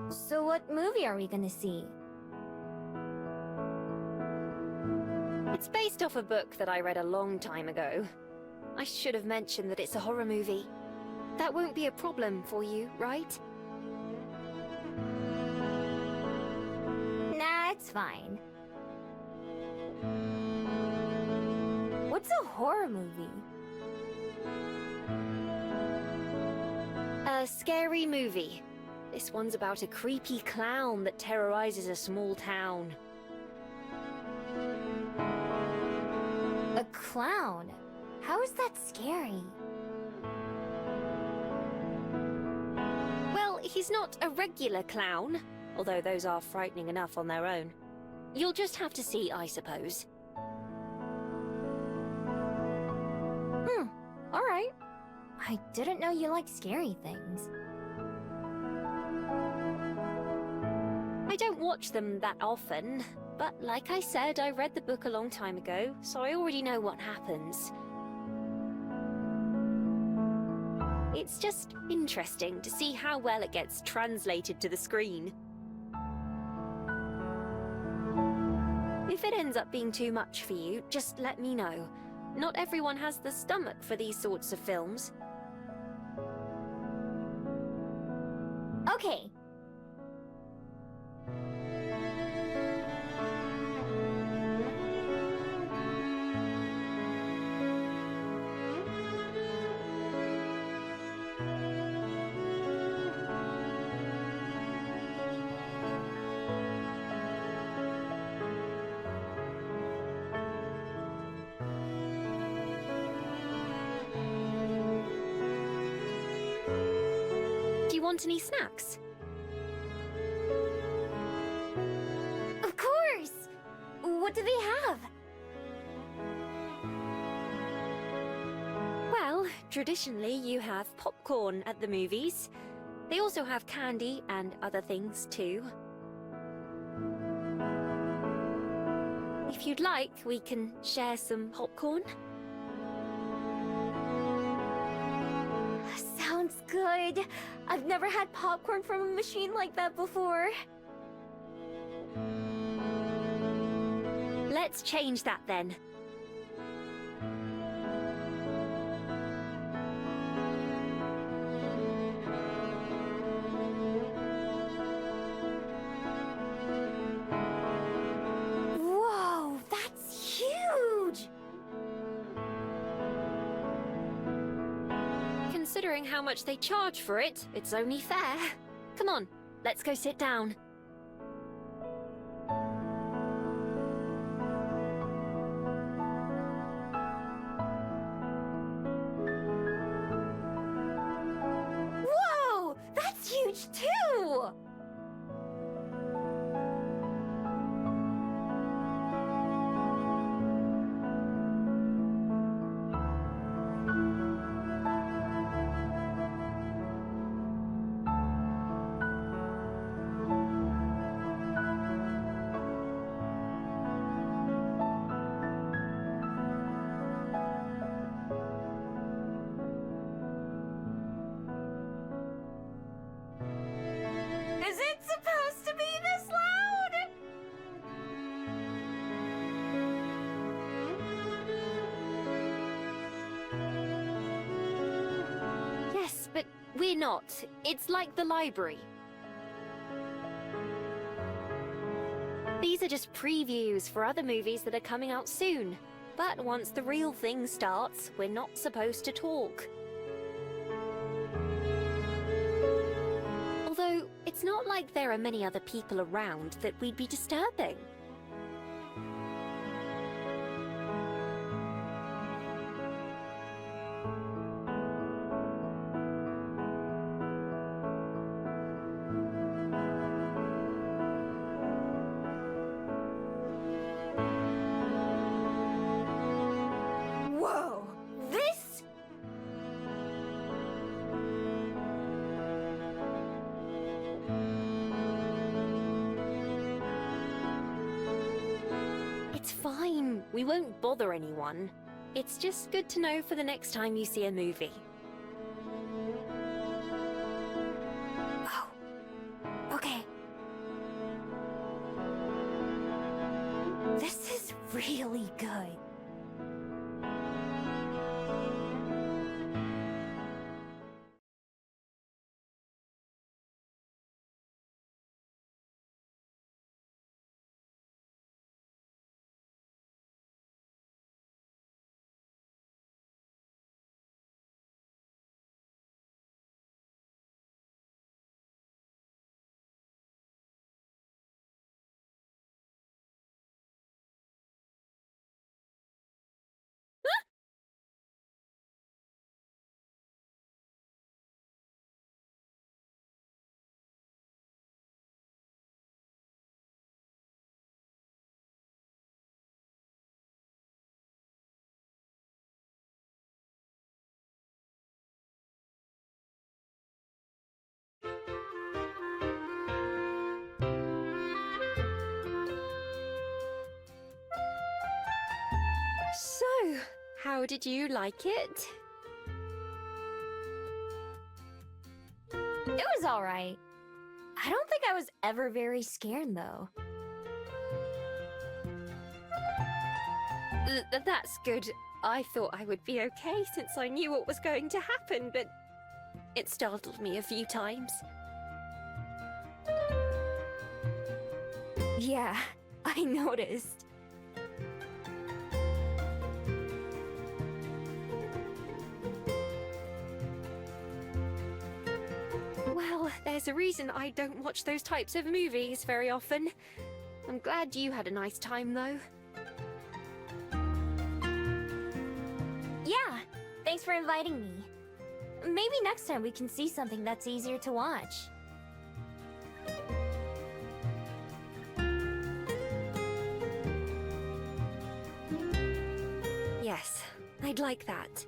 So what movie are we gonna see? It's based off a book that I read a long time ago. I should have mentioned that it's a horror movie. That won't be a problem for you, right? Nah, it's fine. What's a horror movie? A scary movie. This one's about a creepy clown that terrorizes a small town. A clown? How is that scary? Well, he's not a regular clown, although those are frightening enough on their own. You'll just have to see, I suppose. Alright. I didn't know you liked scary things. I don't watch them that often, but like I said, I read the book a long time ago, so I already know what happens. It's just interesting to see how well it gets translated to the screen. If it ends up being too much for you, just let me know. Not everyone has the stomach for these sorts of films. Okay. Do you want any snacks? Of course! What do they have? traditionally you have popcorn at the movies. They also have candy and other things too. If you'd like, we can share some popcorn. Sounds good. I've never had popcorn from a machine like that before. Let's change that then. Whoa, that's huge! Considering how much they charge for it, it's only fair. Come on, let's go sit down. Whoa, that's huge too! Is it supposed to be this loud? Yes, but we're not. It's like the library. These are just previews for other movies that are coming out soon. But once the real thing starts, we're not supposed to talk. Although, it's not like there are many other people around that we'd be disturbing. Whoa, this? It's fine. We won't bother anyone. It's just good to know for the next time you see a movie. Oh, okay. This is really good. So, how did you like it? It was alright. I don't think I was ever very scared though. That's good. I thought I would be okay since I knew what was going to happen, but it startled me a few times. Yeah, I noticed. Well, there's a reason I don't watch those types of movies very often. I'm glad you had a nice time, though. Yeah, thanks for inviting me. Maybe next time we can see something that's easier to watch. Yes, I'd like that.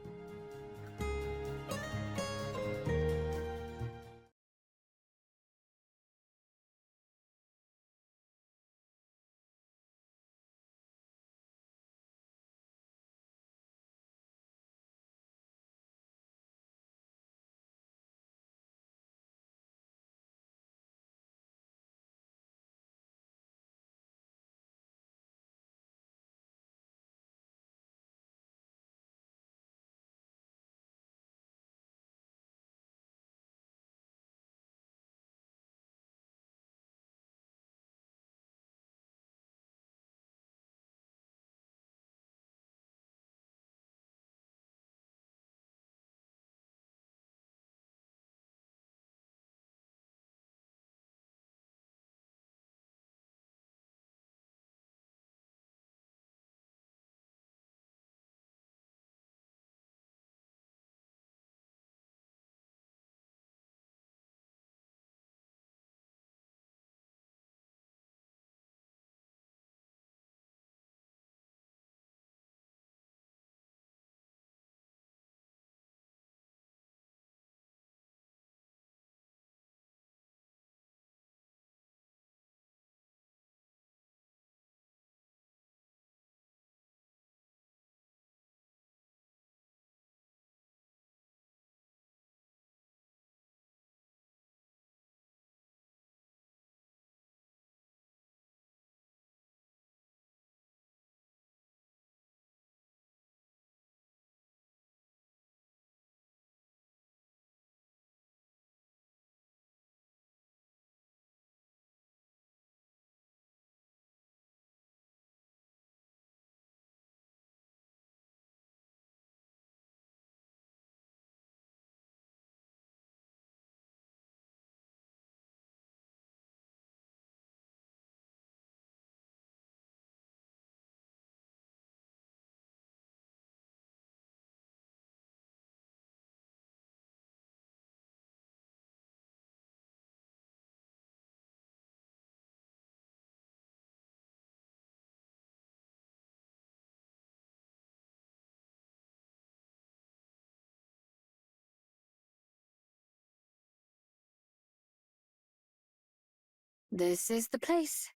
This is the place.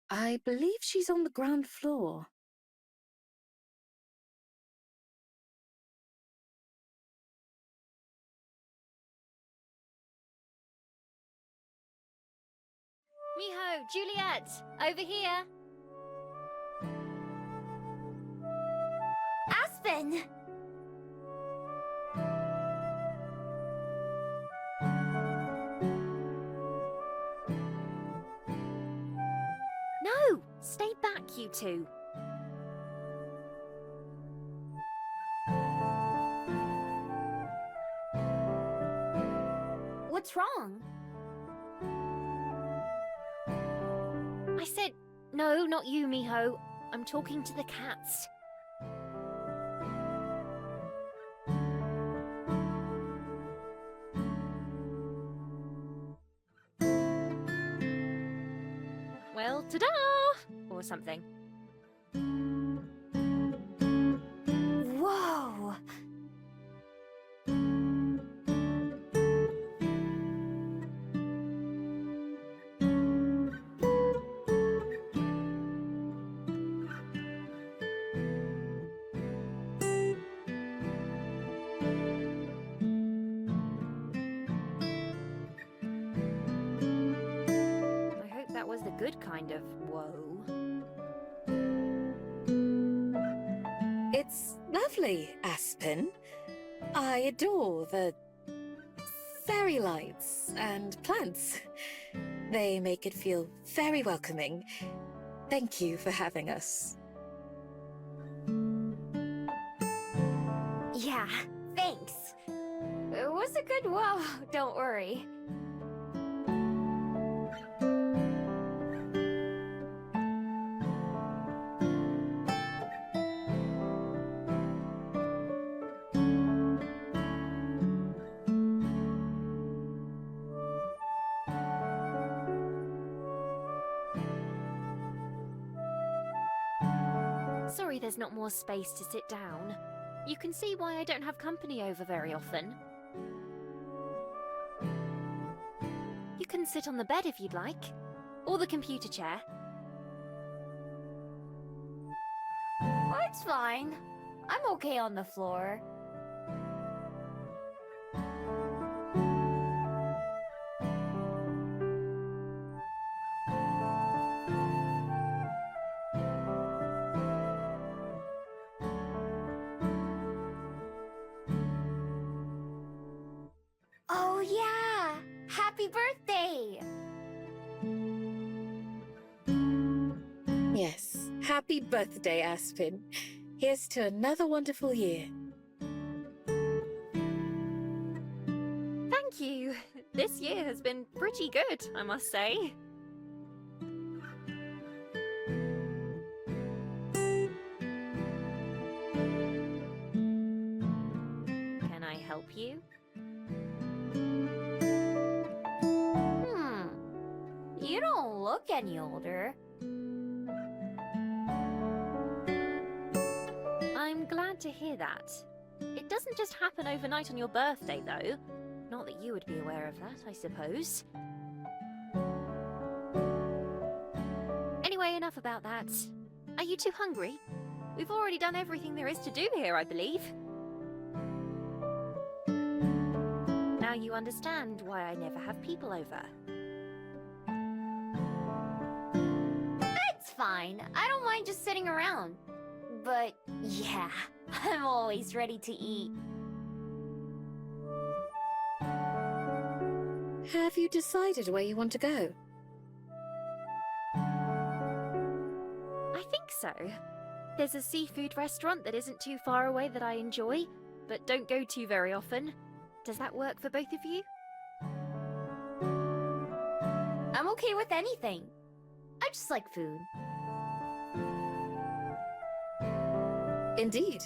I believe she's on the ground floor. Miho, Juliet, over here. Aspen! No, stay back, you two. What's wrong? I said, no, not you, Miho. I'm talking to the cats. Well, ta-da! Or something. Whoa! I hope that was the good kind of whoa. It's lovely, Aspen. I adore the fairy lights and plants. They make it feel very welcoming. Thank you for having us. Yeah, thanks. It was a good whoa, don't worry. Sorry there's not more space to sit down. You can see why I don't have company over very often. You can sit on the bed if you'd like. Or the computer chair. Oh, it's fine. I'm okay on the floor. Oh yeah! Happy birthday! Yes, happy birthday, Aspen. Here's to another wonderful year. Thank you. This year has been pretty good, I must say. Can I help you? You don't look any older. I'm glad to hear that. It doesn't just happen overnight on your birthday, though. Not that you would be aware of that, I suppose. Anyway, enough about that. Are you too hungry? We've already done everything there is to do here, I believe. Now you understand why I never have people over. It's fine. I don't mind just sitting around. But yeah, I'm always ready to eat. Have you decided where you want to go? I think so. There's a seafood restaurant that isn't too far away that I enjoy, but don't go to very often. Does that work for both of you? I'm okay with anything. I just like food. Indeed.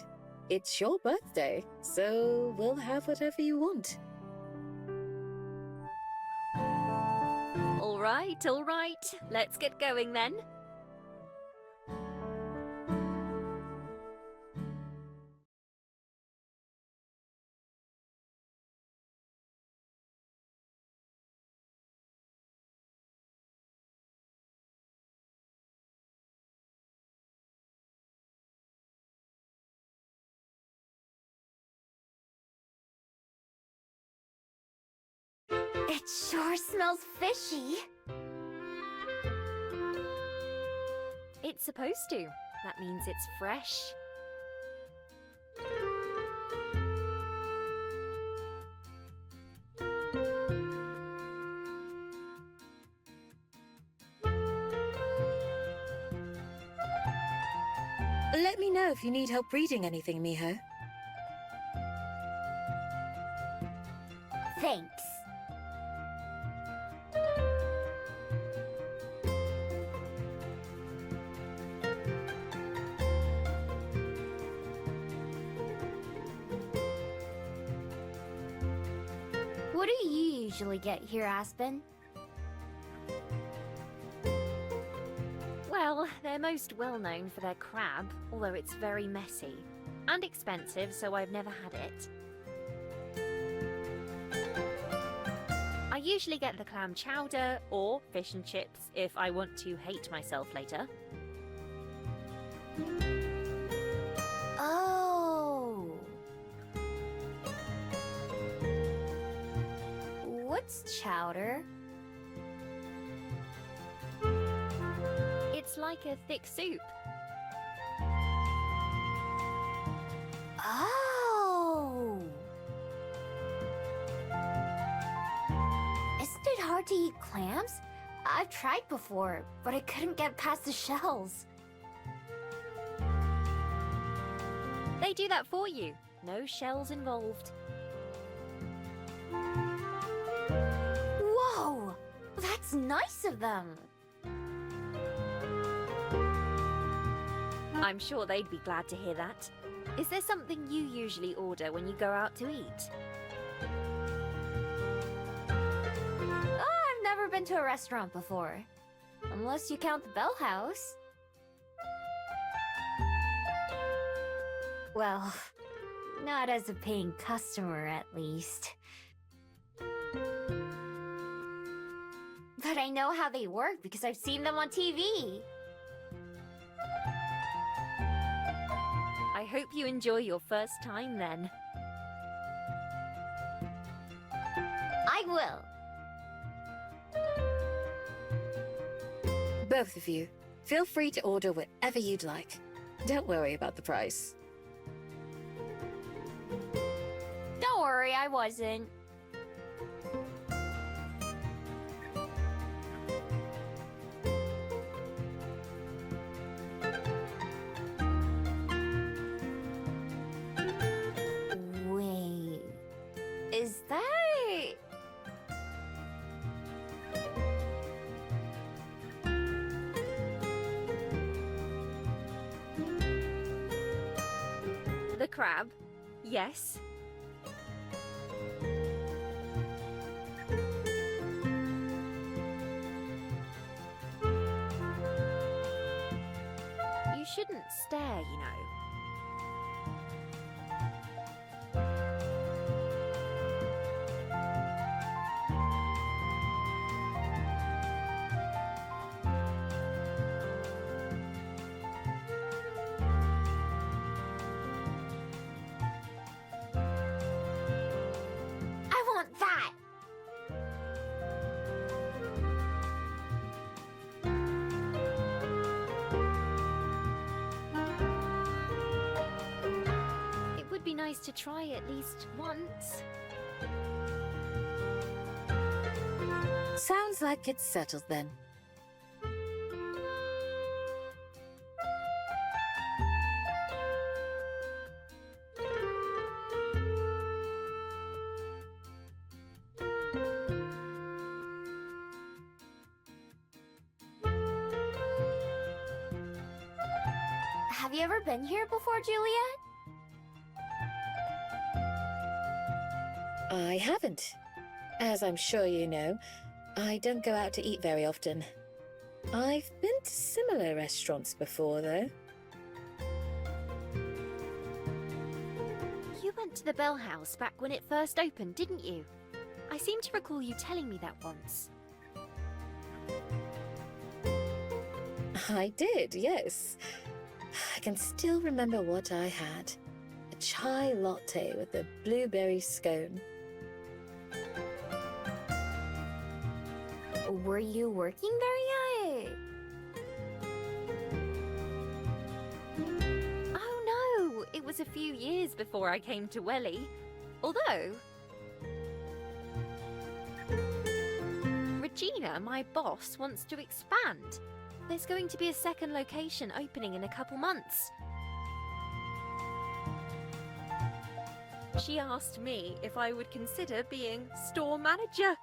It's your birthday, so we'll have whatever you want. All right. Let's get going then. sure smells fishy. It's supposed to. That means it's fresh. Let me know if you need help reading anything, Miho. Thanks. What do you usually get here, Aspen? Well, they're most well known for their crab, although it's very messy. And expensive, so I've never had it. I usually get the clam chowder or fish and chips if I want to hate myself later. Oh. What's chowder? It's like a thick soup. Oh. Isn't it hard to eat clams? I've tried before, but I couldn't get past the shells. They do that for you. No shells involved. Whoa! That's nice of them. I'm sure they'd be glad to hear that. Is there something you usually order when you go out to eat? I've never been to a restaurant before. Unless you count the Bell House. Well, not as a paying customer, at least. But I know how they work because I've seen them on TV. I hope you enjoy your first time then. I will. Both of you, feel free to order whatever you'd like. Don't worry about the price. Don't worry, I wasn't. Wait, is that... The crab? Yes. You shouldn't stare, you know. I want that! It would be nice to try at least once. Sounds like it's settled then. Have you ever been here before, Juliet? I haven't. As I'm sure you know, I don't go out to eat very often. I've been to similar restaurants before, though. You went to the Bell House back when it first opened, didn't you? I seem to recall you telling me that once. I did, yes. I can still remember what I had. A chai latte with a blueberry scone. Were you working there yet? Oh no, it was a few years before I came to Welly. Although... Regina, my boss, wants to expand. There's going to be a second location opening in a couple months. She asked me if I would consider being store manager.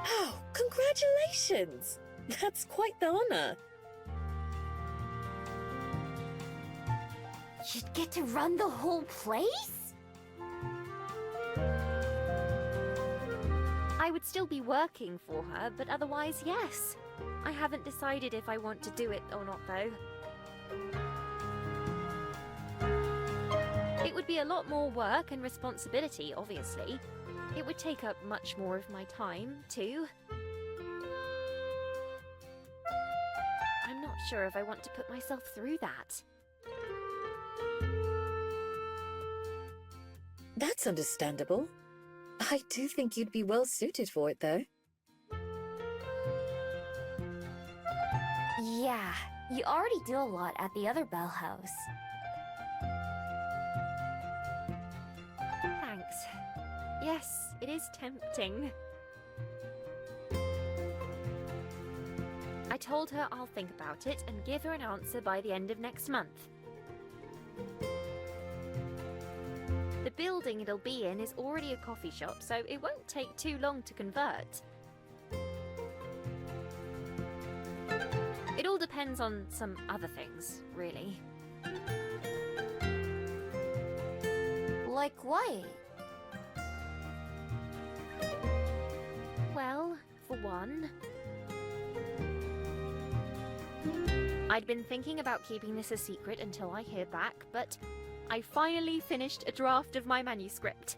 Oh, congratulations! That's quite the honor. You'd get to run the whole place? I would still be working for her, but otherwise, yes. I haven't decided if I want to do it or not, though. It would be a lot more work and responsibility, obviously. It would take up much more of my time, too. I'm not sure if I want to put myself through that. That's understandable. I do think you'd be well suited for it, though. Yeah, you already do a lot at the other Bell House. Thanks. Yes, it is tempting. I told her I'll think about it and give her an answer by the end of next month. The building it'll be in is already a coffee shop, so it won't take too long to convert. It all depends on some other things, really. Like what? Well, for one, I'd been thinking about keeping this a secret until I hear back, but I finally finished a draft of my manuscript.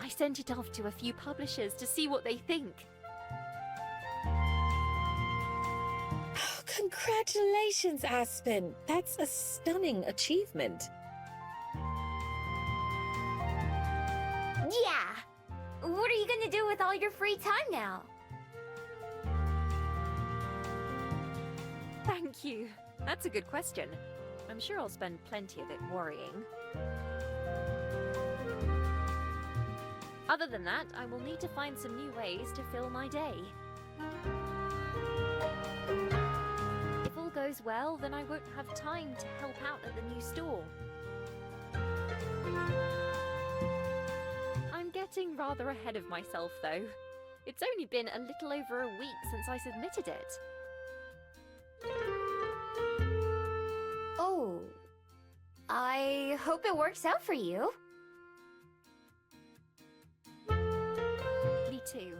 I sent it off to a few publishers to see what they think. Oh, congratulations, Aspen! That's a stunning achievement. Yeah! What are you gonna do with all your free time now? Thank you. That's a good question. I'm sure I'll spend plenty of it worrying. Other than that, I will need to find some new ways to fill my day. If all goes well, then I won't have time to help out at the new store. I'm getting rather ahead of myself, though. It's only been a little over a week since I submitted it. Oh, I hope it works out for you. Me too.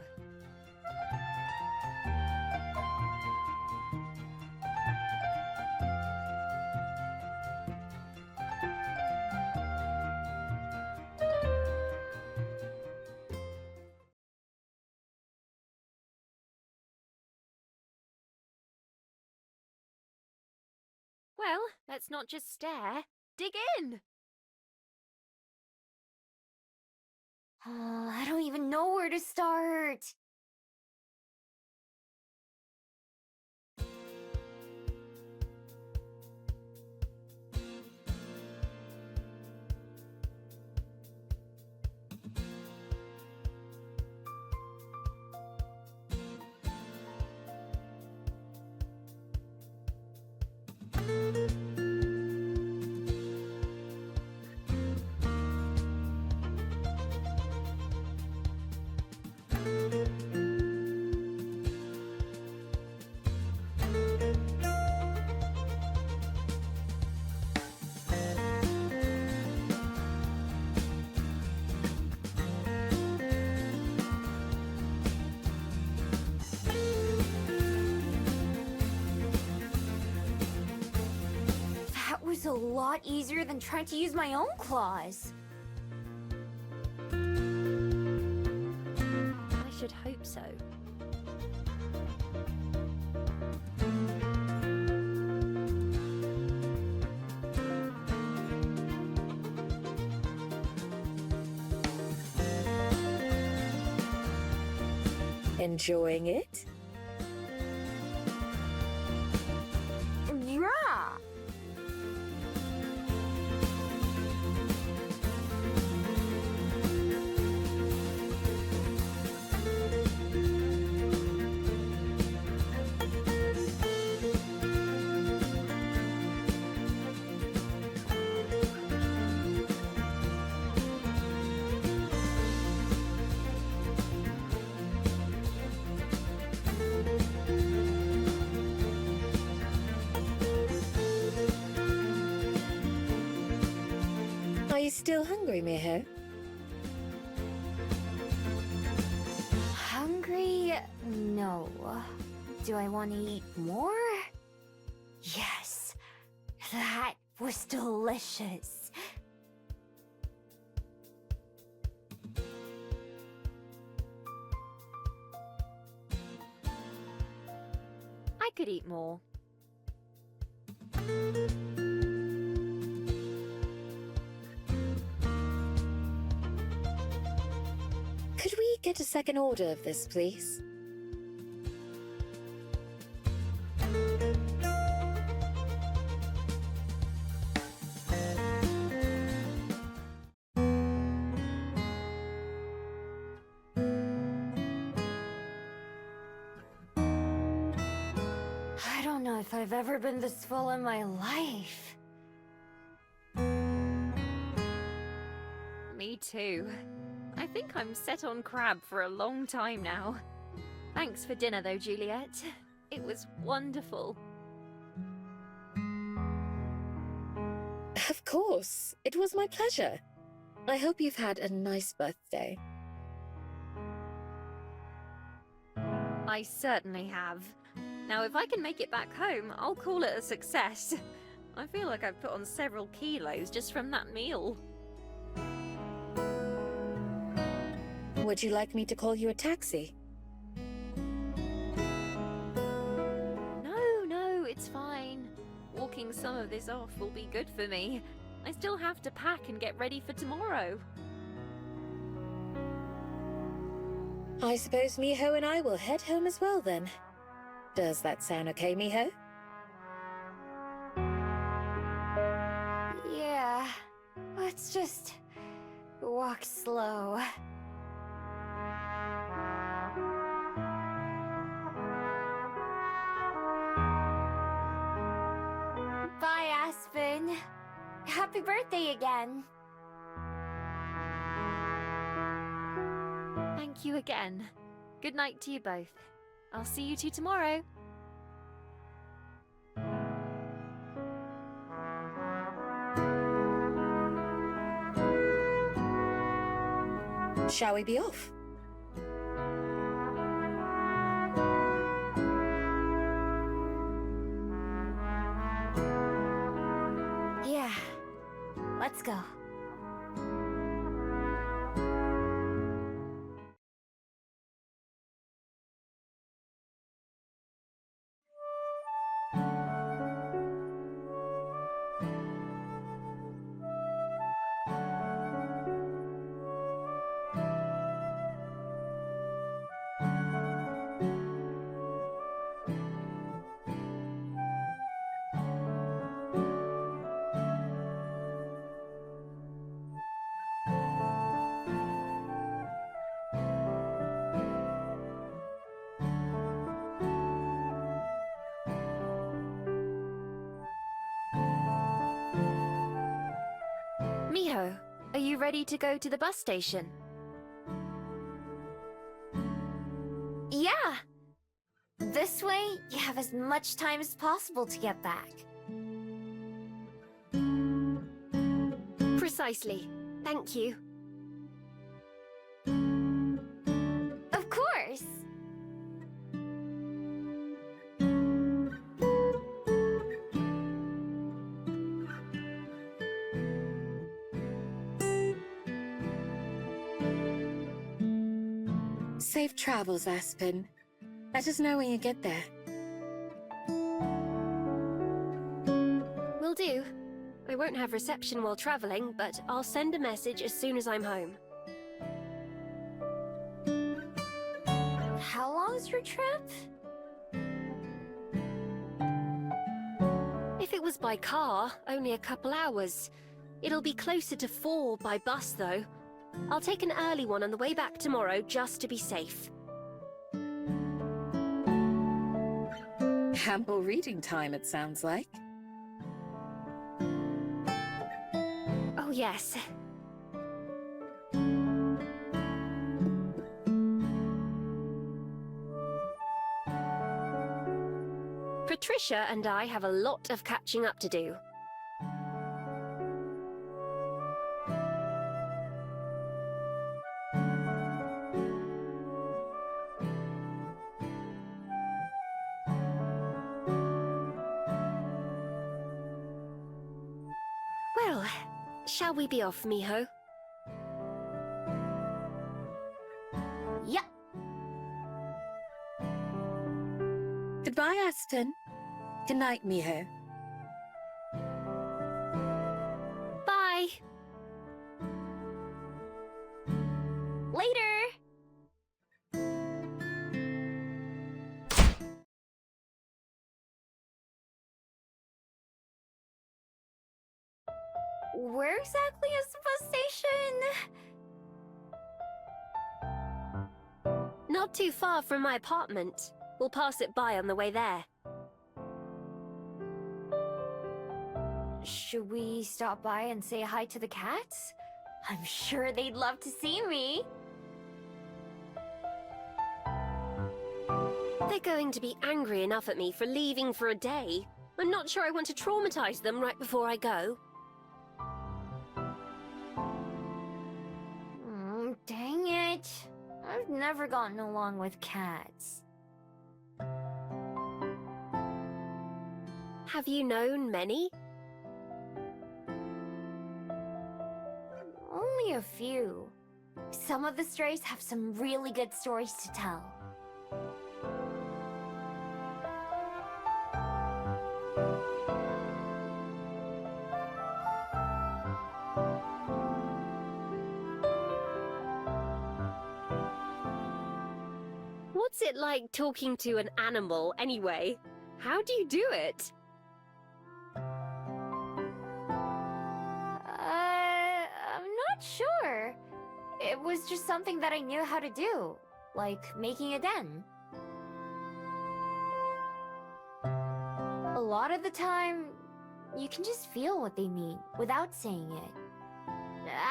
Well, let's not just stare. Dig in! I don't even know where to start. That was a lot easier than trying to use my own claws. I should hope so. Enjoying it? Yeah! Are you still hungry, Miho? Hungry? No. Do I want to eat more? Yes. That was delicious. I could eat more. Could we get a second order of this, please? I don't know if I've ever been this full in my life. Me too. I think I'm set on crab for a long time now. Thanks for dinner though, Juliet. It was wonderful. Of course. It was my pleasure. I hope you've had a nice birthday. I certainly have. Now, if I can make it back home, I'll call it a success. I feel like I've put on several kilos just from that meal. Would you like me to call you a taxi? No, it's fine. Walking some of this off will be good for me. I still have to pack and get ready for tomorrow. I suppose Miho and I will head home as well then. Does that sound okay, Miho? Yeah. Let's just walk slow. Bye, Aspen. Happy birthday again. Thank you again. Good night to you both. I'll see you two tomorrow. Shall we be off? Yeah. Let's go. Miho, are you ready to go to the bus station? Yeah. This way, you have as much time as possible to get back. Precisely. Thank you. Of course. Safe travels, Aspen. Let us know when you get there. Will do. I won't have reception while traveling, but I'll send a message as soon as I'm home. How long was your trip? If it was by car, only a couple hours. It'll be closer to 4 by bus, though. I'll take an early one on the way back tomorrow, just to be safe. Ample reading time, it sounds like. Oh, yes. Patricia and I have a lot of catching up to do. Well, shall we be off, Miho? Yep. Goodbye, Aston. Good night, Miho. Bye! Later! Where exactly is the bus station? Not too far from my apartment. We'll pass it by on the way there. Should we stop by and say hi to the cats? I'm sure they'd love to see me. They're going to be angry enough at me for leaving for a day. I'm not sure I want to traumatize them right before I go. Dang it. I've never gotten along with cats. Have you known many? Only a few. Some of the strays have some really good stories to tell. What's it like talking to an animal, anyway? How do you do it? I'm not sure. It was just something that I knew how to do, like making a den. A lot of the time, you can just feel what they mean without saying it.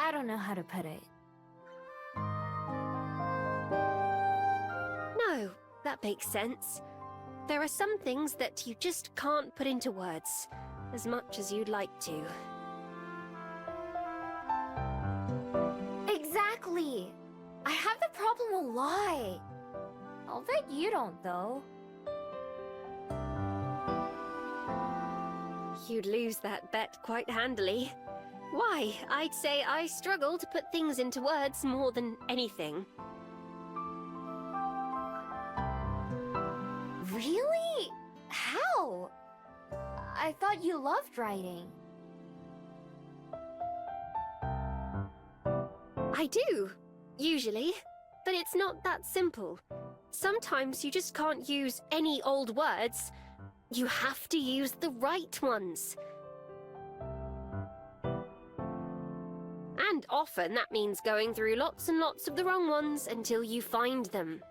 I don't know how to put it. No, that makes sense. There are some things that you just can't put into words, as much as you'd like to. Exactly! I have the problem a lot. I'll bet you don't, though. You'd lose that bet quite handily. Why, I'd say I struggle to put things into words more than anything. Really? How? I thought you loved writing. I do, usually, but it's not that simple. Sometimes you just can't use any old words. You have to use the right ones. And often that means going through lots and lots of the wrong ones until you find them.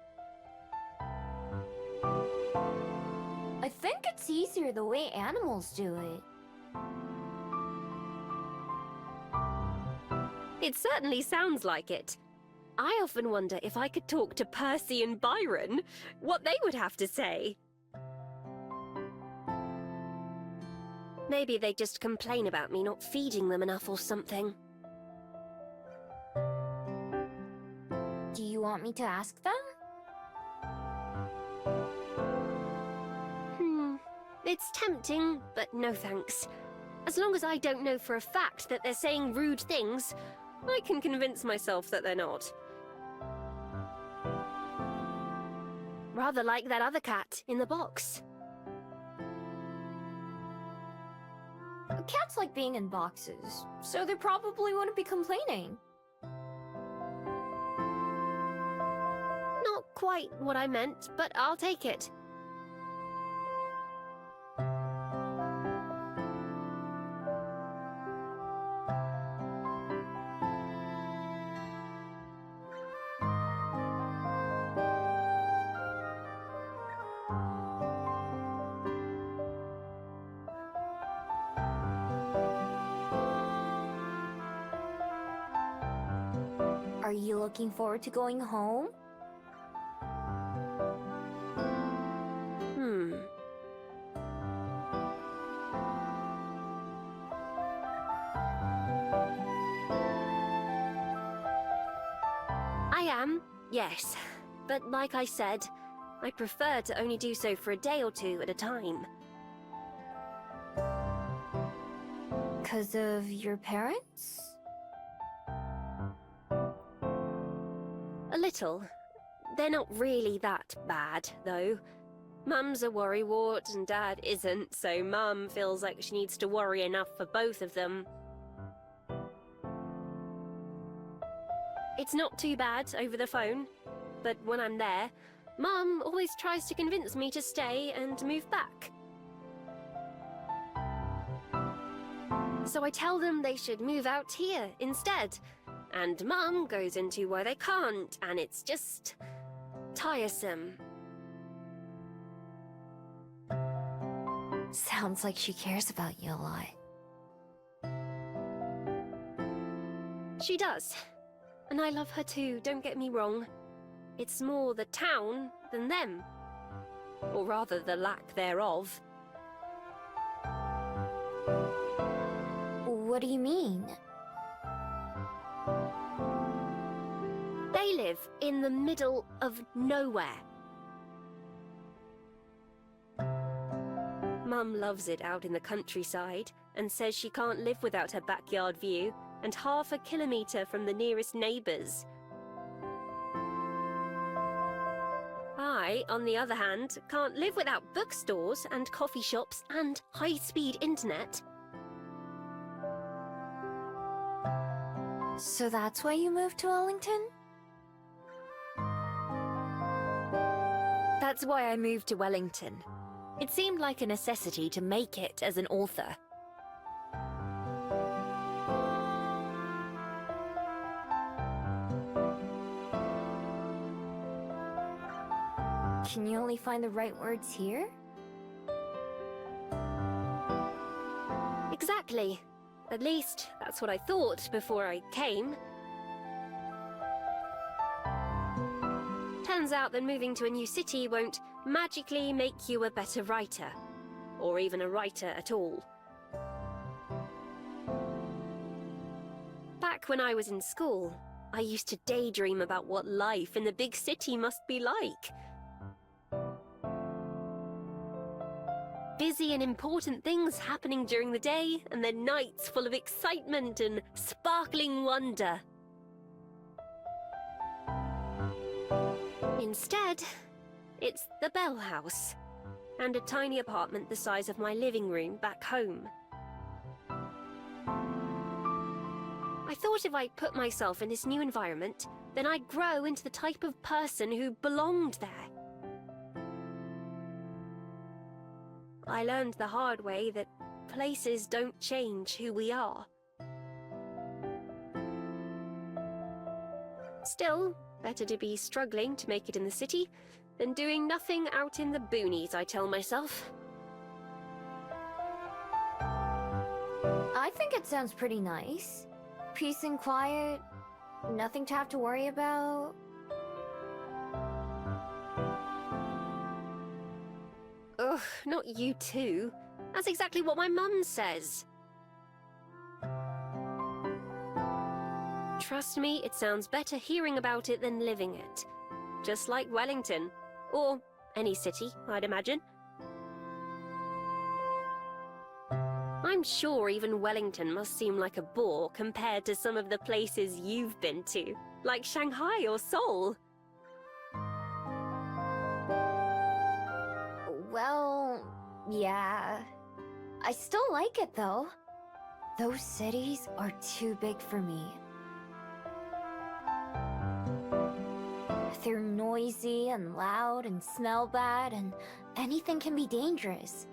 I think it's easier the way animals do it. It certainly sounds like it. I often wonder if I could talk to Percy and Byron, what they would have to say. Maybe they just complain about me not feeding them enough or something. Do you want me to ask them? It's tempting, but no thanks. As long as I don't know for a fact that they're saying rude things, I can convince myself that they're not. Rather like that other cat in the box. Cats like being in boxes, so they probably wouldn't be complaining. Not quite what I meant, but I'll take it. Are you looking forward to going home? I am, yes. But like I said, I prefer to only do so for a day or two at a time. 'Cause of your parents? A little. They're not really that bad, though. Mum's a worrywart and Dad isn't, so Mum feels like she needs to worry enough for both of them. It's not too bad over the phone, but when I'm there, Mum always tries to convince me to stay and move back. So I tell them they should move out here instead, and Mum goes into why they can't, and it's just tiresome. Sounds like she cares about you a lot. She does. And I love her too, don't get me wrong. It's more the town than them. Or rather, the lack thereof. What do you mean? They live in the middle of nowhere. Mum loves it out in the countryside and says she can't live without her backyard view and half a kilometre from the nearest neighbours. I, on the other hand, can't live without bookstores and coffee shops and high-speed internet. So that's why you moved to Wellington? That's why I moved to Wellington. It seemed like a necessity to make it as an author. Can you only find the right words here? Exactly. At least, that's what I thought before I came. Turns out that moving to a new city won't magically make you a better writer. Or even a writer at all. Back when I was in school, I used to daydream about what life in the big city must be like. Busy and important things happening during the day, and then nights full of excitement and sparkling wonder. Instead, it's the Bell House, and a tiny apartment the size of my living room back home. I thought if I put myself in this new environment, then I'd grow into the type of person who belonged there. I learned the hard way that places don't change who we are. Still, better to be struggling to make it in the city than doing nothing out in the boonies, I tell myself. I think it sounds pretty nice. Peace and quiet, nothing to have to worry about. Ugh, not you too. That's exactly what my mum says. Trust me, it sounds better hearing about it than living it. Just like Wellington. Or any city, I'd imagine. I'm sure even Wellington must seem like a bore compared to some of the places you've been to, like Shanghai or Seoul. Well, yeah. I still like it though. Those cities are too big for me. They're noisy and loud and smell bad, and anything can be dangerous.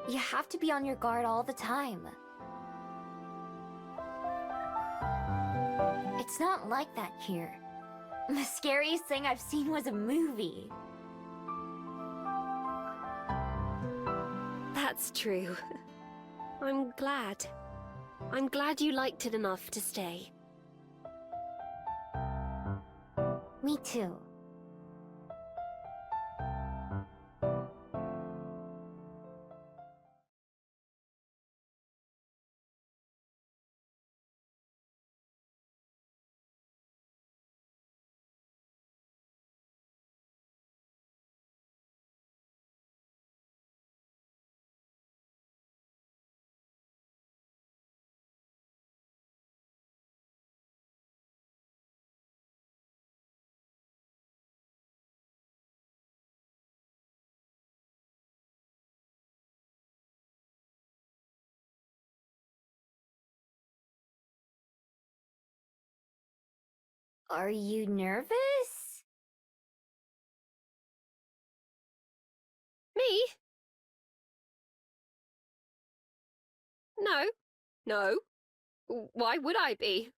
You have to be on your guard all the time. It's not like that here. The scariest thing I've seen was a movie. That's true. I'm glad. I'm glad you liked it enough to stay. Me too. Are you nervous? Me? No. No. Why would I be?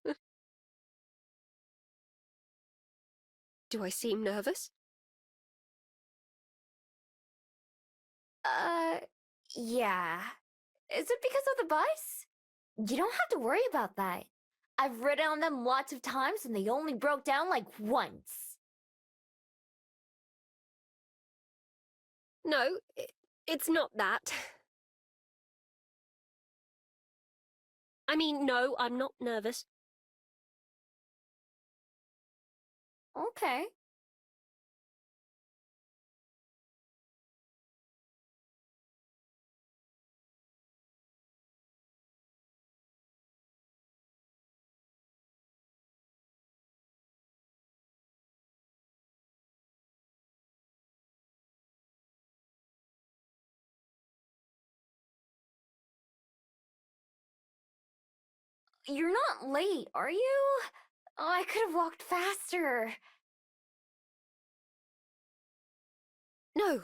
Do I seem nervous? Yeah. Is it because of the bus? You don't have to worry about that. I've ridden on them lots of times and they only broke down like once. No, it's not that. I mean, no, I'm not nervous. Okay. You're not late, are you? Oh, I could have walked faster. No,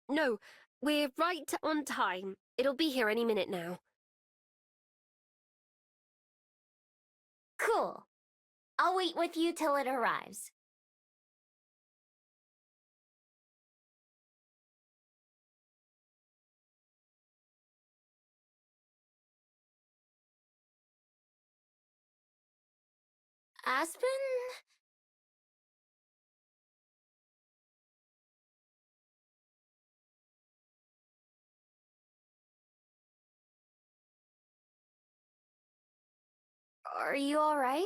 no, we're right on time. It'll be here any minute now. Cool. I'll wait with you till it arrives. Aspen? Are you alright?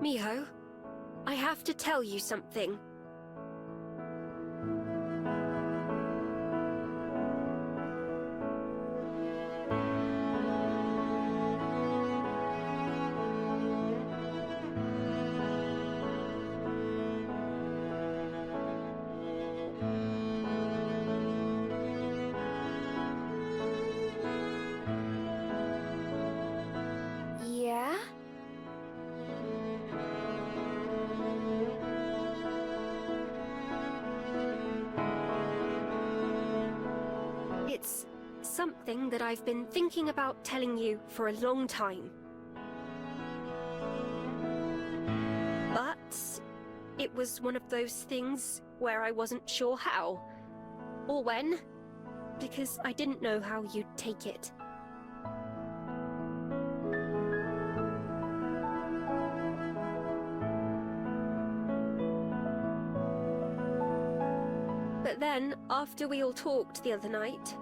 Miho, I have to tell you something. Yeah? It's something that I've been thinking about telling you for a long time. But it was one of those things where I wasn't sure how, or when, because I didn't know how you'd take it. But then, after we all talked the other night,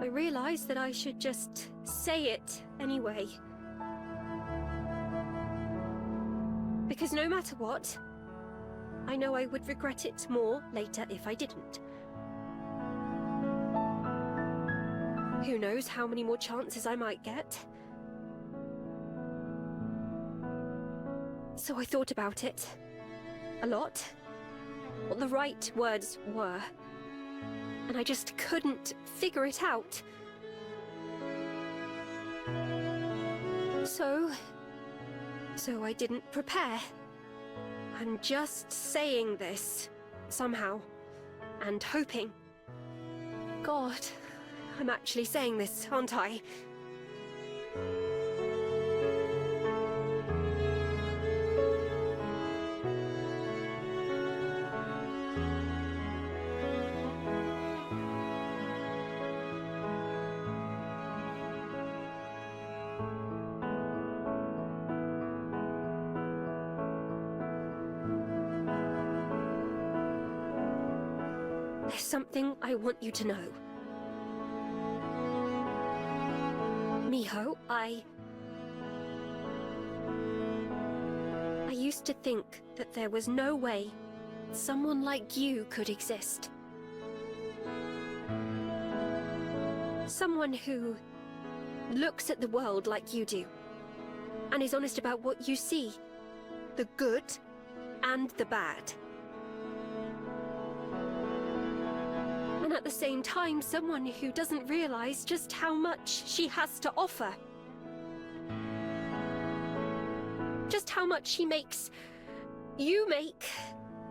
I realized that I should just say it anyway. Because no matter what, I know I would regret it more later if I didn't. Who knows how many more chances I might get? So I thought about it. A lot. what the right words were. And I just couldn't figure it out. So I didn't prepare. I'm just saying this, somehow, and hoping. God, I'm actually saying this, aren't I? There's something I want you to know. Miho, I used to think that there was no way someone like you could exist. Someone who looks at the world like you do, and is honest about what you see, the good and the bad. And at the same time, someone who doesn't realize just how much she has to offer. Just how much she makes you make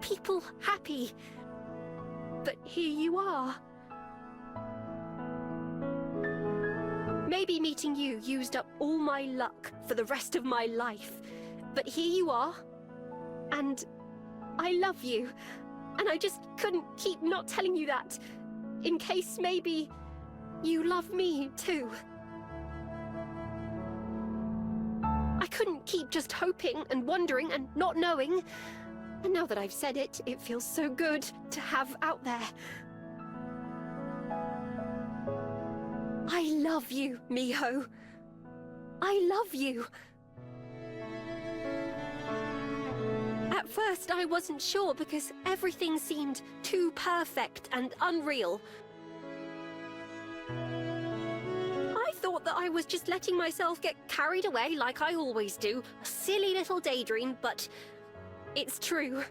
people happy. But here you are. Maybe meeting you used up all my luck for the rest of my life. But here you are. And I love you. And I just couldn't keep not telling you that. In case maybe you love me too. I couldn't keep just hoping and wondering and not knowing. And now that I've said it, it feels so good to have out there. I love you, Miho. I love you. At first, I wasn't sure because everything seemed too perfect and unreal. I thought that I was just letting myself get carried away like I always do. A silly little daydream, but it's true.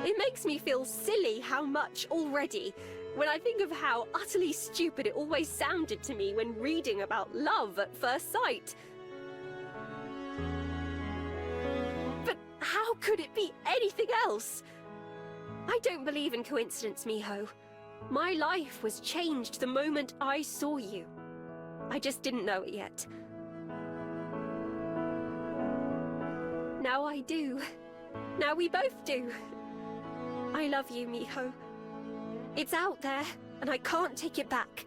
It makes me feel silly how much already, when I think of how utterly stupid it always sounded to me when reading about love at first sight. But how could it be anything else? I don't believe in coincidence, Miho. My life was changed the moment I saw you. I just didn't know it yet. Now I do. Now we both do. I love you, Miho. It's out there, and I can't take it back.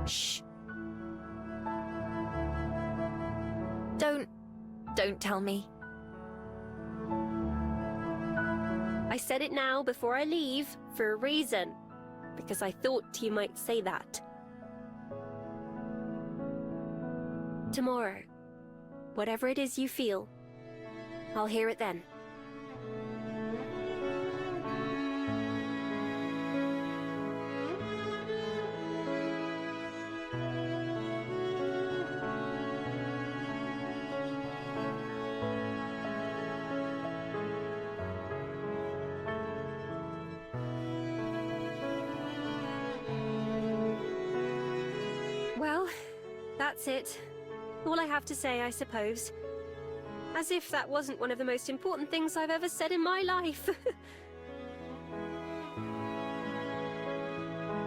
Shh. Don't tell me. I said it now before I leave for a reason, because I thought you might say that. Tomorrow, whatever it is you feel, I'll hear it then. Well, that's it. All I have to say, I suppose. As if that wasn't one of the most important things I've ever said in my life.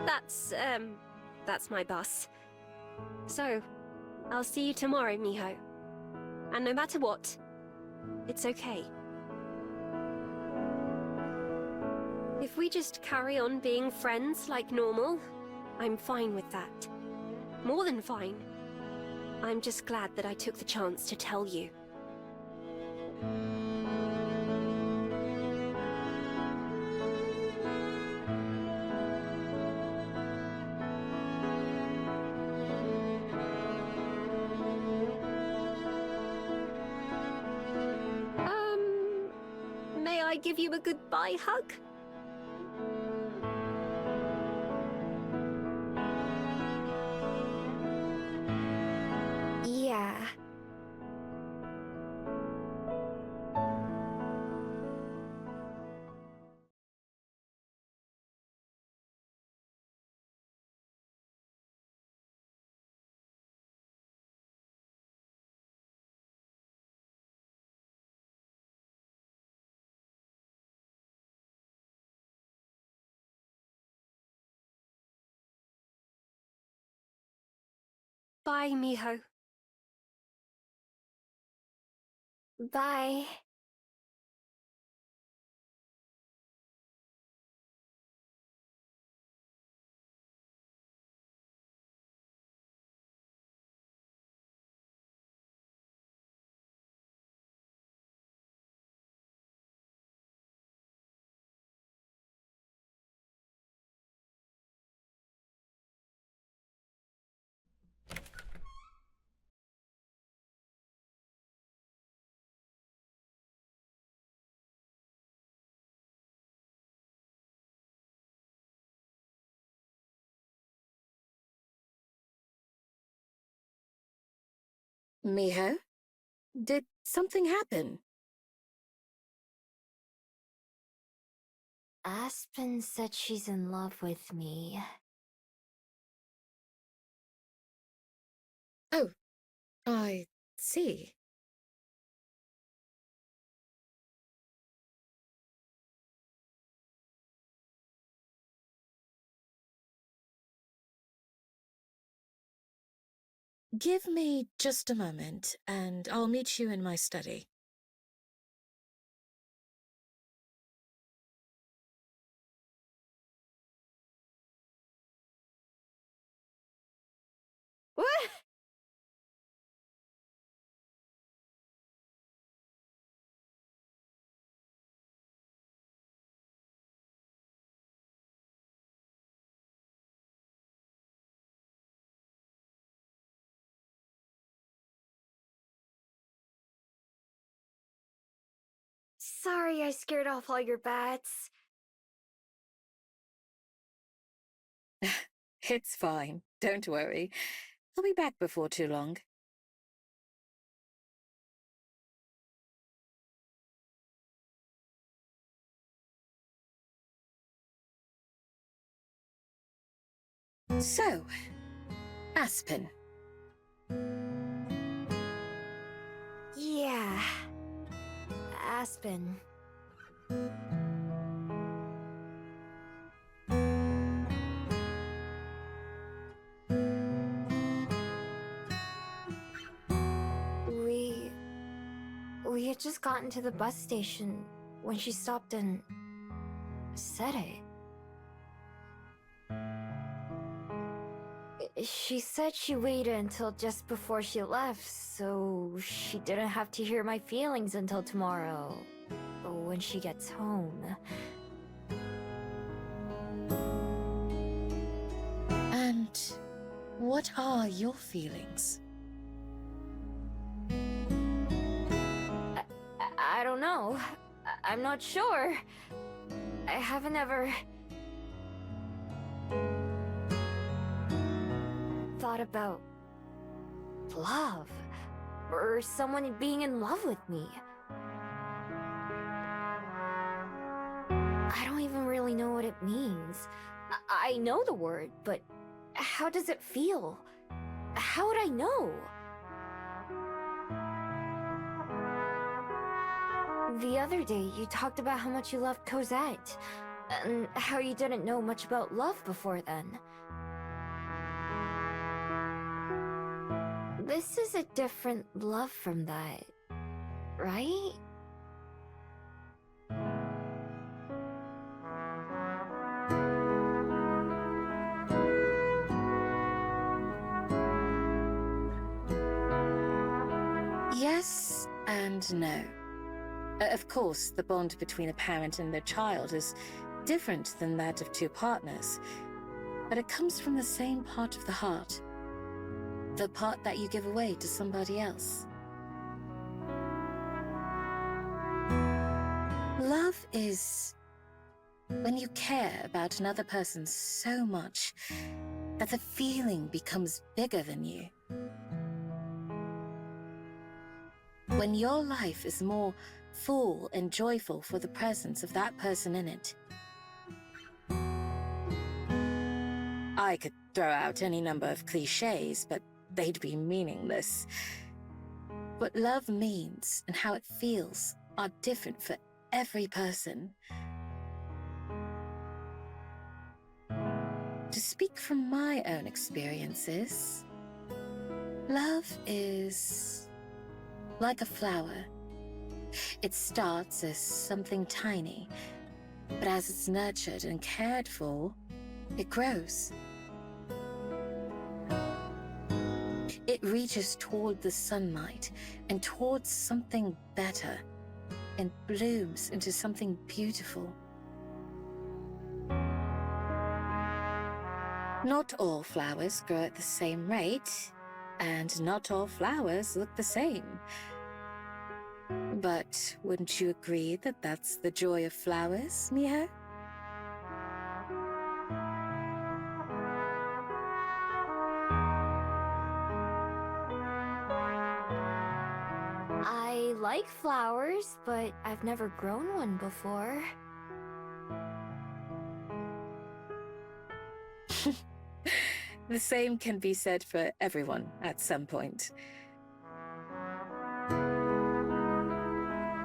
That's my bus. So, I'll see you tomorrow, Miho. And no matter what, it's okay. If we just carry on being friends like normal, I'm fine with that. More than fine. I'm just glad that I took the chance to tell you. May I give you a goodbye hug? Yeah. Bye, Miho. Bye. Miho? Did something happen? Aspen said she's in love with me. Oh, I see. Give me just a moment, and I'll meet you in my study. What? Sorry I scared off all your bats. It's fine. Don't worry. I'll be back before too long. So, Aspen. Yeah. Aspen. We had just gotten to the bus station when she stopped and said it. She said she waited until just before she left, so she didn't have to hear my feelings until tomorrow, when she gets home. And what are your feelings? I don't know. I'm not sure. I haven't ever thought about love or someone being in love with me. I don't even really know what it means. I know the word, but how does it feel? How would I know? The other day, you talked about how much you loved Cosette. And how you didn't know much about love before then. This is a different love from that, right? Yes and no. Of course, the bond between a parent and their child is different than that of two partners, but it comes from the same part of the heart. The part that you give away to somebody else. Love is when you care about another person so much that the feeling becomes bigger than you. When your life is more full and joyful for the presence of that person in it. I could throw out any number of cliches, but they'd be meaningless. What love means and how it feels are different for every person. To speak from my own experiences, love is like a flower. It starts as something tiny, but as it's nurtured and cared for, it grows. It reaches toward the sunlight and towards something better, and blooms into something beautiful. Not all flowers grow at the same rate, and not all flowers look the same. But wouldn't you agree that that's the joy of flowers, Miho? I like flowers, but I've never grown one before. The same can be said for everyone at some point.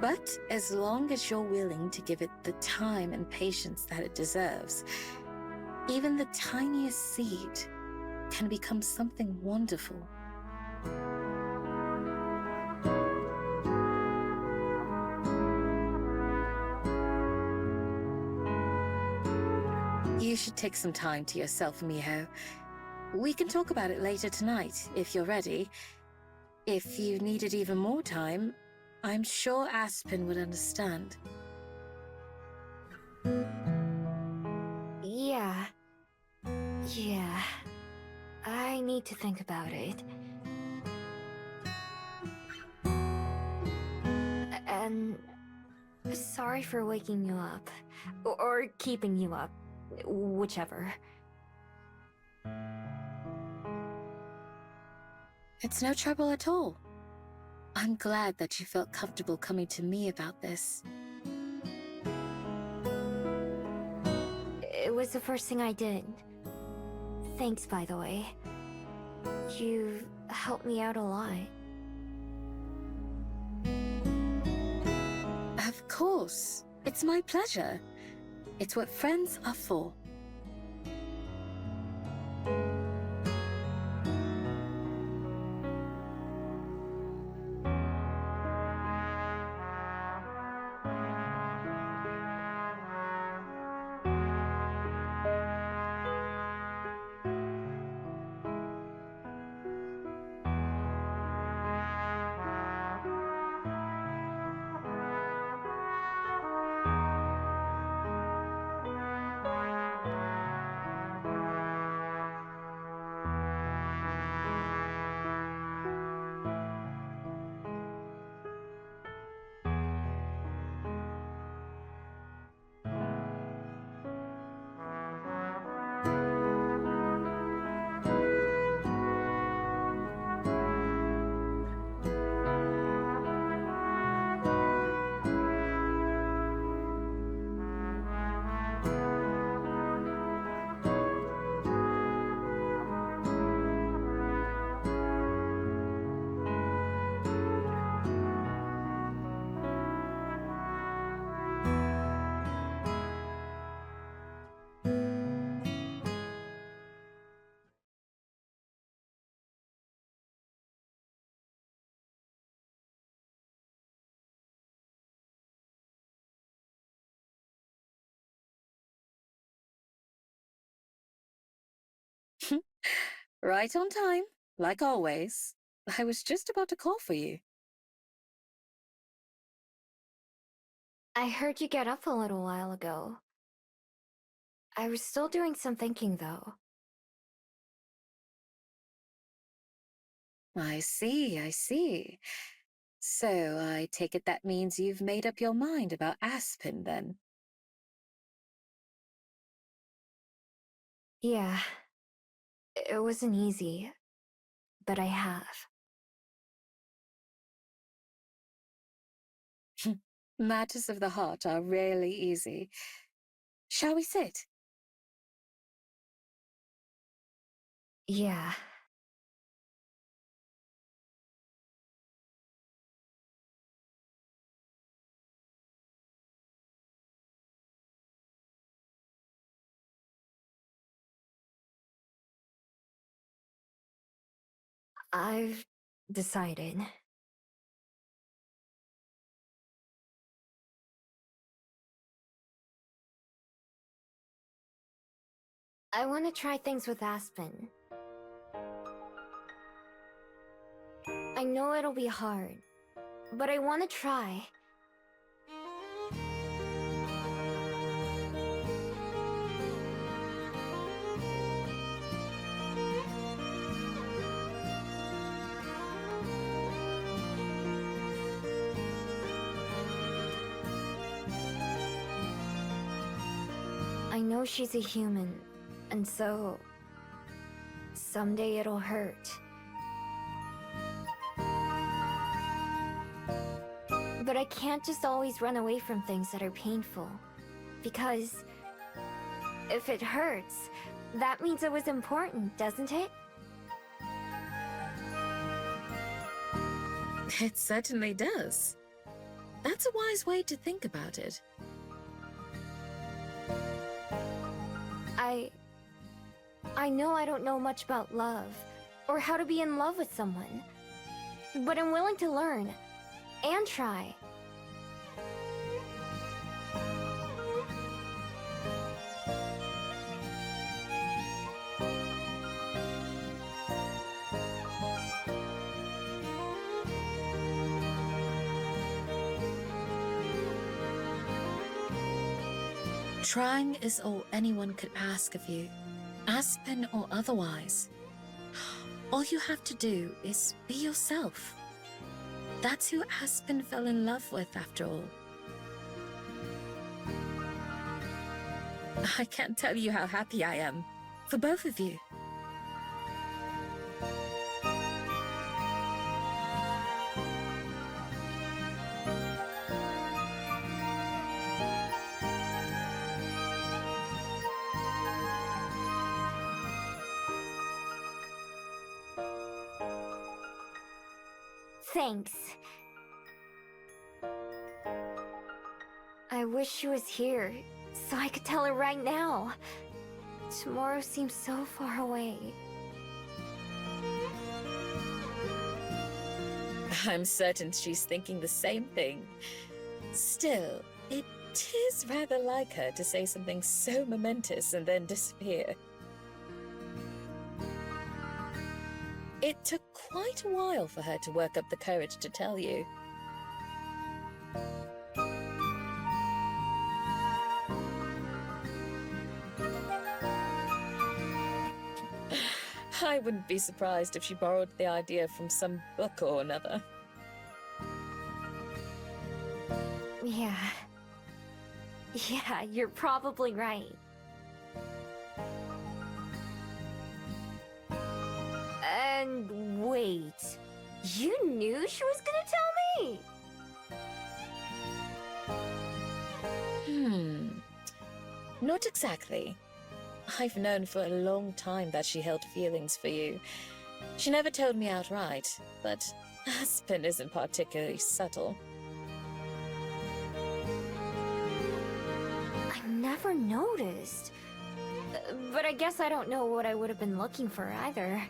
But as long as you're willing to give it the time and patience that it deserves, even the tiniest seed can become something wonderful. You should take some time to yourself, Miho. We can talk about it later tonight, if you're ready. If you needed even more time, I'm sure Aspen would understand. Yeah. I need to think about it. And sorry for waking you up. Or keeping you up. Whichever. It's no trouble at all. I'm glad that you felt comfortable coming to me about this. It was the first thing I did. Thanks, by the way. You've helped me out a lot. Of course. It's my pleasure. It's what friends are for. Right on time, like always. I was just about to call for you. I heard you get up a little while ago. I was still doing some thinking, though. I see, I see. So I take it that means you've made up your mind about Aspen, then? Yeah, it wasn't easy, but I have. Matters of the heart are rarely easy. Shall we sit? Yeah. I've decided. I want to try things with Aspen. I know it'll be hard, but I want to try. I know she's a human, and so... someday it'll hurt. But I can't just always run away from things that are painful. Because... if it hurts, that means it was important, doesn't it? It certainly does. That's a wise way to think about it. I know I don't know much about love, or how to be in love with someone. But I'm willing to learn, and try. Trying is all anyone could ask of you, Aspen or otherwise. All you have to do is be yourself. That's who Aspen fell in love with, after all. I can't tell you how happy I am for both of you. Thanks. I wish she was here, so I could tell her right now. Tomorrow seems so far away. I'm certain she's thinking the same thing. Still, it is rather like her to say something so momentous and then disappear. It took quite a while for her to work up the courage to tell you. I wouldn't be surprised if she borrowed the idea from some book or another. Yeah. Yeah, you're probably right. And wait, you knew she was gonna tell me? Not exactly. I've known for a long time that she held feelings for you. She never told me outright, but Aspen isn't particularly subtle. I never noticed. But I guess I don't know what I would have been looking for either.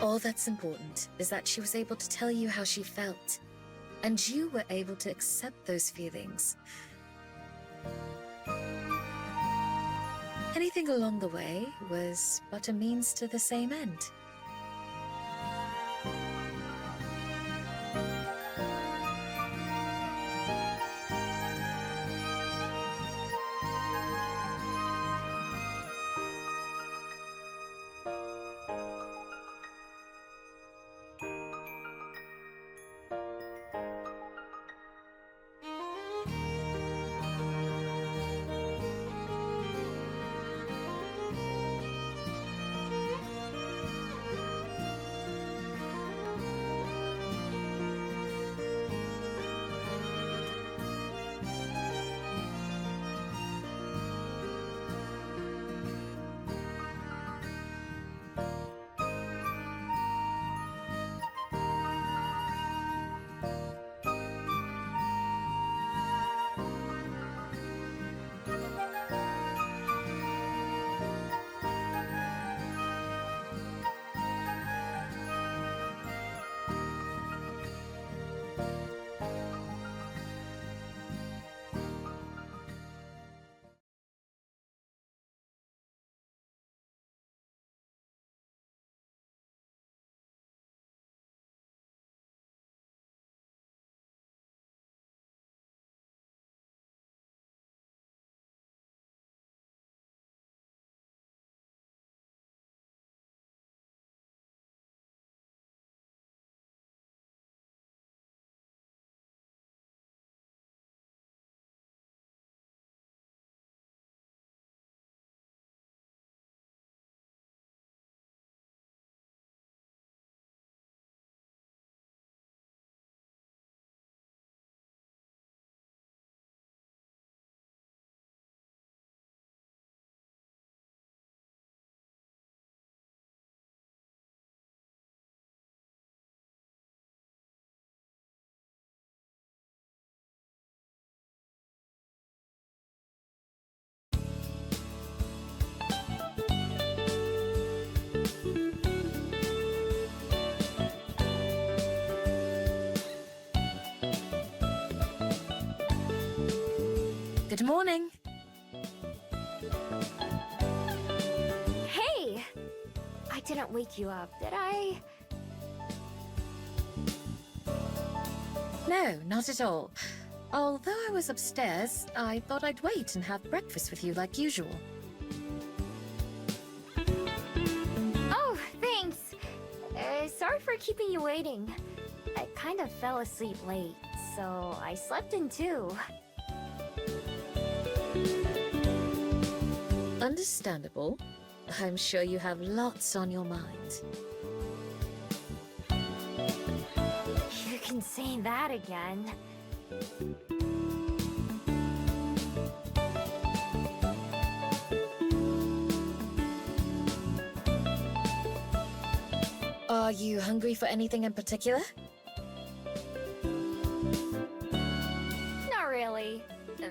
All that's important is that she was able to tell you how she felt, and you were able to accept those feelings. Anything along the way was but a means to the same end. Good morning. Hey! I didn't wake you up, did I? No, not at all. Although I was upstairs, I thought I'd wait and have breakfast with you like usual. Oh, thanks. Sorry for keeping you waiting. I kind of fell asleep late, so I slept in too. Understandable. I'm sure you have lots on your mind. You can say that again. Are you hungry for anything in particular? Not really.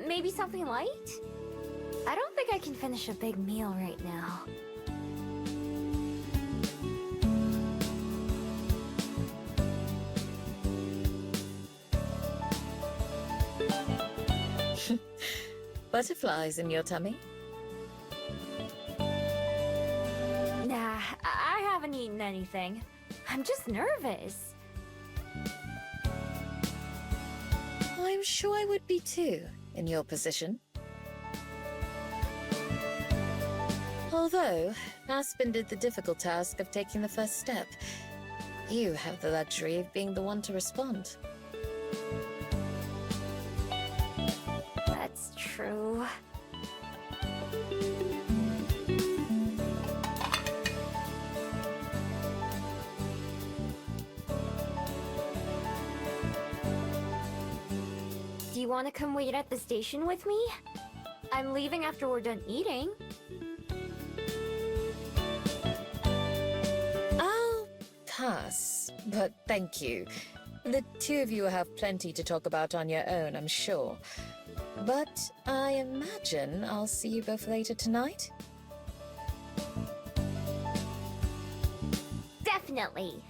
Maybe something light? I don't think I can finish a big meal right now. Butterflies in your tummy? Nah, I haven't eaten anything. I'm just nervous. I'm sure I would be too, in your position. Although, Aspen did the difficult task of taking the first step. You have the luxury of being the one to respond. That's true. Do you want to come wait at the station with me? I'm leaving after we're done eating. I'll pass, but thank you. The two of you have plenty to talk about on your own, I'm sure. But I imagine I'll see you both later tonight? Definitely.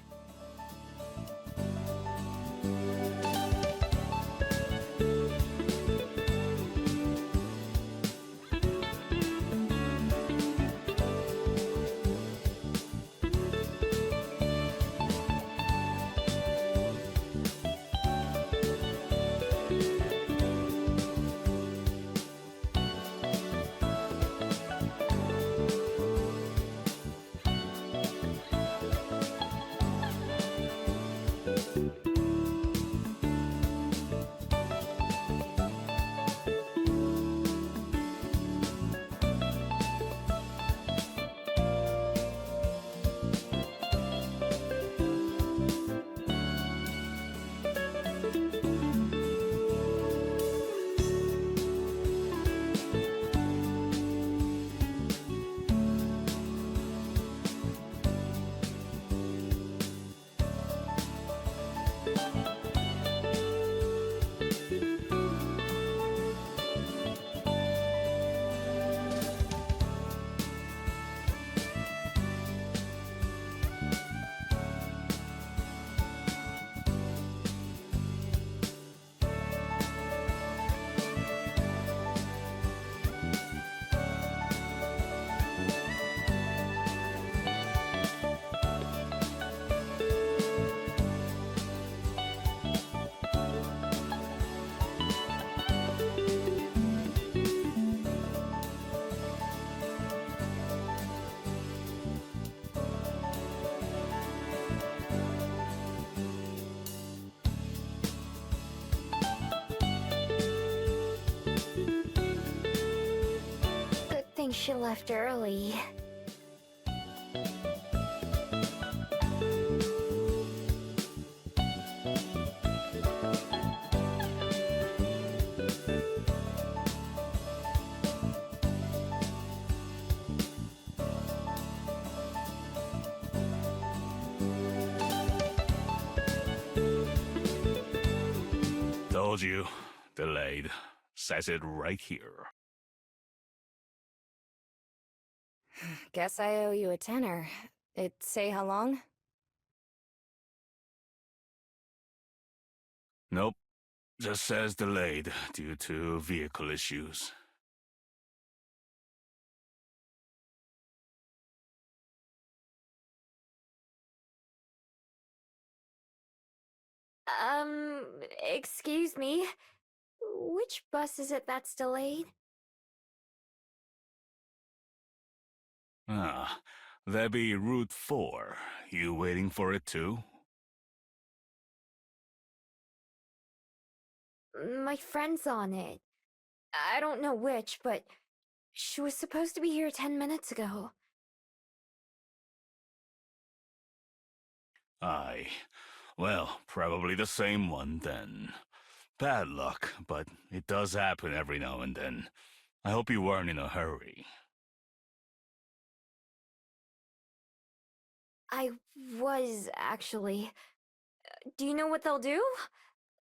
think she left early. Told you. Delayed. Says it right here. Guess I owe you a tenner. It say how long? Nope. Just says delayed due to vehicle issues. Excuse me. Which bus is it that's delayed? Ah, that be Route 4. You waiting for it too? My friend's on it. I don't know which, but she was supposed to be here 10 minutes ago. Aye. Well, probably the same one then. Bad luck, but it does happen every now and then. I hope you weren't in a hurry. I was, actually. Do you know what they'll do?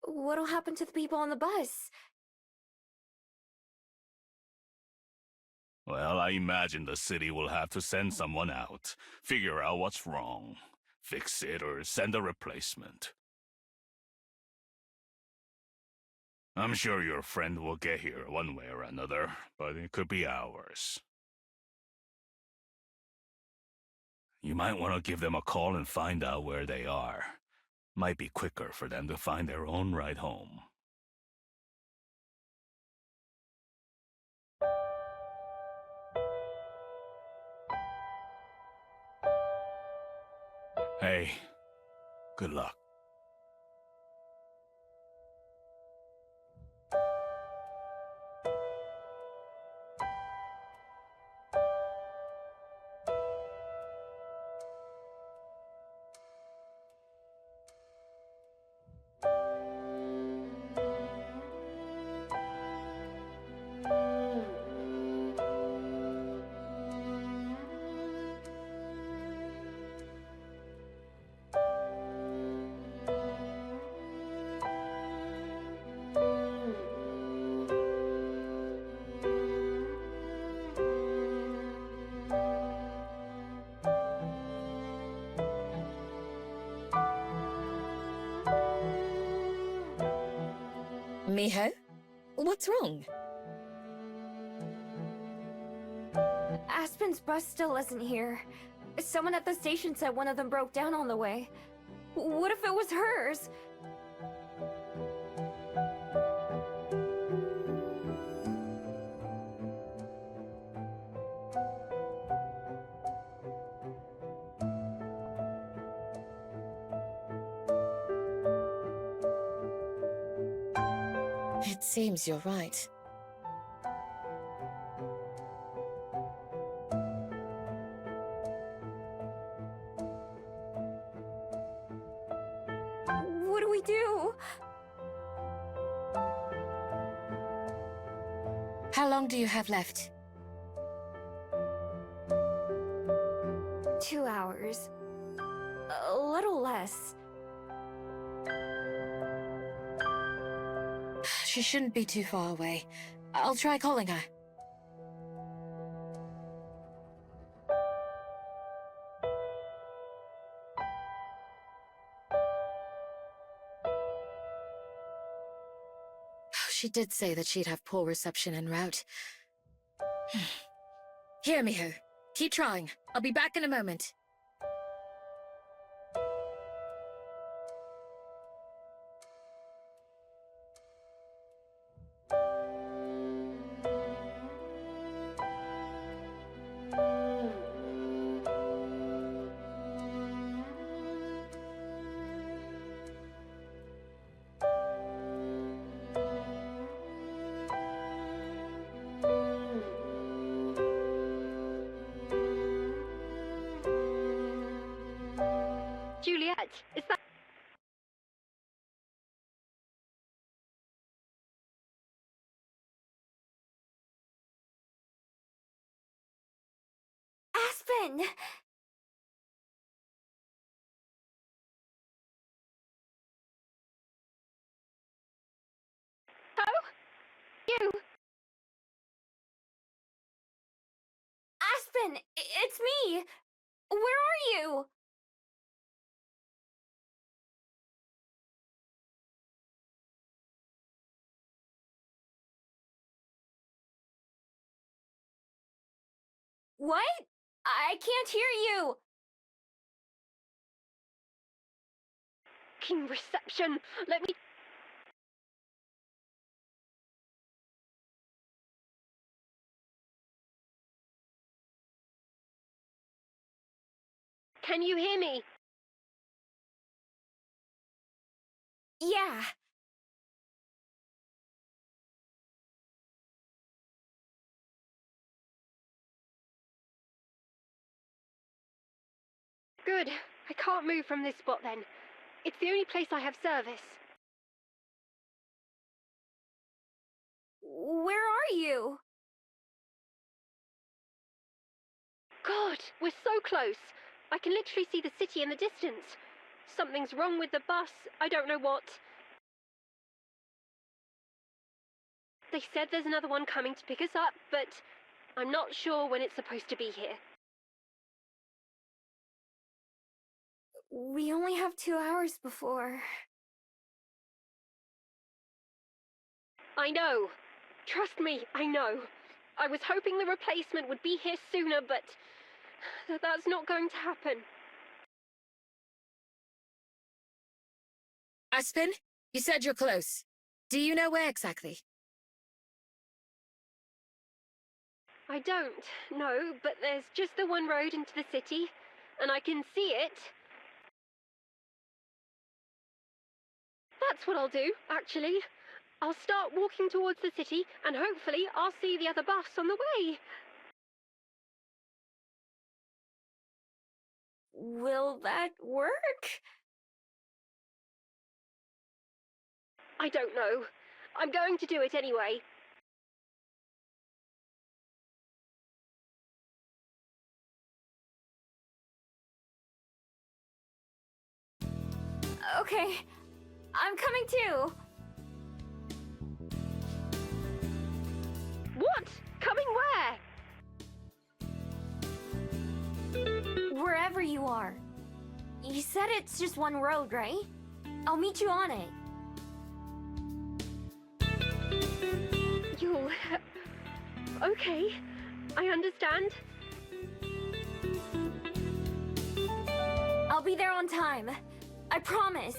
What'll happen to the people on the bus? Well, I imagine the city will have to send someone out, figure out what's wrong, fix it, or send a replacement. I'm sure your friend will get here one way or another, but it could be hours. You might want to give them a call and find out where they are. Might be quicker for them to find their own ride home. Hey, good luck. Miho? What's wrong? Aspen's bus still isn't here. Someone at the station said one of them broke down on the way. What if it was hers? It seems you're right. What do we do? How long do you have left? 2 hours. A little less. She shouldn't be too far away. I'll try calling her. She did say that she'd have poor reception en route. Here, Miho. Keep trying. I'll be back in a moment. Is that... Aspen! You? Aspen! It's me! Where are you? What? I can't hear you! Fucking reception! Let me... Can you hear me? Yeah. Good. I can't move from this spot then. It's the only place I have service. Where are you? God, we're so close. I can literally see the city in the distance. Something's wrong with the bus. I don't know what. They said there's another one coming to pick us up, but I'm not sure when it's supposed to be here. We only have 2 hours before. I know. Trust me, I know. I was hoping the replacement would be here sooner, but that's not going to happen. Aspen, you said you're close. Do you know where exactly? I don't, no, but there's just the one road into the city, and I can see it. That's what I'll do, actually. I'll start walking towards the city, and hopefully I'll see the other bus on the way. Will that work? I don't know. I'm going to do it anyway. Okay, I'm coming too. What? Coming where? Wherever you are. You said it's just one road, right? I'll meet you on it. You'll... Okay, I understand. I'll be there on time. I promise.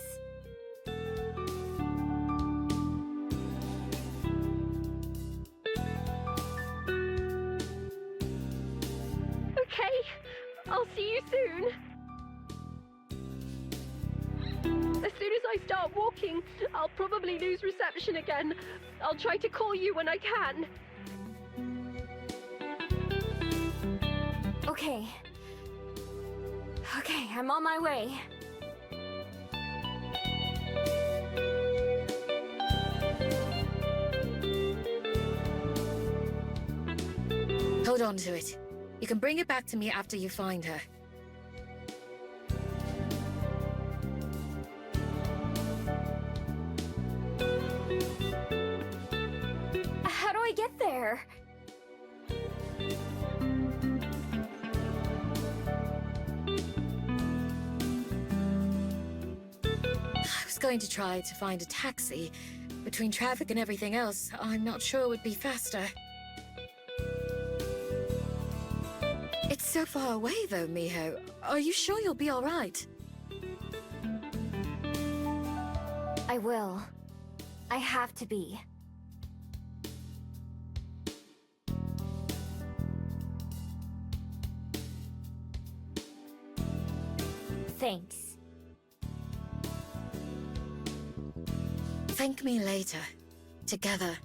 Okay, I'll see you soon. As soon as I start walking, I'll probably lose reception again. I'll try to call you when I can. Okay. Okay, I'm on my way. Hold on to it. You can bring it back to me after you find her. How do I get there? I was going to try to find a taxi. Between traffic and everything else, I'm not sure it would be faster. It's so far away, though, Miho. Are you sure you'll be all right? I will. I have to be. Thanks. Thank me later. Together.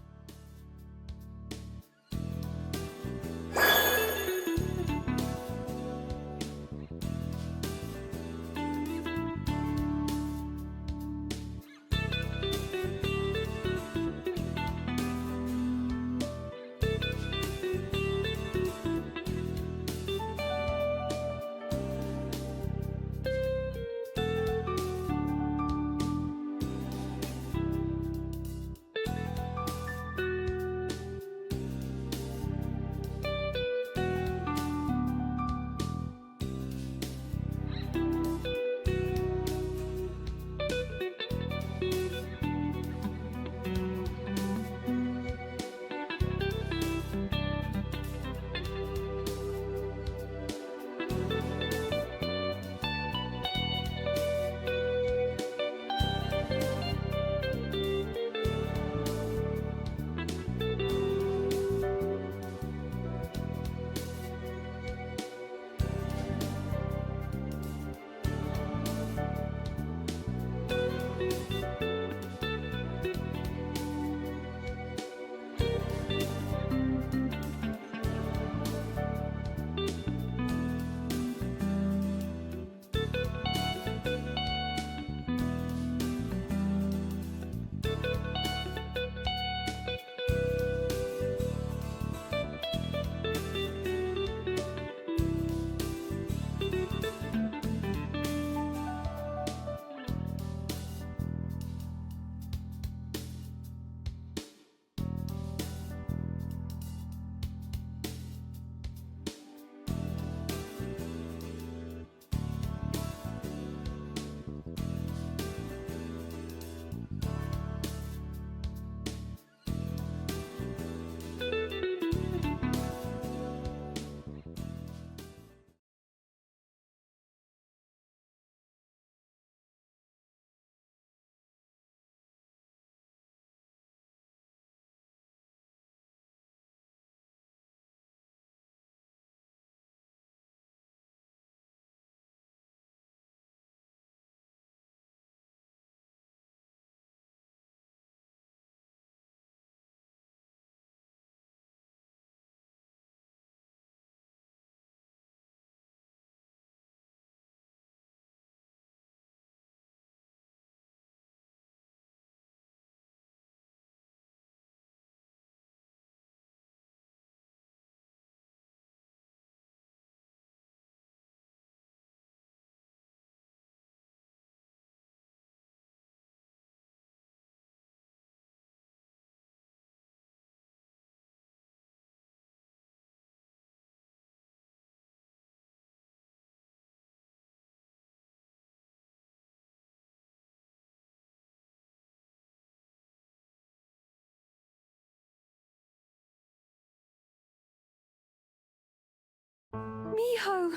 Miho!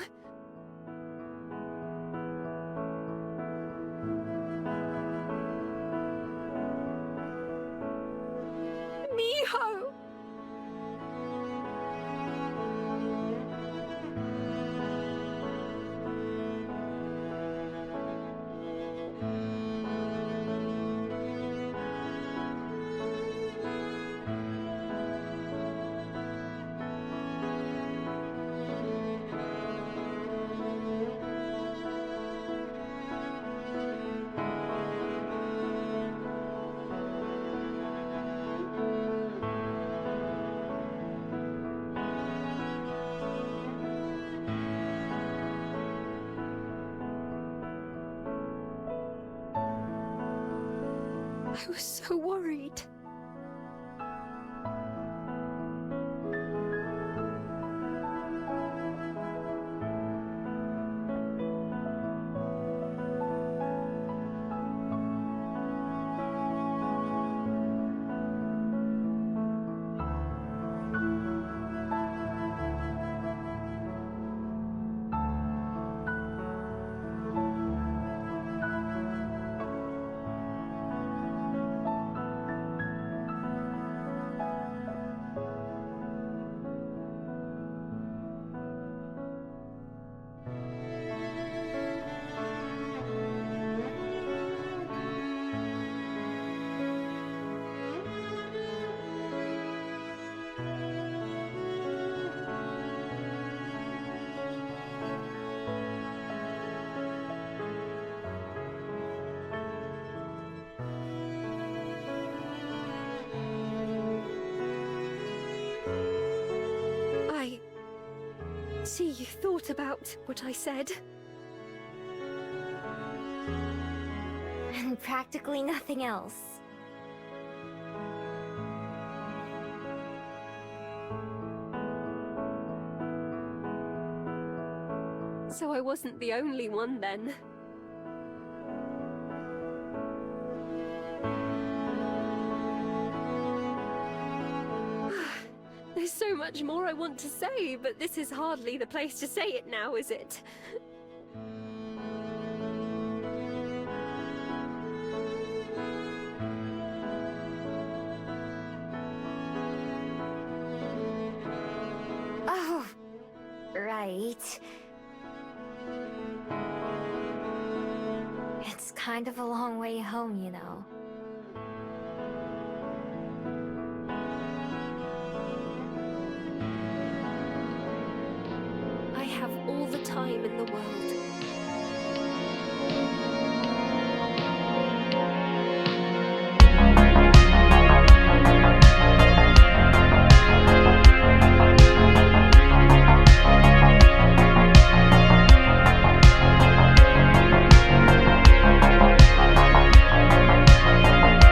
Miho! I was so worried. I see you thought about what I said. And practically nothing else. So I wasn't the only one then. There's so much more I want to say, but this is hardly the place to say it now, is it? Oh, right. It's kind of a long way home, you know. I have all the time in the world.